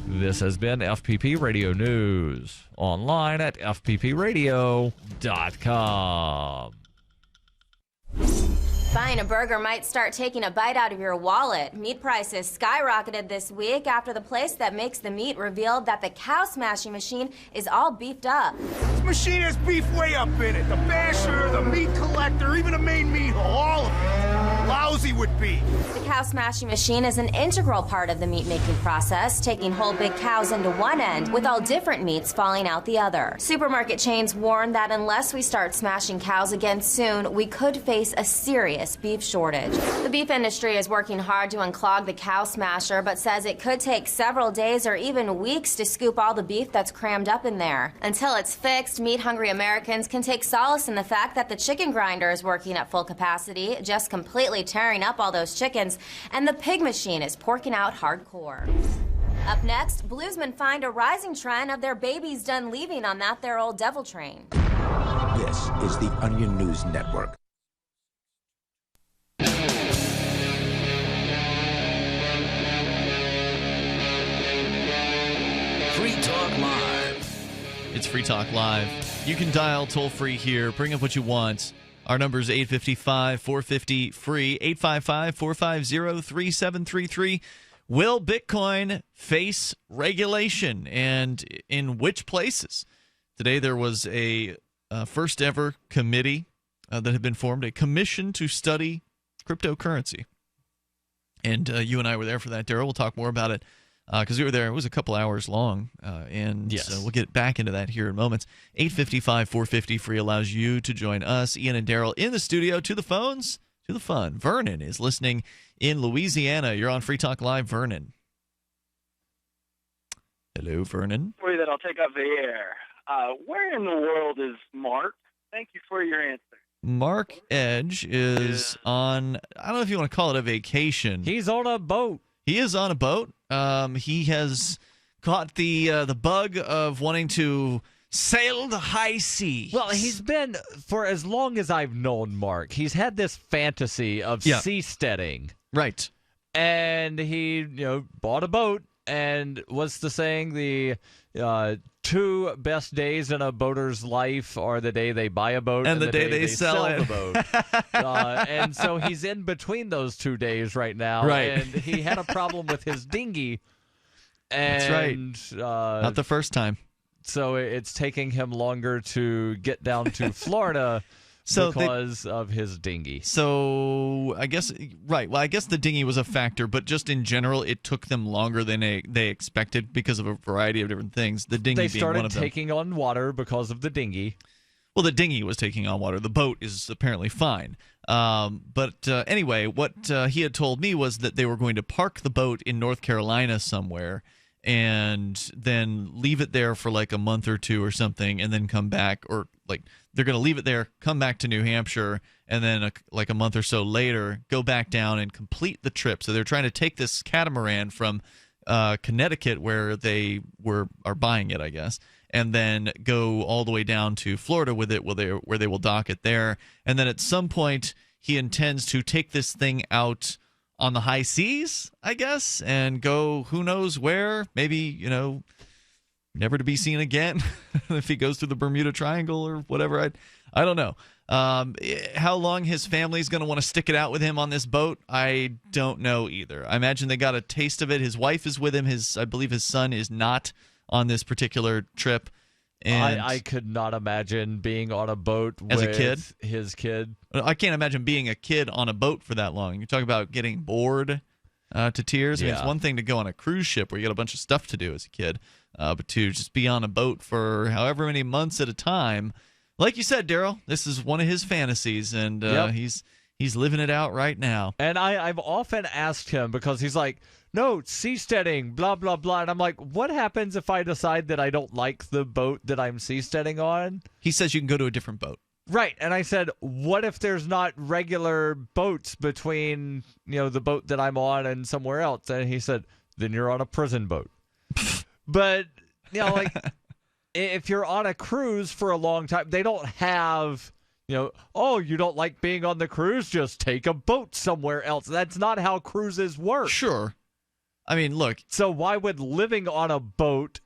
This has been FPP Radio News, online at fppradio.com. Buying a burger might start taking a bite out of your wallet. Meat prices skyrocketed this week after the place that makes the meat revealed that the cow smashing machine is all beefed up. This machine has beef way up in it. The basher, the meat collector, even the main meat hole, all of it. Lousy with beef. The cow smashing machine is an integral part of the meat making process, taking whole big cows into one end, with all different meats falling out the other. Supermarket chains warn that unless we start smashing cows again soon, we could face a serious beef shortage. The beef industry is working hard to unclog the cow smasher, but says it could take several days or even weeks to scoop all the beef that's crammed up in there. Until it's fixed, meat-hungry Americans can take solace in the fact that the chicken grinder is working at full capacity, just completely tearing up all those chickens, and the pig machine is porking out hardcore. Up next, bluesmen find a rising trend of their babies done leaving on that their old devil train. This is the Onion News Network. Free Talk Live. It's Free Talk Live. You can dial toll-free here. Bring up what you want. Our number is 855-450-FREE, 855-450-3733. Will Bitcoin face regulation, and in which places? Today there was a first-ever committee that had been formed, a commission to study cryptocurrency. And you and I were there for that, Darryl. We'll talk more about it because we were there. It was a couple hours long, and yes. We'll get back into that here in moments. 855-450-FREE allows you to join us, Ian and Darryl, in the studio, to the phones, to the fun. Vernon is listening in Louisiana. You're on Free Talk Live, Vernon. Hello, Vernon. For you that I'll take off the air. Where in the world is Mark? Thank you for your answer. Mark Edge is on, I don't know if you want to call it a vacation. He's on a boat. He is on a boat. He has caught the bug of wanting to sail the high seas. Well, he's been, for as long as I've known Mark, he's had this fantasy of seasteading. Right. And he, bought a boat, and what's the saying? The 2 best days in a boater's life are the day they buy a boat and the day they sell the boat. And so he's in between those 2 days right now. Right. And he had a problem with his dinghy. And, that's right. Not the first time. So it's taking him longer to get down to Florida because of his dinghy. So I guess, right. Well, I guess the dinghy was a factor, but just in general, it took them longer than they expected because of a variety of different things. The dinghy being one of them. They started taking on water because of the dinghy. Well, the dinghy was taking on water. The boat is apparently fine. But anyway, what he had told me was that they were going to park the boat in North Carolina somewhere and then leave it there for like a month or two or something, and then come back, or like they're going to leave it there, come back to New Hampshire, and then like a month or so later go back down and complete the trip. So they're trying to take this catamaran from Connecticut, where they are buying it, I guess, and then go all the way down to Florida with it, where they will dock it there, and then at some point he intends to take this thing out on the high seas, I guess, and go who knows where, maybe, never to be seen again if he goes through the Bermuda Triangle or whatever. I don't know. How long his family's going to want to stick it out with him on this boat, I don't know either. I imagine they got a taste of it. His wife is with him. I believe his son is not on this particular trip. And I could not imagine being on a boat as with a kid. His kid. I can't imagine being a kid on a boat for that long. You talk about getting bored to tears. I mean, it's one thing to go on a cruise ship where you got a bunch of stuff to do as a kid, but to just be on a boat for however many months at a time, like you said, Darryl, this is one of his fantasies, and he's living it out right now. And I've often asked him, because he's like, no, seasteading, blah, blah, blah. And I'm like, what happens if I decide that I don't like the boat that I'm seasteading on? He says you can go to a different boat. Right. And I said, what if there's not regular boats between, the boat that I'm on and somewhere else? And he said, then you're on a prison boat. But, if you're on a cruise for a long time, they don't have, oh, you don't like being on the cruise? Just take a boat somewhere else. That's not how cruises work. Sure. I mean, look. So why would living on a boat,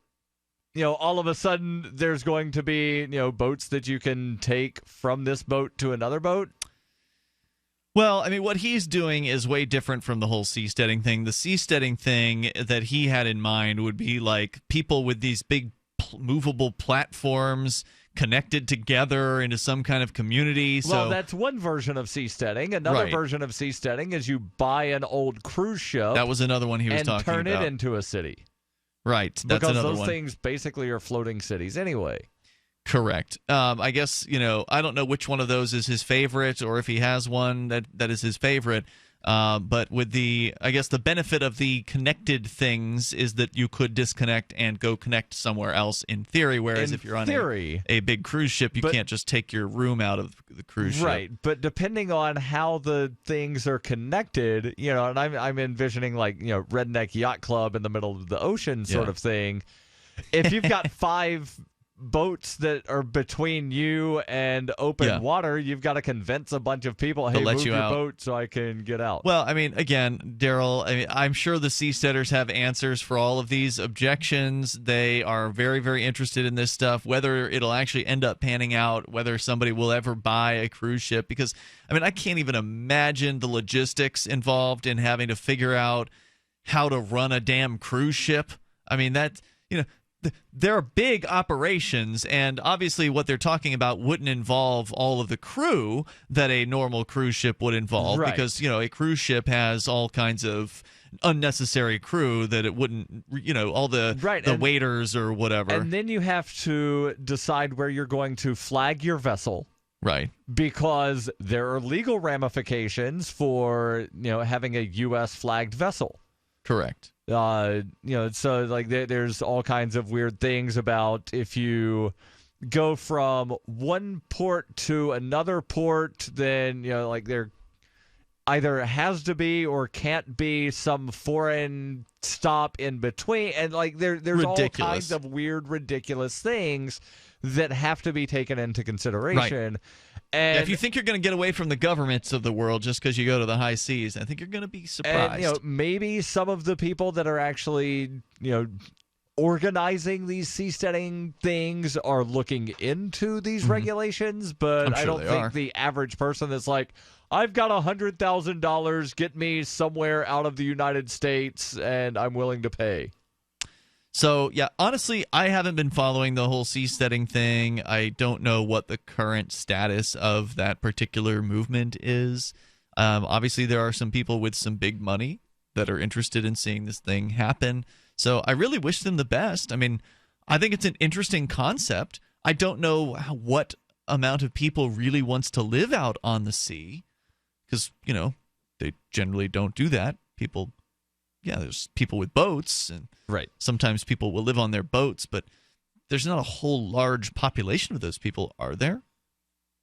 all of a sudden there's going to be, boats that you can take from this boat to another boat? Well, I mean, what he's doing is way different from the whole seasteading thing. The seasteading thing that he had in mind would be like people with these big movable platforms connected together into some kind of community. Well, that's one version of seasteading. Another Right. version of seasteading is you buy an old cruise ship. That was another one he was and talking turn about. it into a city. Right. That's Because another those one. things basically are floating cities anyway. Correct. I guess, I don't know which one of those is his favorite or if he has one that is his favorite. But with the benefit of the connected things is that you could disconnect and go connect somewhere else in theory. Whereas if you're on a big cruise ship, you can't just take your room out of the cruise ship. Right. But depending on how the things are connected, and I'm envisioning like, redneck yacht club in the middle of the ocean sort of thing. If you've got 5 boats that are between you and open water, you've got to convince a bunch of people, hey, let move you your out. boat so I can get out. Well, I mean, again, Darryl, I'm sure the seasteaders have answers for all of these objections. They are very, very interested in this stuff, whether it'll actually end up panning out, whether somebody will ever buy a cruise ship. Because, I mean, I can't even imagine the logistics involved in having to figure out how to run a damn cruise ship. I mean, there are big operations, and obviously what they're talking about wouldn't involve all of the crew that a normal cruise ship would involve, Right. because, a cruise ship has all kinds of unnecessary crew that it wouldn't, all the waiters or whatever. And then you have to decide where you're going to flag your vessel. Right. Because there are legal ramifications for, having a U.S. flagged vessel. Correct. So like there's all kinds of weird things about if you go from one port to another port, then like there either has to be or can't be some foreign stop in between, and like there's all kinds of weird, ridiculous things that have to be taken into consideration. Right. And if you think you're going to get away from the governments of the world just because you go to the high seas, I think you're going to be surprised. And, maybe some of the people that are actually, organizing these seasteading things are looking into these regulations, but I'm sure I don't they think are. the average person that's like, I've got $100,000, get me somewhere out of the United States, and I'm willing to pay. So, yeah, honestly, I haven't been following the whole seasteading thing. I don't know what the current status of that particular movement is. Obviously, there are some people with some big money that are interested in seeing this thing happen. So I really wish them the best. I mean, I think it's an interesting concept. I don't know what amount of people really wants to live out on the sea because, they generally don't do that. There's people with boats, and sometimes people will live on their boats, but there's not a whole large population of those people, are there?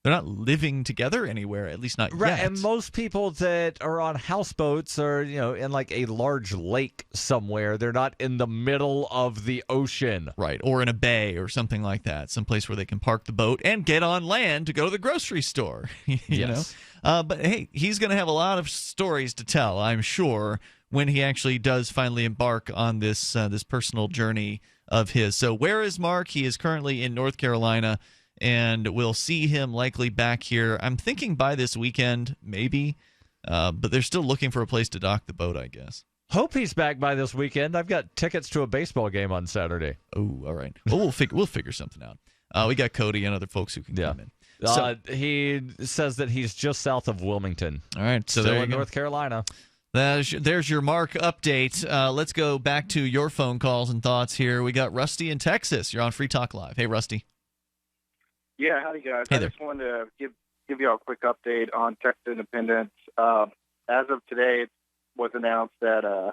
They're not living together anywhere, at least not yet. And most people that are on houseboats are, in like a large lake somewhere. They're not in the middle of the ocean. Right, or in a bay or something like that, someplace where they can park the boat and get on land to go to the grocery store. you know? But hey, he's going to have a lot of stories to tell, I'm sure, when he actually does finally embark on this this personal journey of his. So where is Mark? He is currently in North Carolina, and we'll see him likely back here. I'm thinking by this weekend, maybe, but they're still looking for a place to dock the boat, I guess. Hope he's back by this weekend. I've got tickets to a baseball game on Saturday. Oh, all right. Well, we'll figure something out. We got Cody and other folks who can come in. So, he says that he's just south of Wilmington. All right, so still there you in go. North Carolina. There's your Mark update. Let's go back to your phone calls and thoughts here. We got Rusty in Texas. You're on Free Talk Live. Hey, Rusty. Yeah, howdy guys. Hey I there. just wanted to give you all a quick update on Texas independence. As of today, it was announced that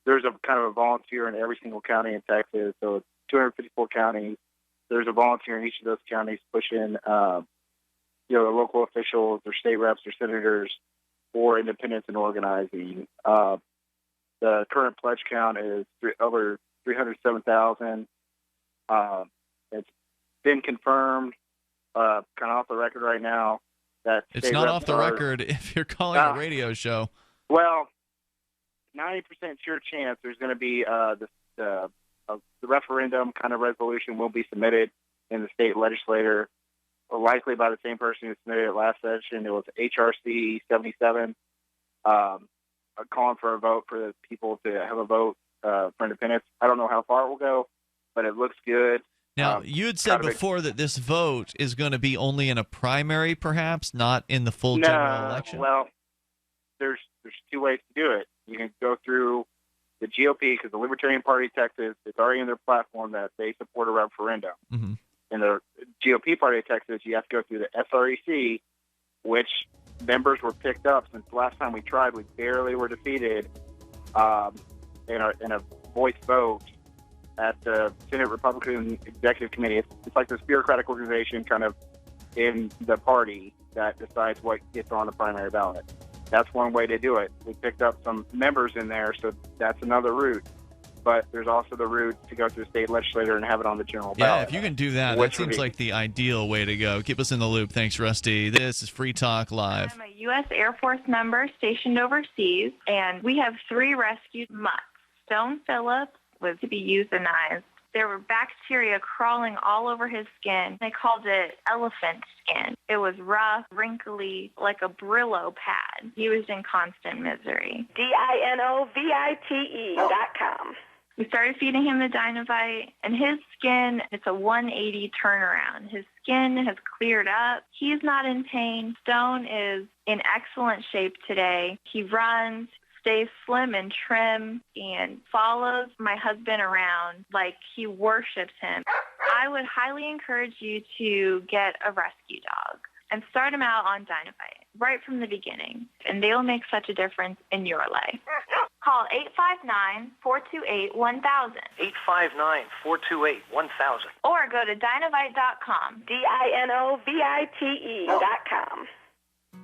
there's a kind of a volunteer in every single county in Texas. So it's 254 counties. There's a volunteer in each of those counties pushing, the local officials, their state reps, or senators for independence and organizing. The current pledge count is over 307,000. It's been confirmed, kind of off the record right now. That it's not off the record if you're calling a radio show. Well, 90% sure chance there's going to be the referendum kind of resolution will be submitted in the state legislature, likely by the same person who submitted it last session. It was HRC 77, calling for a vote for the people to have a vote for independence. I don't know how far it will go, but it looks good. Now, you had said before that this vote is going to be only in a primary, perhaps, not in the full general election? Well, there's two ways to do it. You can go through the GOP, because the Libertarian Party of Texas, it's already in their platform that they support a referendum. Mm-hmm. In the GOP Party of Texas, you have to go through the SREC, which members were picked up. Since the last time we tried, we barely were defeated in a voice vote at the Senate Republican Executive Committee. It's like this bureaucratic organization kind of in the party that decides what gets on the primary ballot. That's one way to do it. We picked up some members in there, so that's another route. But there's also the route to go through the state legislature and have it on the general ballot. Yeah, if you can do that, that seems like the ideal way to go. Keep us in the loop. Thanks, Rusty. This is Free Talk Live. I'm a U.S. Air Force member stationed overseas, and we have 3 rescued mutts. Stone Phillips was to be euthanized. There were bacteria crawling all over his skin. They called it elephant skin. It was rough, wrinkly, like a Brillo pad. He was in constant misery. DINOVITE.com. We started feeding him the Dinovite, and his skin, it's a 180 turnaround. His skin has cleared up. He's not in pain. Stone is in excellent shape today. He runs, stays slim and trim, and follows my husband around like he worships him. I would highly encourage you to get a rescue dog and start him out on Dinovite right from the beginning, and they'll make such a difference in your life. Call 859-428-1000. 859-428-1000. Or go to Dinovite.com. DINOVITE.com.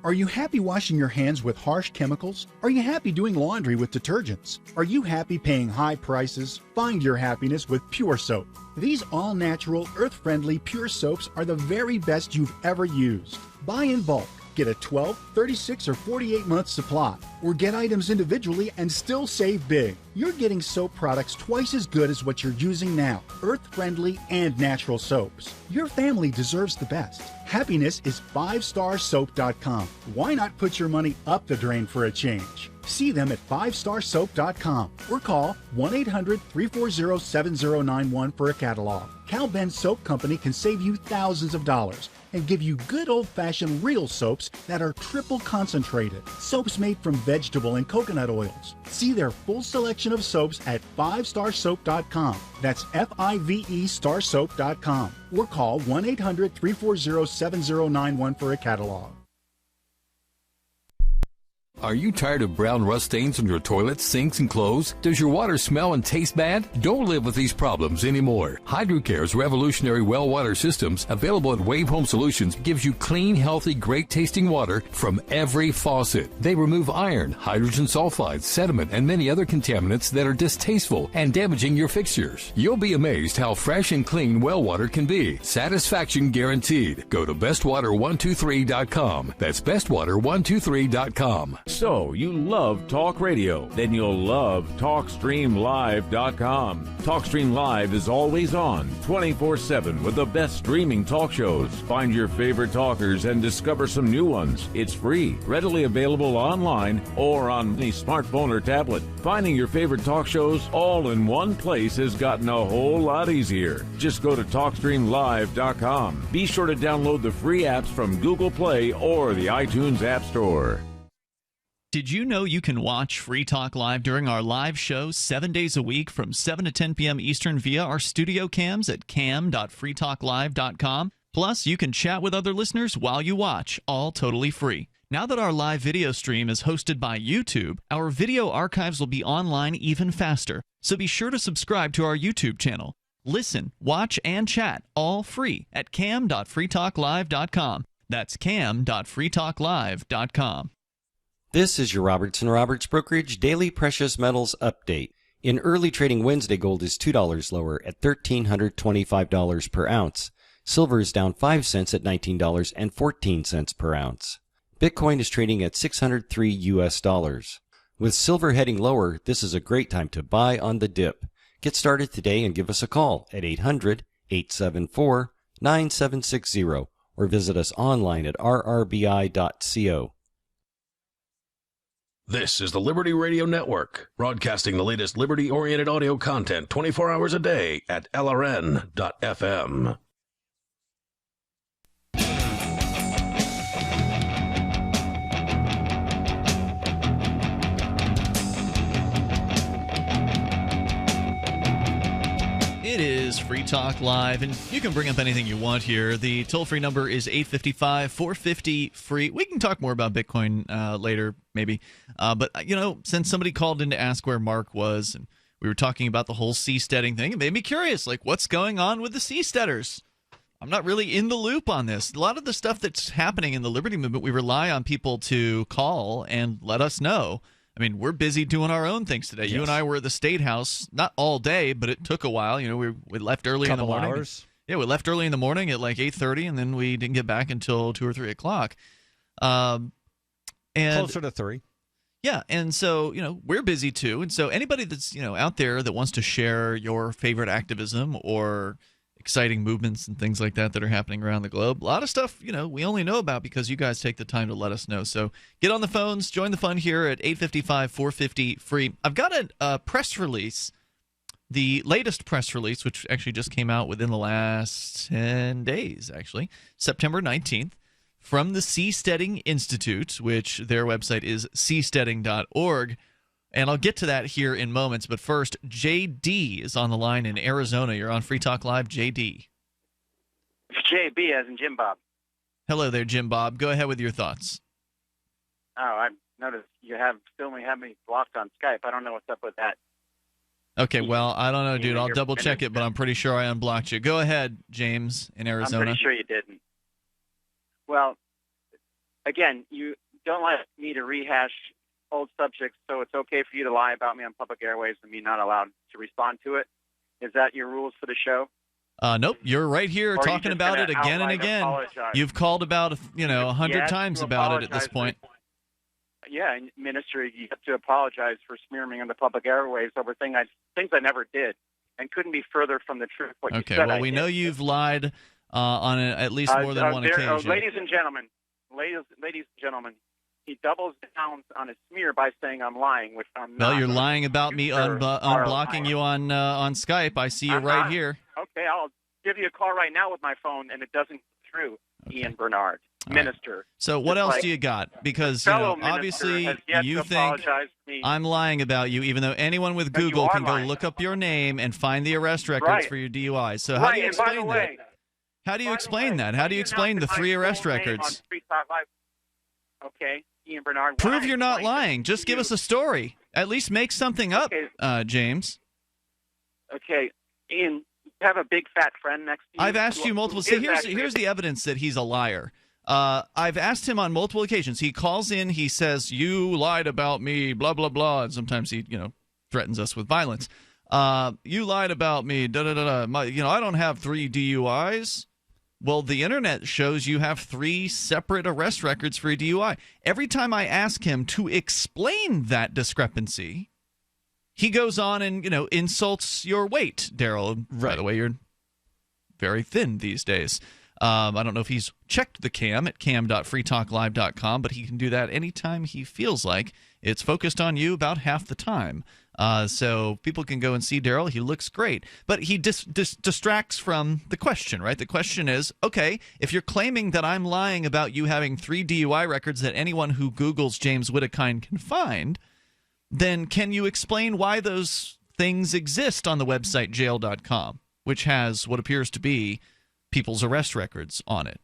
Are you happy washing your hands with harsh chemicals? Are you happy doing laundry with detergents? Are you happy paying high prices? Find your happiness with Pure Soap. These all-natural, earth-friendly Pure Soaps are the very best you've ever used. Buy in bulk. Get a 12, 36, or 48-month supply, or get items individually and still save big. You're getting soap products twice as good as what you're using now, earth-friendly and natural soaps. Your family deserves the best. Happiness is 5starsoap.com. Why not put your money up the drain for a change? See them at 5starsoap.com or call 1-800-340-7091 for a catalog. Cal Ben Soap Company can save you thousands of dollars and give you good old-fashioned real soaps that are triple concentrated. Soaps made from vegetable and coconut oils. See their full selection of soaps at 5starsoap.com. That's FIVE starsoap.com. Or call 1-800-340-7091 for a catalog. Are you tired of brown rust stains on your toilets, sinks, and clothes? Does your water smell and taste bad? Don't live with these problems anymore. HydroCare's revolutionary well water systems, available at Wave Home Solutions, gives you clean, healthy, great-tasting water from every faucet. They remove iron, hydrogen sulfides, sediment, and many other contaminants that are distasteful and damaging your fixtures. You'll be amazed how fresh and clean well water can be. Satisfaction guaranteed. Go to bestwater123.com. That's bestwater123.com. So, you love talk radio? Then you'll love TalkStreamLive.com. TalkStream Live is always on, 24/7, with the best streaming talk shows. Find your favorite talkers and discover some new ones. It's free, readily available online or on any smartphone or tablet. Finding your favorite talk shows all in one place has gotten a whole lot easier. Just go to TalkStreamLive.com. Be sure to download the free apps from Google Play or the iTunes App Store. Did you know you can watch Free Talk Live during our live shows 7 days a week from 7 to 10 p.m. Eastern via our studio cams at cam.freetalklive.com? Plus, you can chat with other listeners while you watch, all totally free. Now that our live video stream is hosted by YouTube, our video archives will be online even faster. So be sure to subscribe to our YouTube channel. Listen, watch, and chat all free at cam.freetalklive.com. That's cam.freetalklive.com. This is your Robertson Roberts Brokerage Daily Precious Metals Update. In early trading Wednesday, gold is $2 lower at $1,325 per ounce. Silver is down 5 cents at $19.14 per ounce. Bitcoin is trading at $603 US. With silver heading lower, this is a great time to buy on the dip. Get started today and give us a call at 800-874-9760 or visit us online at rrbi.co. This is the Liberty Radio Network, broadcasting the latest liberty-oriented audio content 24 hours a day at lrn.fm. It is Free Talk Live, and you can bring up anything you want here. The toll-free number is 855-450-FREE. We can talk more about Bitcoin later, maybe. But, since somebody called in to ask where Mark was, and we were talking about the whole seasteading thing, it made me curious, what's going on with the seasteaders? I'm not really in the loop on this. A lot of the stuff that's happening in the Liberty Movement, we rely on people to call and let us know. I mean, we're busy doing our own things today. Yes. You and I were at the State House, not all day, but it took a while. We left early in the morning. Hours. Yeah, we left early in the morning at 8:30, and then we didn't get back until 2 or 3 o'clock. And closer to 3. Yeah, and so, we're busy too. And so anybody that's, out there that wants to share your favorite activism or exciting movements and things like that are happening around the globe. A lot of stuff, we only know about because you guys take the time to let us know. So get on the phones, join the fun here at 855-450-FREE. I've got a press release, the latest press release, which actually just came out within the last 10 days, actually, September 19th, from the Seasteading Institute, which their website is seasteading.org. And I'll get to that here in moments. But first, JD is on the line in Arizona. You're on Free Talk Live, JD. It's JB as in Jim Bob. Hello there, Jim Bob. Go ahead with your thoughts. Oh, I noticed you still only have me blocked on Skype. I don't know what's up with that. Okay, well, I don't know, dude. I'll double check it, but I'm pretty sure I unblocked you. Go ahead, James in Arizona. I'm pretty sure you didn't. Well, again, you don't like me to rehash old subjects, so it's okay for you to lie about me on public airwaves and me not allowed to respond to it. Is that your rules for the show? Nope. You're right here talking about it again and again. Apologize? You've called about 100 times about it at this point. Yeah, Minister, you have to apologize for smearing me on the public airwaves over things I never did, and couldn't be further from the truth. What okay, you said well, we know you've lied on at least more than one occasion. Ladies and gentlemen, he doubles down on a smear by saying I'm lying, which I'm not. No, you're lying about me unblocking you on Skype. I see you right here. Okay, I'll give you a call right now with my phone, and it doesn't go through. Okay. Ian Bernard, Minister. Right. So what else do you got? Because obviously you think I'm lying about you, even though anyone with Google can go look up your name and find the arrest records for your DUI. So how do you explain that? How do you explain that? How do you explain the 3 arrest records? Okay. Ian Bernard. Prove you're not lying. Just give us a story. At least make something up, James. Okay, Ian, you have a big fat friend next to you. I've asked you multiple. See, here's the evidence that he's a liar. I've asked him on multiple occasions. He calls in. He says, "You lied about me," blah blah blah, and sometimes he, threatens us with violence. You lied about me. Da da da da. I don't have 3 DUIs. Well, the internet shows you have 3 separate arrest records for a DUI. Every time I ask him to explain that discrepancy, he goes on and, insults your weight, Darryl. Right. By the way, you're very thin these days. I don't know if he's checked the cam at cam.freetalklive.com, but he can do that anytime he feels like. It's focused on you about half the time. So people can go and see Darryl. He looks great. But he distracts from the question, right? The question is, okay, if you're claiming that I'm lying about you having 3 DUI records that anyone who Googles James Whittakind can find, then can you explain why those things exist on the website jail.com, which has what appears to be people's arrest records on it?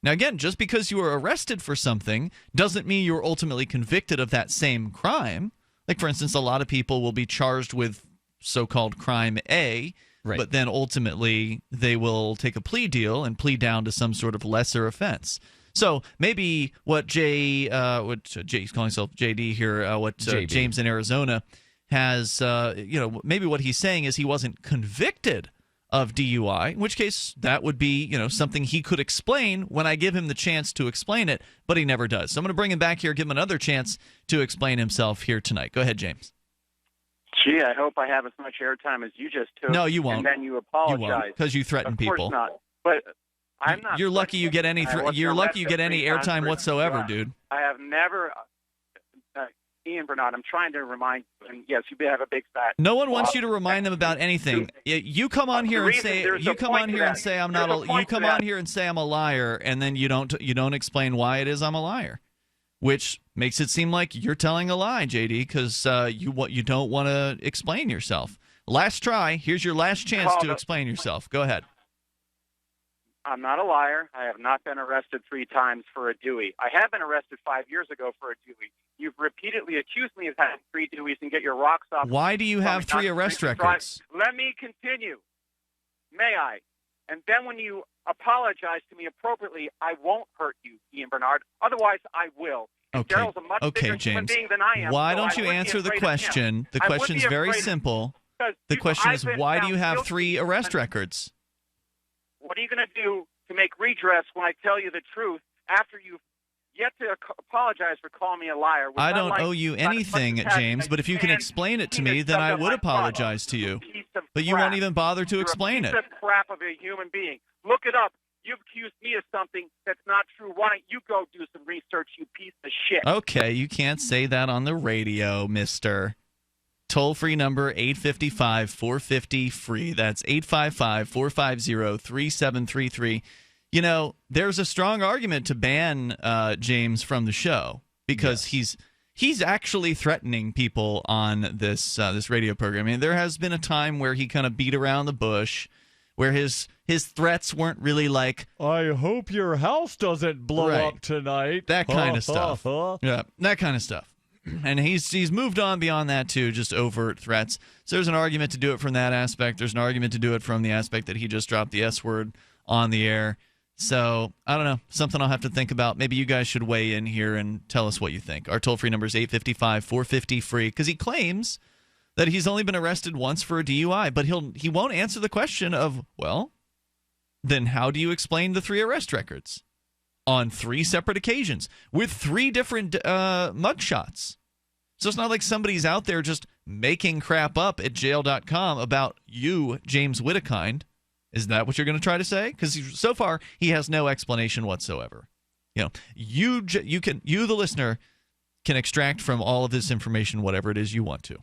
Now, again, just because you were arrested for something doesn't mean you were ultimately convicted of that same crime. Like, for instance, a lot of people will be charged with so-called crime A, but then ultimately they will take a plea deal and plead down to some sort of lesser offense. So maybe what Jay's calling himself JD here, James in Arizona has, maybe what he's saying is he wasn't convicted of DUI, in which case that would be, something he could explain when I give him the chance to explain it, but he never does. So I'm going to bring him back here, give him another chance to explain himself here tonight. Go ahead, James. Gee, I hope I have as much airtime as you just took. No, you won't. And then you apologize. You won't, because you threaten people. Of course not. But I'm not. You're lucky you get any. You're lucky you get any airtime whatsoever, dude. I have never. Ian Bernard, I'm trying to remind you, and yes, you have a big fat. No one wants you to remind them about anything. You come on here and say I'm not. You come on here and say I'm a liar, and then you don't explain why it is I'm a liar, which makes it seem like you're telling a lie, JD, because you don't want to explain yourself. Last try. Here's your last chance to explain yourself. Go ahead. I'm not a liar. I have not been arrested 3 times for a Dewey. I have been arrested 5 years ago for a Dewey. You've repeatedly accused me of having 3 Deweys and get your rocks off. Why do you have 3 arrest records? Let me continue. May I? And then when you apologize to me appropriately, I won't hurt you, Ian Bernard. Otherwise, I will. Okay. Darryl's a much bigger James. human being than I am. Why so don't you answer the question? The question's very simple. The question is, why do you have 3 arrest records? What are you going to do to make redress when I tell you the truth after you've yet to apologize for calling me a liar? I don't owe you anything, James, but if you can explain it to me, then I would apologize to you. But you won't even bother to explain it. You're a piece of crap of a human being. Look it up. You've accused me of something that's not true. Why don't you go do some research, you piece of shit? Okay, you can't say that on the radio, mister. Toll-free number 855-450-FREE. That's 855-450-3733. There's a strong argument to ban James from the show because he's actually threatening people on this radio program. I mean, there has been a time where he kind of beat around the bush, where his threats weren't really like, I hope your house doesn't blow up tonight. That kind of stuff. Yeah, that kind of stuff. And he's moved on beyond that to just overt threats. So there's an argument to do it from that aspect. There's an argument to do it from the aspect that he just dropped the S word on the air. So I don't know, something I'll have to think about. Maybe you guys should weigh in here and tell us what you think. Our toll-free number is 855-450-FREE because he claims that he's only been arrested once for a DUI, but he won't answer the question of, well, then how do you explain the 3 arrest records? On 3 separate occasions with 3 different mugshots. So it's not like somebody's out there just making crap up at jail.com about you, James Whittakind. Is that what you're going to try to say? Because so far he has no explanation whatsoever. You the listener can extract from all of this information whatever it is you want to.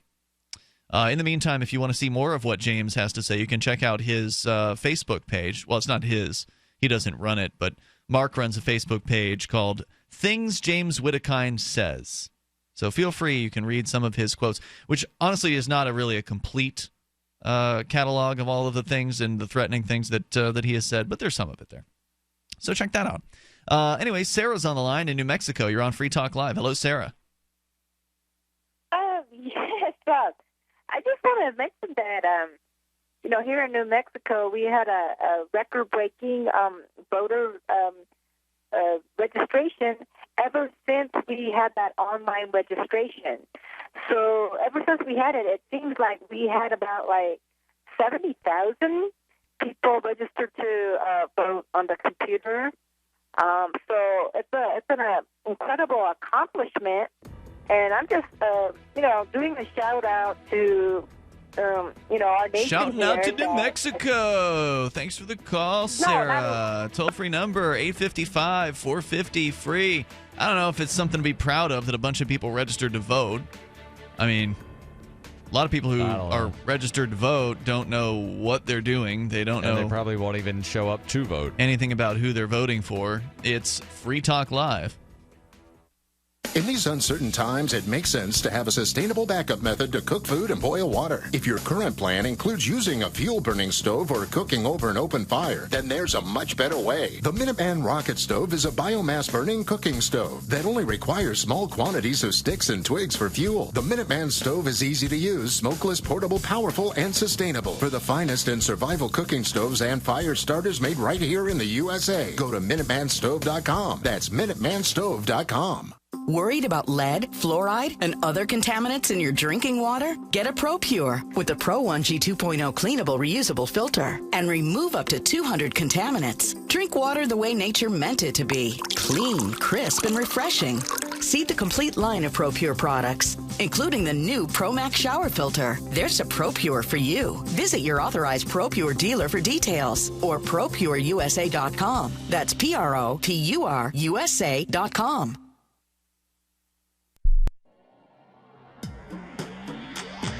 In the meantime, if you want to see more of what James has to say, you can check out his Facebook page. Well, it's not his. He doesn't run it, but Mark runs a Facebook page called Things James Whittakind Says. So feel free. You can read some of his quotes, which honestly is not really a complete catalog of all of the things and the threatening things that he has said, but there's some of it there. So check that out. Anyway, Sarah's on the line in New Mexico. You're on Free Talk Live. Hello, Sarah. Yes, I just want to mention that, here in New Mexico, we had a record-breaking voter registration ever since we had that online registration. So ever since we had it, it seems like we had about 70,000 people registered to vote on the computer. So it's an incredible accomplishment, and I'm just doing a shout out to our nation. Shouting out to New Mexico. Thanks for the call, Sarah. Toll-free number 855-450-FREE. I don't know if it's something to be proud of that a bunch of people registered to vote. I mean, a lot of people who are registered to vote don't know what they're doing. They don't know. They probably won't even show up to vote. Anything about who they're voting for. It's Free Talk Live. In these uncertain times, it makes sense to have a sustainable backup method to cook food and boil water. If your current plan includes using a fuel-burning stove or cooking over an open fire, then there's a much better way. The Minuteman Rocket Stove is a biomass-burning cooking stove that only requires small quantities of sticks and twigs for fuel. The Minuteman Stove is easy to use, smokeless, portable, powerful, and sustainable. For the finest in survival cooking stoves and fire starters made right here in the USA, go to MinutemanStove.com. That's MinutemanStove.com. Worried about lead, fluoride, and other contaminants in your drinking water? Get a ProPure with the Pro 1G 2.0 cleanable reusable filter and remove up to 200 contaminants. Drink water the way nature meant it to be. Clean, crisp, and refreshing. See the complete line of ProPure products, including the new ProMax shower filter. There's a ProPure for you. Visit your authorized ProPure dealer for details or ProPureUSA.com. That's ProPureUSA.com.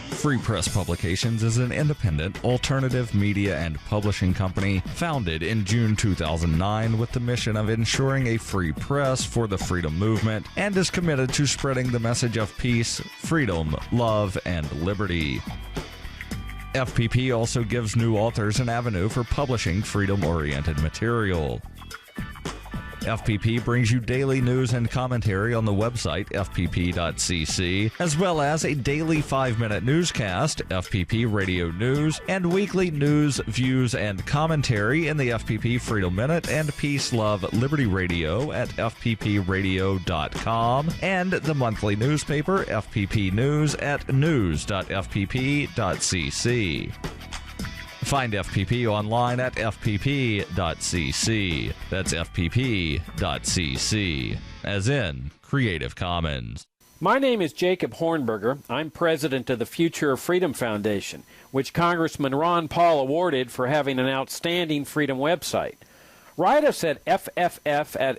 Free Press Publications is an independent, alternative media and publishing company founded in June 2009 with the mission of ensuring a free press for the freedom movement and is committed to spreading the message of peace, freedom, love, and liberty. FPP also gives new authors an avenue for publishing freedom-oriented material. FPP brings you daily news and commentary on the website fpp.cc, as well as a daily 5-minute newscast, FPP Radio News, and weekly news, views, and commentary in the FPP Freedom Minute and Peace, Love, Liberty Radio at fppradio.com, and the monthly newspaper FPP News at news.fpp.cc. Find FPP online at fpp.cc. That's fpp.cc, as in Creative Commons. My name is Jacob Hornberger. I'm president of the Future of Freedom Foundation, which Congressman Ron Paul awarded for having an outstanding freedom website. Write us at fff@fff.org,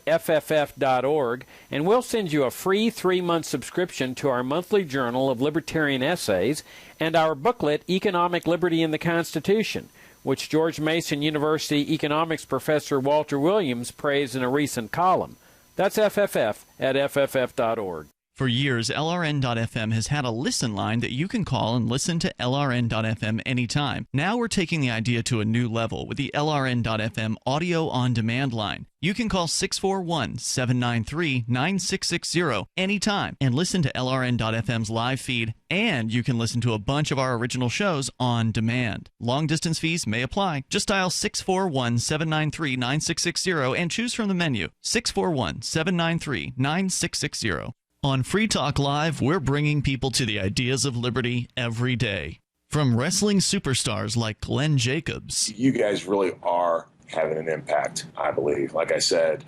and we'll send you a free 3-month subscription to our monthly journal of libertarian essays and our booklet, Economic Liberty in the Constitution, which George Mason University economics professor Walter Williams praised in a recent column. That's fff@fff.org. For years, LRN.FM has had a listen line that you can call and listen to LRN.FM anytime. Now we're taking the idea to a new level with the LRN.FM audio on-demand line. You can call 641-793-9660 anytime and listen to LRN.FM's live feed, and you can listen to a bunch of our original shows on demand. Long-distance fees may apply. Just dial 641-793-9660 and choose from the menu 641-793-9660. On Free Talk Live, we're bringing people to the ideas of liberty every day. From wrestling superstars like Glenn Jacobs. You guys really are having an impact, I believe. Like I said,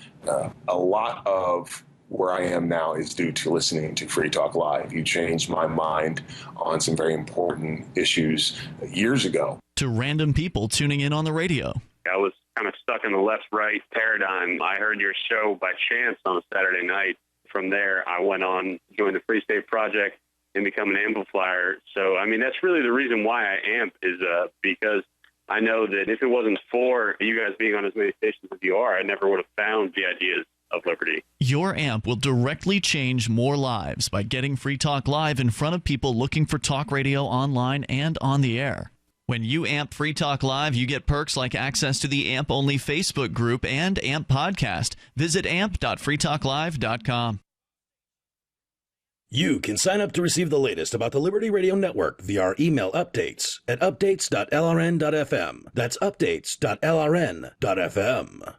a lot of where I am now is due to listening to Free Talk Live. You changed my mind on some very important issues years ago. To random people tuning in on the radio. I was kind of stuck in the left-right paradigm. I heard your show by chance on a Saturday night. From there, I went on, joined the Free State Project, and become an amplifier. So, I mean, that's really the reason why I amp is because I know that if it wasn't for you guys being on as many stations as you are, I never would have found the ideas of liberty. Your amp will directly change more lives by getting Free Talk Live in front of people looking for talk radio online and on the air. When you amp Free Talk Live, you get perks like access to the AMP-only Facebook group and AMP podcast. Visit amp.freetalklive.com. You can sign up to receive the latest about the Liberty Radio Network via our email updates at updates.lrn.fm. That's updates.lrn.fm.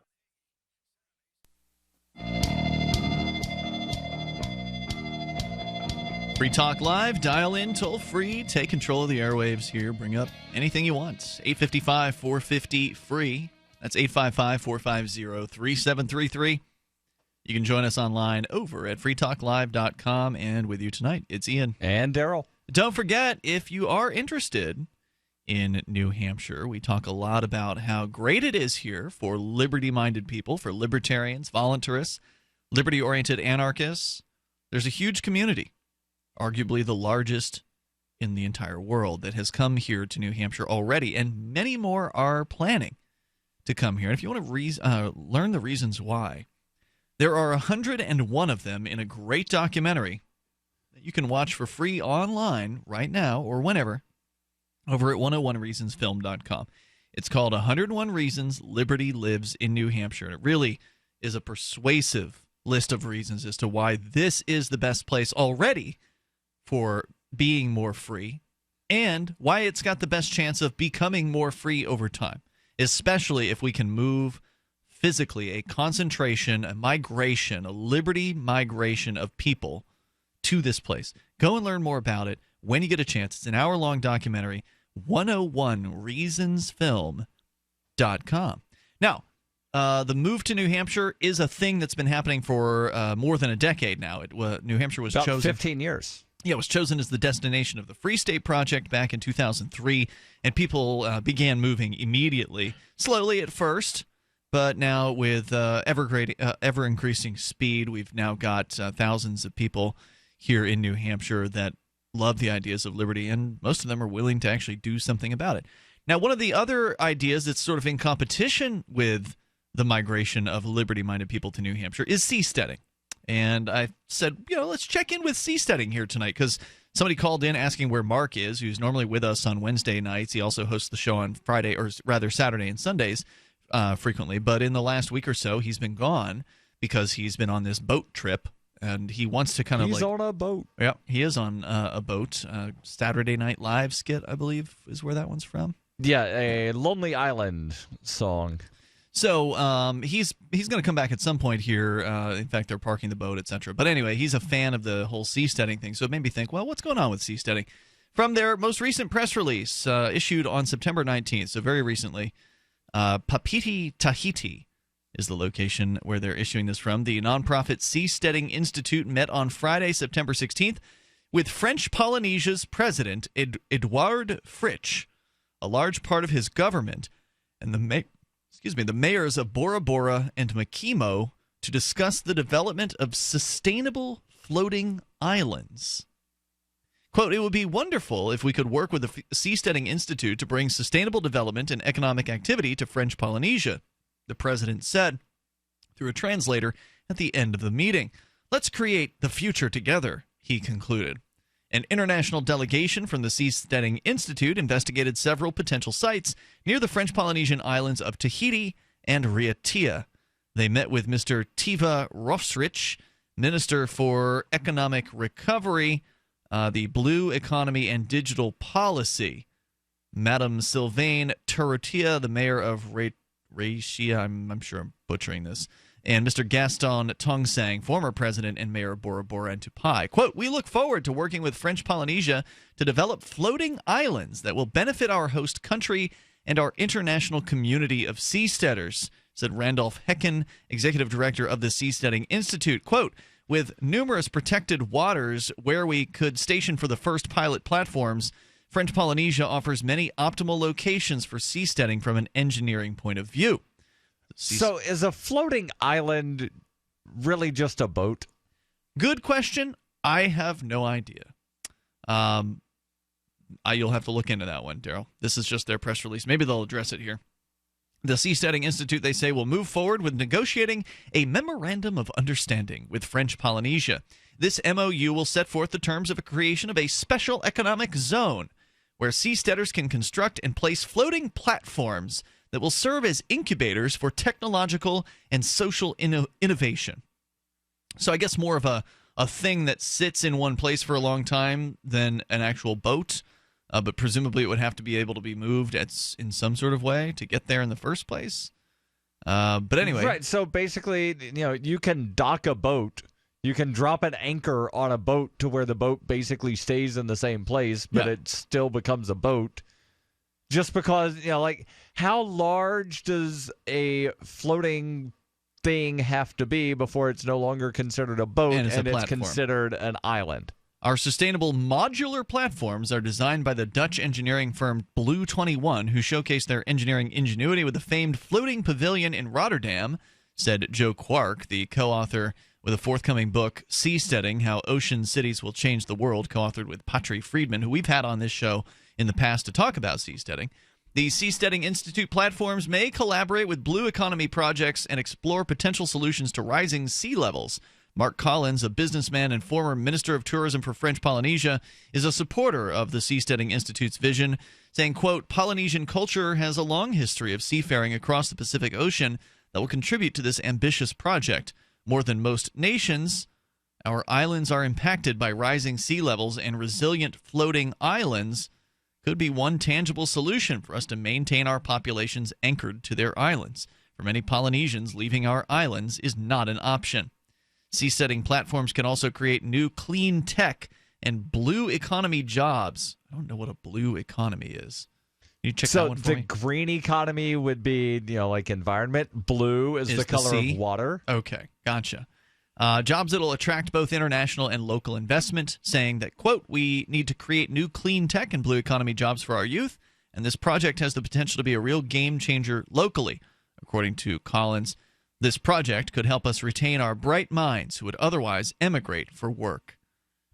Free Talk Live, dial in toll free, take control of the airwaves here, bring up anything you want. 855-450-FREE. That's 855-450-3733. You can join us online over at freetalklive.com, and with you tonight, it's Ian. And Darryl. Don't forget, if you are interested in New Hampshire, we talk a lot about how great it is here for liberty-minded people, for libertarians, voluntarists, liberty-oriented anarchists. There's a huge community, arguably the largest in the entire world, that has come here to New Hampshire already, and many more are planning to come here. And if you want to learn the reasons why, there are 101 of them in a great documentary that you can watch for free online right now or whenever over at 101reasonsfilm.com. It's called 101 Reasons Liberty Lives in New Hampshire. And it really is a persuasive list of reasons as to why this is the best place already for being more free and why it's got the best chance of becoming more free over time, especially if we can move physically a concentration, a migration, a liberty migration of people to this place. Go and learn more about it when you get a chance. It's an hour-long documentary, 101reasonsfilm.com. Now, the move to New Hampshire is a thing that's been happening for more than a decade now. New Hampshire was About chosen 15 years. Yeah, it was chosen as the destination of the Free State Project back in 2003, and people began moving immediately, slowly at first, but now with ever-increasing speed, we've now got thousands of people here in New Hampshire that love the ideas of liberty, and most of them are willing to actually do something about it. Now, one of the other ideas that's sort of in competition with the migration of liberty-minded people to New Hampshire is seasteading. And I said, let's check in with Seasteading here tonight, because somebody called in asking where Mark is, who's normally with us on Wednesday nights. He also hosts the show on Friday, or rather Saturday and Sundays frequently. But in the last week or so, he's been gone because he's been on this boat trip, and he wants to He's on a boat. Yeah, he is on a boat. Saturday Night Live skit, I believe, is where that one's from. Yeah, a Lonely Island song. So he's going to come back at some point here. In fact, they're parking the boat, etc. But anyway, he's a fan of the whole seasteading thing. So it made me think, well, what's going on with seasteading? From their most recent press release issued on September 19th, so very recently, Papiti, Tahiti is the location where they're issuing this from. The nonprofit Seasteading Institute met on Friday, September 16th, with French Polynesia's president, Edouard Fritsch, a large part of his government, and the mayors of Bora Bora and Makimo to discuss the development of sustainable floating islands. Quote, "It would be wonderful if we could work with the Seasteading Institute to bring sustainable development and economic activity to French Polynesia," the president said through a translator at the end of the meeting. "Let's create the future together," he concluded. An international delegation from the Seasteading Institute investigated several potential sites near the French Polynesian islands of Tahiti and Raiatea. They met with Mr. Tiva Rosrich, Minister for Economic Recovery, the Blue Economy and Digital Policy, Madame Sylvain Turutia, the mayor of Raiatea, I'm sure I'm butchering this, and Mr. Gaston Tongsang, former president and mayor of Bora Bora and Tupai. Quote, "We look forward to working with French Polynesia to develop floating islands that will benefit our host country and our international community of seasteaders," said Randolph Hecken, executive director of the Seasteading Institute. Quote, "With numerous protected waters where we could station for the first pilot platforms, French Polynesia offers many optimal locations for seasteading from an engineering point of view." So is a floating island really just a boat? Good question. I have no idea. You'll have to look into that one, Darryl. This is just their press release. Maybe they'll address it here. The Seasteading Institute, they say, will move forward with negotiating a memorandum of understanding with French Polynesia. This MOU will set forth the terms of a creation of a special economic zone where seasteaders can construct and place floating platforms that will serve as incubators for technological and social innovation. So I guess more of a thing that sits in one place for a long time than an actual boat, but presumably it would have to be able to be moved in some sort of way to get there in the first place. But anyway. Right, so basically, you can dock a boat. You can drop an anchor on a boat to where the boat basically stays in the same place, but it still becomes a boat. Just because, how large does a floating thing have to be before it's no longer considered a boat and it's considered an island? Our sustainable modular platforms are designed by the Dutch engineering firm Blue 21, who showcased their engineering ingenuity with the famed floating pavilion in Rotterdam, said Joe Quark, the co-author with a forthcoming book, Seasteading, How Ocean Cities Will Change the World, co-authored with Patri Friedman, who we've had on this show in the past to talk about seasteading. The Seasteading Institute platforms may collaborate with blue economy projects and explore potential solutions to rising sea levels. Mark Collins, a businessman and former Minister of Tourism for French Polynesia, is a supporter of the Seasteading Institute's vision, saying, quote, "Polynesian culture has a long history of seafaring across the Pacific Ocean that will contribute to this ambitious project. More than most nations, our islands are impacted by rising sea levels, and resilient floating islands could be one tangible solution for us to maintain our populations anchored to their islands." For many Polynesians, leaving our islands is not an option. Seasteading platforms can also create new clean tech and blue economy jobs. I don't know what a blue economy is. Can you check that one for me? The green economy would be, like environment. Blue is the color of water. Okay, gotcha. Jobs that will attract both international and local investment, saying that, quote, we need to create new clean tech and blue economy jobs for our youth, and this project has the potential to be a real game changer locally. According to Collins, this project could help us retain our bright minds who would otherwise emigrate for work.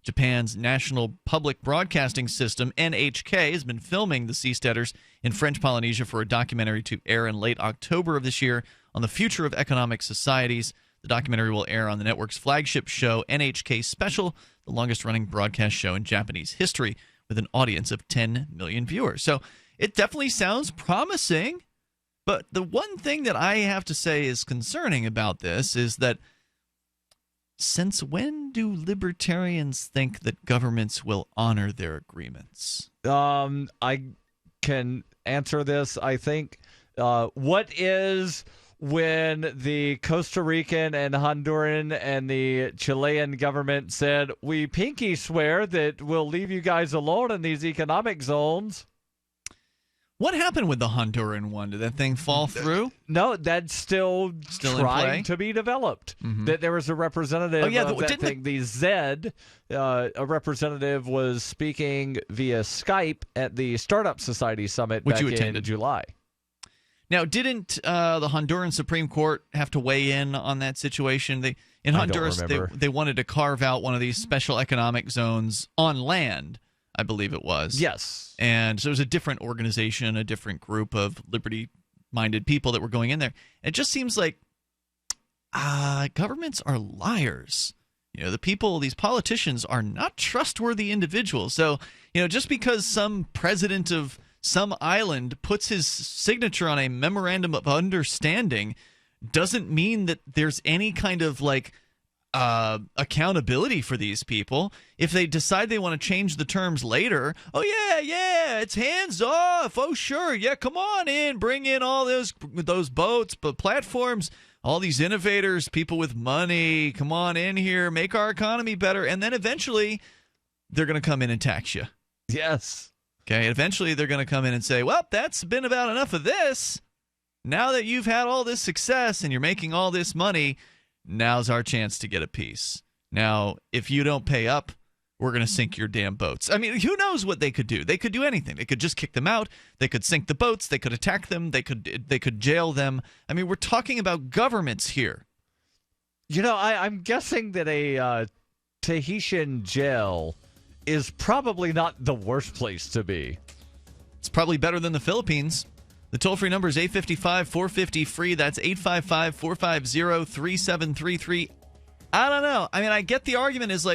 Japan's National Public Broadcasting System, NHK, has been filming the Seasteaders in French Polynesia for a documentary to air in late October of this year on the future of economic societies. The documentary will air on the network's flagship show, NHK Special, the longest-running broadcast show in Japanese history, with an audience of 10 million viewers. So it definitely sounds promising. But the one thing that I have to say is concerning about this is that since when do libertarians think that governments will honor their agreements? I can answer this. I think what is when the Costa Rican and Honduran and the Chilean government said, we pinky swear that we'll leave you guys alone in these economic zones. What happened with the Honduran one? Did that thing fall through? No, that's still trying to be developed. Mm-hmm. That there was a representative of that thing. The Zed, a representative was speaking via Skype at the Startup Society Summit Which back you attended. in July. Now, didn't the Honduran Supreme Court have to weigh in on that situation? In Honduras, they wanted to carve out one of these special economic zones on land, I believe it was. Yes. And so it was a different organization, a different group of liberty-minded people that were going in there. And it just seems like governments are liars. The people, these politicians are not trustworthy individuals. So, just because some president of some island puts his signature on a memorandum of understanding doesn't mean that there's any kind of accountability for these people. If they decide they want to change the terms later, it's hands off. Oh, sure. Yeah, come on in. Bring in all those boats, but platforms, all these innovators, people with money. Come on in here. Make our economy better. And then eventually they're going to come in and tax you. Yes. Okay. Eventually they're going to come in and say, well, that's been about enough of this. Now that you've had all this success and you're making all this money, now's our chance to get a piece. Now, if you don't pay up, we're going to sink your damn boats. I mean, who knows what they could do? They could do anything. They could just kick them out. They could sink the boats. They could attack them. They could jail them. I mean, we're talking about governments here. I'm guessing that a Tahitian jail is probably not the worst place to be. It's probably better than the Philippines. The toll-free number is 855-450-FREE. That's 855-450-3733. I don't know. I mean, I get the argument is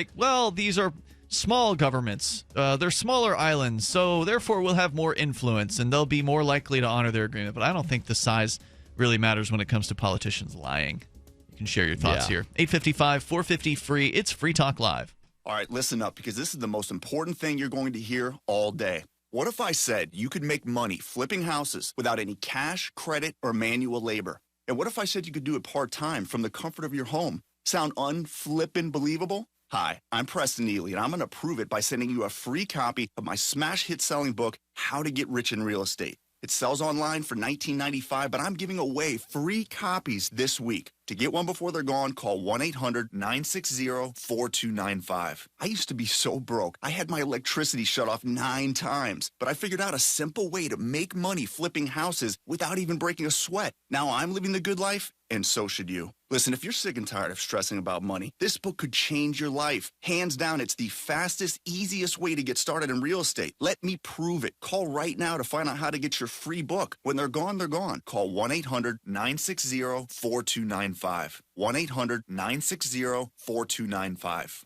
these are small governments. They're smaller islands, so therefore we'll have more influence, and they'll be more likely to honor their agreement. But I don't think the size really matters when it comes to politicians lying. You can share your thoughts here. 855-450-FREE. It's Free Talk Live. All right, listen up, because this is the most important thing you're going to hear all day. What if I said you could make money flipping houses without any cash, credit, or manual labor? And what if I said you could do it part-time from the comfort of your home? Sound unflippin' believable? Hi, I'm Preston Neely, and I'm going to prove it by sending you a free copy of my smash hit selling book, How to Get Rich in Real Estate. It sells online for $19.95, but I'm giving away free copies this week. To get one before they're gone, call 1-800-960-4295. I used to be so broke. I had my electricity shut off 9 times, but I figured out a simple way to make money flipping houses without even breaking a sweat. Now I'm living the good life, and so should you. Listen, if you're sick and tired of stressing about money, this book could change your life. Hands down, it's the fastest, easiest way to get started in real estate. Let me prove it. Call right now to find out how to get your free book. When they're gone, they're gone. Call 1-800-960-4295. 1-800-960-4295.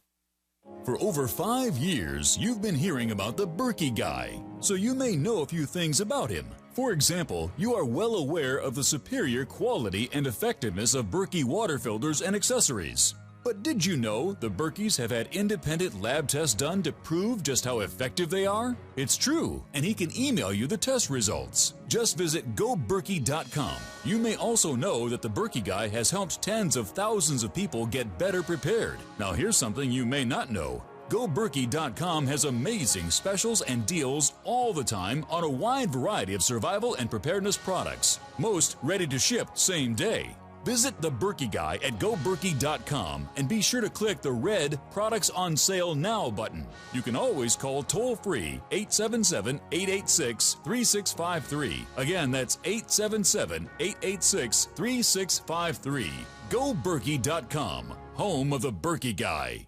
For over 5 years, you've been hearing about the Berkey guy, so you may know a few things about him. For example, you are well aware of the superior quality and effectiveness of Berkey water filters and accessories. But did you know the Berkeys have had independent lab tests done to prove just how effective they are? It's true, and he can email you the test results. Just visit goberkey.com. You may also know that the Berkey Guy has helped tens of thousands of people get better prepared. Now here's something you may not know. GoBerkey.com has amazing specials and deals all the time on a wide variety of survival and preparedness products. Most ready to ship same day. Visit the Berkey Guy at GoBerkey.com and be sure to click the red Products on Sale Now button. You can always call toll-free 877-886-3653. Again, that's 877-886-3653. GoBerkey.com, home of the Berkey Guy.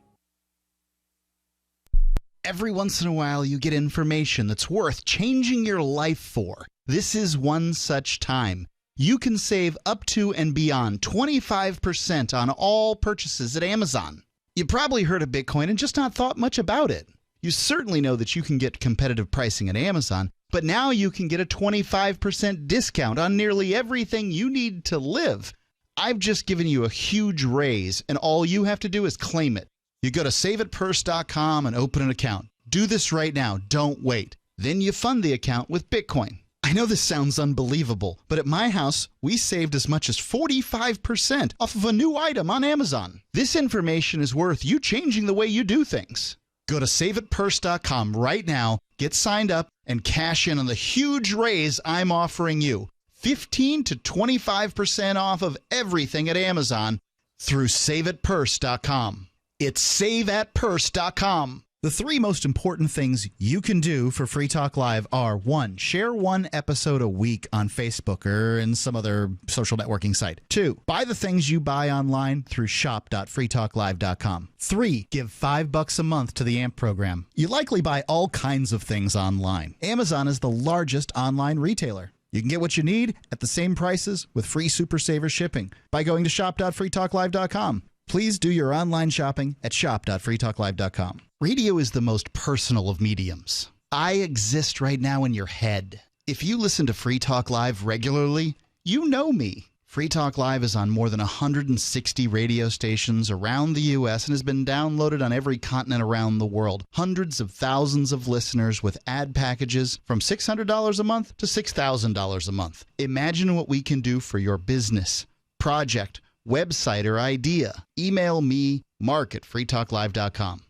Every once in a while, you get information that's worth changing your life for. This is one such time. You can save up to and beyond 25% on all purchases at Amazon. You probably heard of Bitcoin and just not thought much about it. You certainly know that you can get competitive pricing at Amazon, but now you can get a 25% discount on nearly everything you need to live. I've just given you a huge raise, and all you have to do is claim it. You go to saveitpurse.com and open an account. Do this right now. Don't wait. Then you fund the account with Bitcoin. I know this sounds unbelievable, but at my house, we saved as much as 45% off of a new item on Amazon. This information is worth you changing the way you do things. Go to saveitpurse.com right now, get signed up, and cash in on the huge raise I'm offering you. 15 to 25% off of everything at Amazon through saveitpurse.com. It's saveatpurse.com. The three most important things you can do for Free Talk Live are: 1, share one episode a week on Facebook or in some other social networking site. 2, buy the things you buy online through shop.freetalklive.com. 3, give $5 a month to the AMP program. You likely buy all kinds of things online. Amazon is the largest online retailer. You can get what you need at the same prices with free Super Saver shipping by going to shop.freetalklive.com. Please do your online shopping at shop.freetalklive.com. Radio is the most personal of mediums. I exist right now in your head. If you listen to Free Talk Live regularly, you know me. Free Talk Live is on more than 160 radio stations around the U.S. and has been downloaded on every continent around the world. Hundreds of thousands of listeners with ad packages from $600 a month to $6,000 a month. Imagine what we can do for your business, project, website, or idea. Email me, mark@freetalklive.com.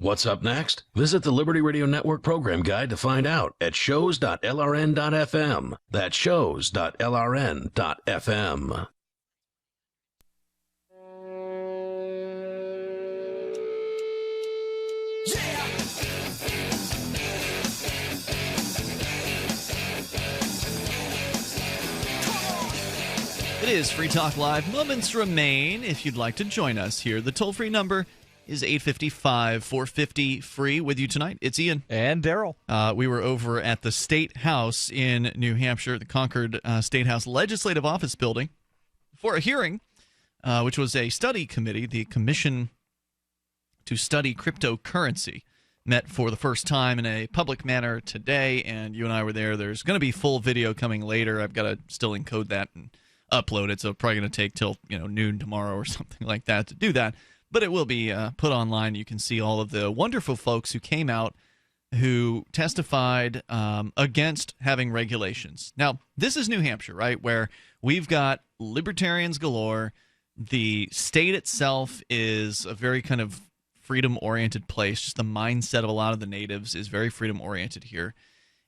What's up next? Visit the Liberty Radio Network program guide to find out at shows.lrn.fm. That's shows.lrn.fm. It is Free Talk Live. Moments remain if you'd like to join us here. The toll-free number is 855-450-FREE. With you tonight, it's Ian. And Darryl. We were over at the State House in New Hampshire, the Concord State House Legislative Office Building, for a hearing, which was a study committee. The Commission to Study Cryptocurrency met for the first time in a public manner today, and you and I were there. There's going to be full video coming later. I've got to still encode that and upload it, so probably going to take till noon tomorrow or something like that to do that. But it will be put online. You can see all of the wonderful folks who came out who testified against having regulations. Now, this is New Hampshire, right, where we've got libertarians galore. The state itself is a very kind of freedom-oriented place. Just the mindset of a lot of the natives is very freedom-oriented here.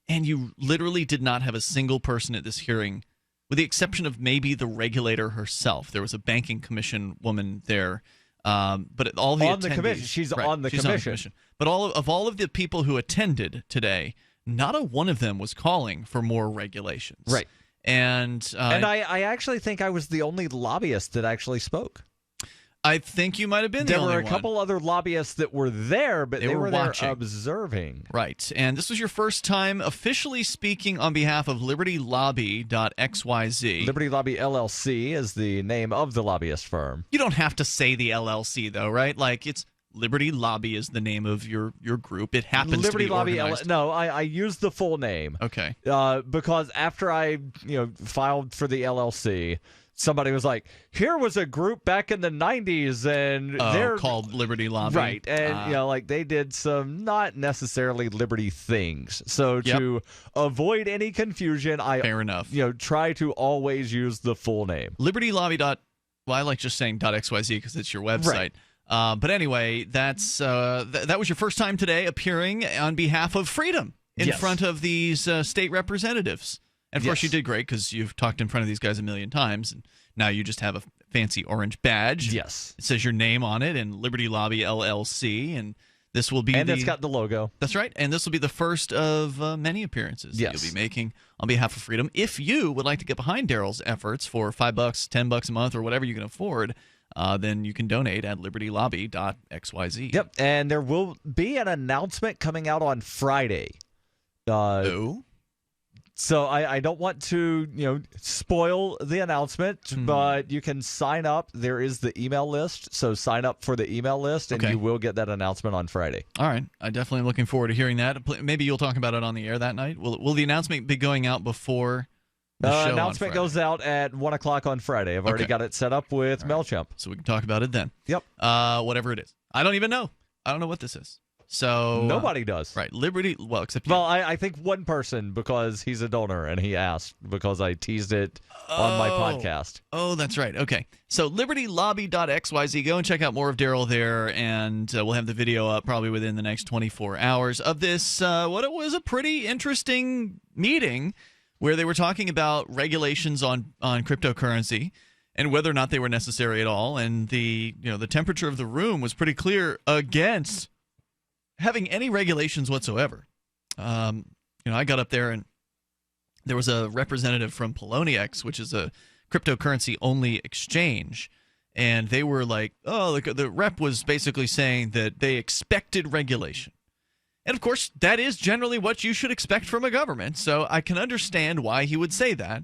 And you literally did not have a single person at this hearing, with the exception of maybe the regulator herself. There was a banking commission woman there. But all the attendees, she's right, on the commission. But all of the people who attended today, not a one of them was calling for more regulations. Right. And I actually think I was the only lobbyist that actually spoke. I think you might have been the only one. There were a couple other lobbyists that were there, but they were watching. there observing. Right. And this was your first time officially speaking on behalf of LibertyLobby.xyz. Liberty Lobby LLC is the name of the lobbyist firm. You don't have to say the LLC, though, right? Like, it's Liberty Lobby is the name of your group. It happens Liberty to be Lobby organized. No, I used the full name. Okay. Because after I filed for the LLC, somebody was like, here was a group back in the 90s, and they're called Liberty Lobby. Right. And, like they did some not necessarily Liberty things. So to avoid any confusion, Fair enough. Try to always use the full name. Liberty Lobby. Well, I like just saying .xyz because it's your website. Right. But anyway, that's that was your first time today appearing on behalf of freedom in front of these state representatives. And of course, you did great because you've talked in front of these guys a million times, and now you just have a fancy orange badge. Yes. It says your name on it and Liberty Lobby LLC, and this will be it's got the logo. That's right, and this will be the first of many appearances that you'll be making on behalf of freedom. If you would like to get behind Darryl's efforts for $5, $10 a month, or whatever you can afford, then you can donate at libertylobby.xyz. Yep, and there will be an announcement coming out on Friday. So I don't want to, spoil the announcement, but you can sign up. There is the email list, so sign up for the email list, and you will get that announcement on Friday. All right. I definitely am looking forward to hearing that. Maybe you'll talk about it on the air that night. Will the announcement be going out before the show announcement goes out at 1 o'clock on Friday. I've already got it set up with MailChimp. So we can talk about it then. Yep. Whatever it is. I don't even know. I don't know what this is. So nobody does. Right. Liberty, except you. Well, I think one person, because he's a donor and he asked because I teased it on my podcast. Oh, that's right. Okay. So libertylobby.xyz. Go and check out more of Darryl there, and we'll have the video up probably within the next 24 hours of this, what it was a pretty interesting meeting where they were talking about regulations on cryptocurrency and whether or not they were necessary at all. And the temperature of the room was pretty clear against having any regulations whatsoever. I got up there and there was a representative from Poloniex, which is a cryptocurrency-only exchange, and they were like, the rep was basically saying that they expected regulation. And, of course, that is generally what you should expect from a government, so I can understand why he would say that.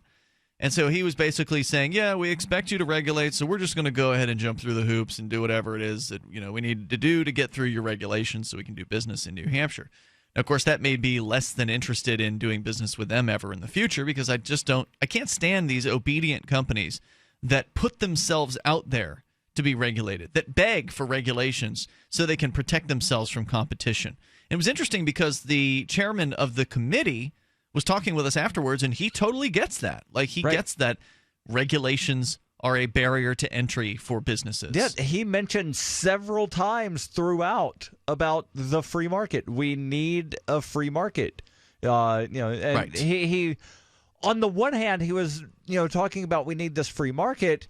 And so he was basically saying, we expect you to regulate, so we're just going to go ahead and jump through the hoops and do whatever it is that we need to do to get through your regulations so we can do business in New Hampshire. Now, of course, that made me less than interested in doing business with them ever in the future because I can't stand these obedient companies that put themselves out there to be regulated, that beg for regulations so they can protect themselves from competition. And it was interesting because the chairman of the committee was talking with us afterwards, and he totally gets that. Like, he gets that regulations are a barrier to entry for businesses. Yeah, he mentioned several times throughout about the free market. We need a free market. He on the one hand, he was, talking about we need this free market,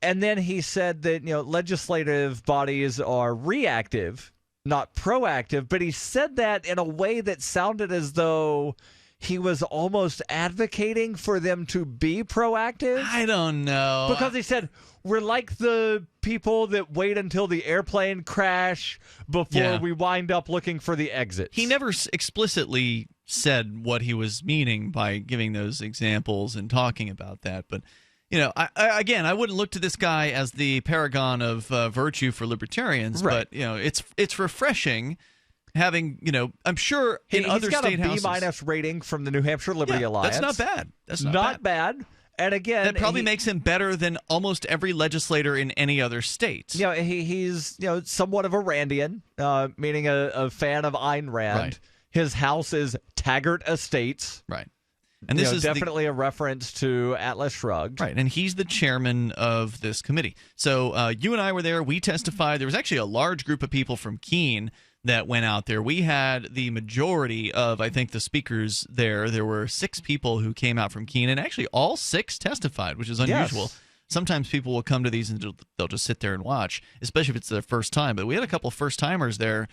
and then he said that, legislative bodies are reactive, not proactive, but he said that in a way that sounded as though he was almost advocating for them to be proactive. I don't know. Because he said, we're like the people that wait until the airplane crash before we wind up looking for the exits. He never explicitly said what he was meaning by giving those examples and talking about that. But, I wouldn't look to this guy as the paragon of virtue for libertarians. Right. But, it's refreshing having, I'm sure in other state houses. He's got a B- rating from the New Hampshire Liberty Alliance. That's not bad. That's not bad. And again, that probably makes him better than almost every legislator in any other state. He's somewhat of a Randian, meaning a fan of Ayn Rand. Right. His house is Taggart Estates. Right. And this is definitely a reference to Atlas Shrugged. Right, and he's the chairman of this committee. So you and I were there. We testified. There was actually a large group of people from Keene that went out there. We had the majority of, I think, the speakers there. There were 6 people who came out from Keene, and actually all 6 testified, which is unusual. Yes. Sometimes people will come to these and they'll just sit there and watch, especially if it's their first time. But we had a couple first-timers there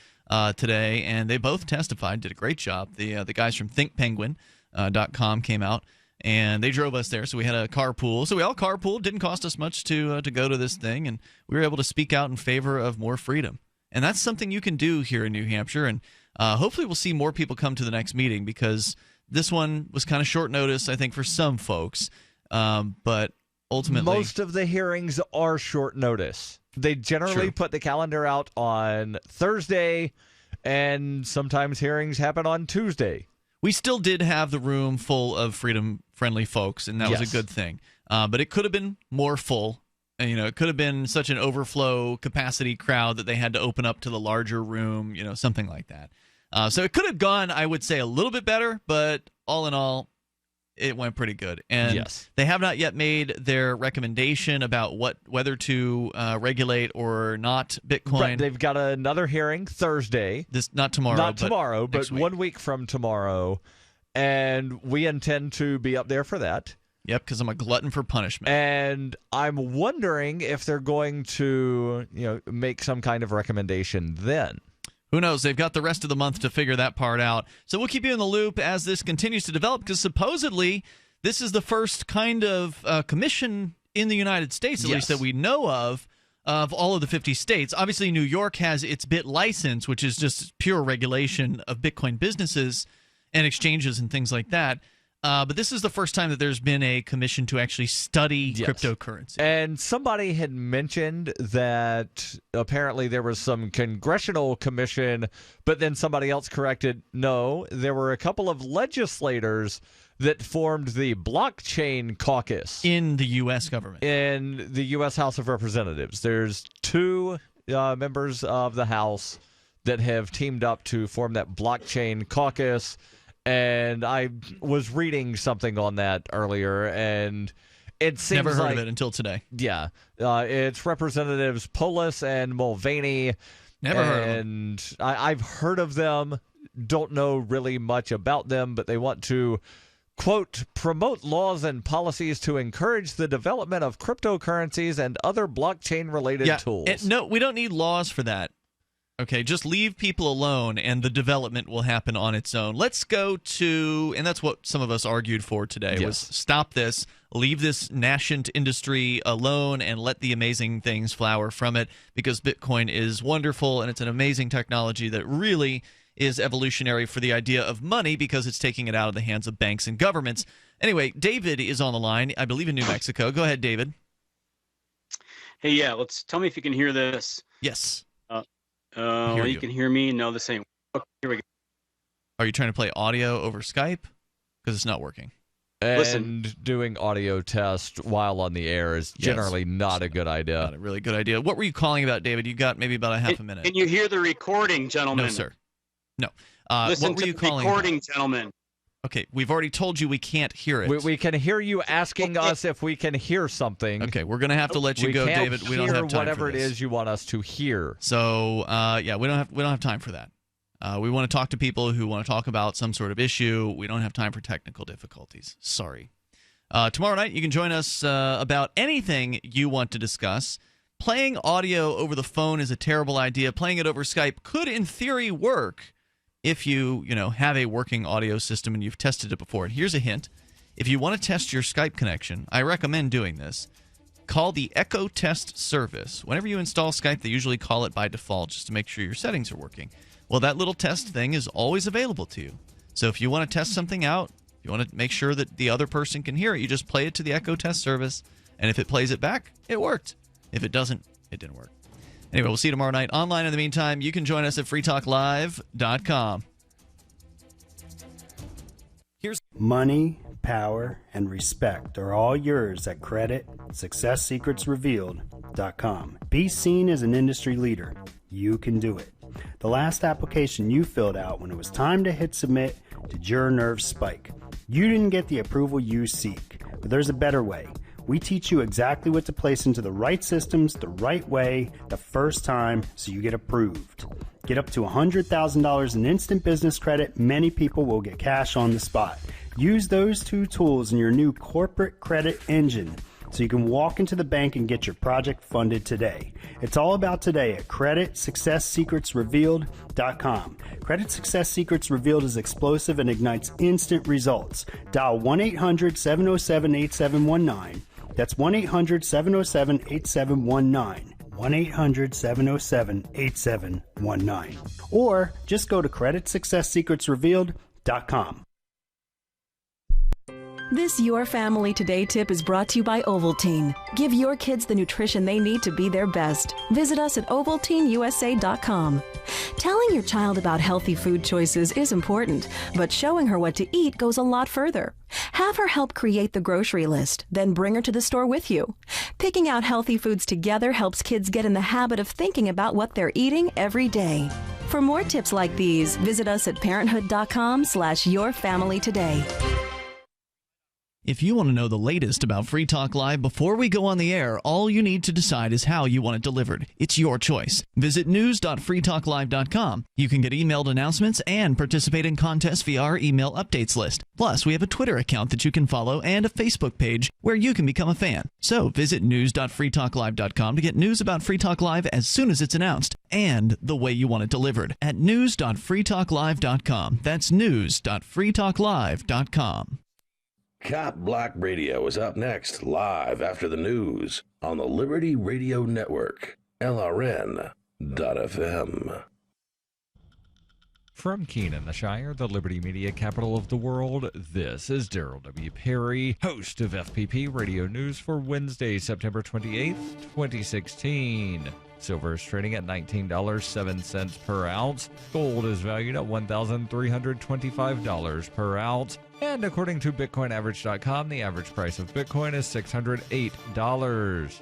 today, and they both testified, did a great job. The guys from thinkpenguin.com came out, and they drove us there. So we had a carpool. So we all carpooled. Didn't cost us much to go to this thing, and we were able to speak out in favor of more freedom. And that's something you can do here in New Hampshire, and hopefully we'll see more people come to the next meeting because this one was kind of short notice, I think, for some folks. But ultimately, most of the hearings are short notice. They generally put the calendar out on Thursday, and sometimes hearings happen on Tuesday. We still did have the room full of freedom-friendly folks, and that was a good thing. but it could have been more full. It could have been such an overflow capacity crowd that they had to open up to the larger room, something like that. So it could have gone, I would say, a little bit better, but all in all, it went pretty good. And they have not yet made their recommendation about whether to regulate or not Bitcoin. Right, they've got another hearing Thursday. Not tomorrow. But 1 week from tomorrow. And we intend to be up there for that. Yep, because I'm a glutton for punishment. And I'm wondering if they're going to, make some kind of recommendation then. Who knows? They've got the rest of the month to figure that part out. So we'll keep you in the loop as this continues to develop, because supposedly this is the first kind of commission in the United States, at least that we know of all of the 50 states. Obviously, New York has its BIT license, which is just pure regulation of Bitcoin businesses and exchanges and things like that. But this is the first time that there's been a commission to actually study cryptocurrency. And somebody had mentioned that apparently there was some congressional commission, but then somebody else corrected, no, there were a couple of legislators that formed the blockchain caucus. In the U.S. government. In the U.S. House of Representatives. There's two members of the House that have teamed up to form that blockchain caucus. And I was reading something on that earlier, and it seems never heard of it until today. Yeah, it's Representatives Polis and Mulvaney. Never heard of them. And I've heard of them. Don't know really much about them, but they want to, quote, promote laws and policies to encourage the development of cryptocurrencies and other blockchain-related tools. No, we don't need laws for that. Okay, just leave people alone and the development will happen on its own. Let's go to, and that's what some of us argued for today, was stop this, leave this nascent industry alone, and let the amazing things flower from it, because Bitcoin is wonderful and it's an amazing technology that really is evolutionary for the idea of money, because it's taking it out of the hands of banks and governments. Anyway, David is on the line, I believe in New Mexico. Go ahead, David. Hey, tell me if you can hear this. Yes. You can hear me? No, this ain't. Okay, here we go. Are you trying to play audio over Skype? Because it's not working. And doing audio test while on the air is generally not a good idea. Not a really good idea. What were you calling about, David? You got maybe about a half a minute. Can you hear the recording, gentlemen? No, sir. No. Listen what were to you the calling recording, about? gentlemen. Okay, we've already told you we can't hear it. We can hear you asking us if we can hear something. Okay, we're going to have to let you go, David. We don't have time whatever for it this. is you want us to hear. So, we don't have time for that. We want to talk to people who want to talk about some sort of issue. We don't have time for technical difficulties. Sorry. Tomorrow night, you can join us about anything you want to discuss. Playing audio over the phone is a terrible idea. Playing it over Skype could, in theory, work if you have a working audio system and you've tested it before. And here's a hint. If you want to test your Skype connection, I recommend doing this. Call the Echo Test service. Whenever you install Skype, they usually call it by default just to make sure your settings are working. Well, that little test thing is always available to you. So if you want to test something out, if you want to make sure that the other person can hear it, you just play it to the Echo Test service. And if it plays it back, it worked. If it doesn't, it didn't work. Anyway, we'll see you tomorrow night online. In the meantime, you can join us at freetalklive.com. Here's money, power, and respect are all yours at creditsuccesssecretsrevealed.com. Be seen as an industry leader. You can do it. The last application you filled out when it was time to hit submit did your nerves spike. You didn't get the approval you seek, but there's a better way. We teach you exactly what to place into the right systems the right way the first time so you get approved. Get up to $100,000 in instant business credit. Many people will get cash on the spot. Use those two tools in your new corporate credit engine so you can walk into the bank and get your project funded today. It's all about today at creditsuccesssecretsrevealed.com. Credit Success Secrets Revealed is explosive and ignites instant results. Dial 1-800-707-8719. That's 1-800-707-8719. 1-800-707-8719. Or just go to creditsuccesssecretsrevealed.com. This Your Family Today tip is brought to you by Ovaltine. Give your kids the nutrition they need to be their best. Visit us at ovaltineusa.com. Telling your child about healthy food choices is important, but showing her what to eat goes a lot further. Have her help create the grocery list, then bring her to the store with you. Picking out healthy foods together helps kids get in the habit of thinking about what they're eating every day. For more tips like these, visit us at parenthood.com/yourfamilytoday. If you want to know the latest about Free Talk Live before we go on the air, all you need to decide is how you want it delivered. It's your choice. Visit news.freetalklive.com. You can get emailed announcements and participate in contests via our email updates list. Plus, we have a Twitter account that you can follow and a Facebook page where you can become a fan. So visit news.freetalklive.com to get news about Free Talk Live as soon as it's announced and the way you want it delivered at news.freetalklive.com. That's news.freetalklive.com. Cop Block Radio is up next, live after the news on the Liberty Radio Network, LRN.FM. From Keene in the Shire, the Liberty Media capital of the world, this is Darryl W. Perry, host of FPP Radio News for Wednesday, September 28th, 2016. Silver is trading at $19.07 per ounce. Gold is valued at $1,325 per ounce. And according to BitcoinAverage.com, the average price of Bitcoin is $608.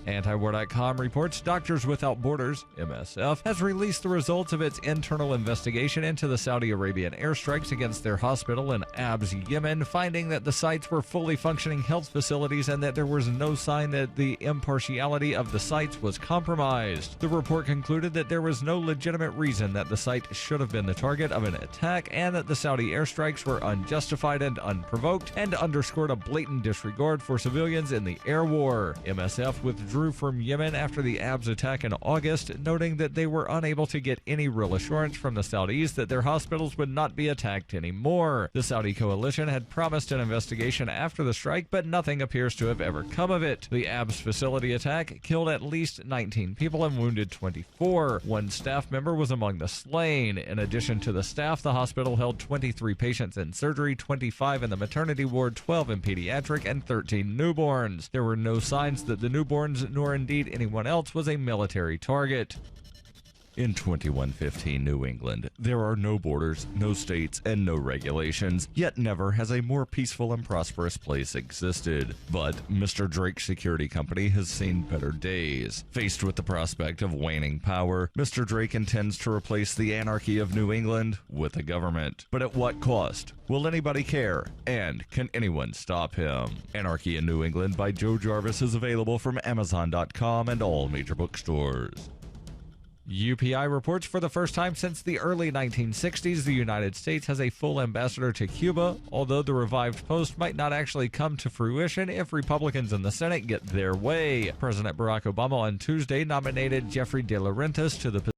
Antiwar.com reports Doctors Without Borders, MSF, has released the results of its internal investigation into the Saudi Arabian airstrikes against their hospital in Abs, Yemen, finding that the sites were fully functioning health facilities and that there was no sign that the impartiality of the sites was compromised. The report concluded that there was no legitimate reason that the site should have been the target of an attack and that the Saudi airstrikes were unjustified and unprovoked, and underscored a blatant disregard for civilians in the air war. MSF withdrew from Yemen after the Abs attack in August, noting that they were unable to get any real assurance from the Saudis that their hospitals would not be attacked anymore. The Saudi coalition had promised an investigation after the strike, but nothing appears to have ever come of it. The Abs facility attack killed at least 19 people and wounded 24. One staff member was among the slain. In addition to the staff, the hospital held 23 patients in surgery, 25 in the maternity ward, 12 in pediatric, and 13 newborns. There were no signs that the newborns nor indeed anyone else was a military target. In 2115 New England, there are no borders, no states, and no regulations, yet never has a more peaceful and prosperous place existed. But Mr. Drake's security company has seen better days. Faced with the prospect of waning power, Mr. Drake intends to replace the anarchy of New England with a government. But at what cost? Will anybody care? And can anyone stop him? Anarchy in New England by Joe Jarvis is available from Amazon.com and all major bookstores. UPI reports for the first time since the early 1960s, the United States has a full ambassador to Cuba, although the revived post might not actually come to fruition if Republicans in the Senate get their way. President Barack Obama on Tuesday nominated Jeffrey De Laurentiis to the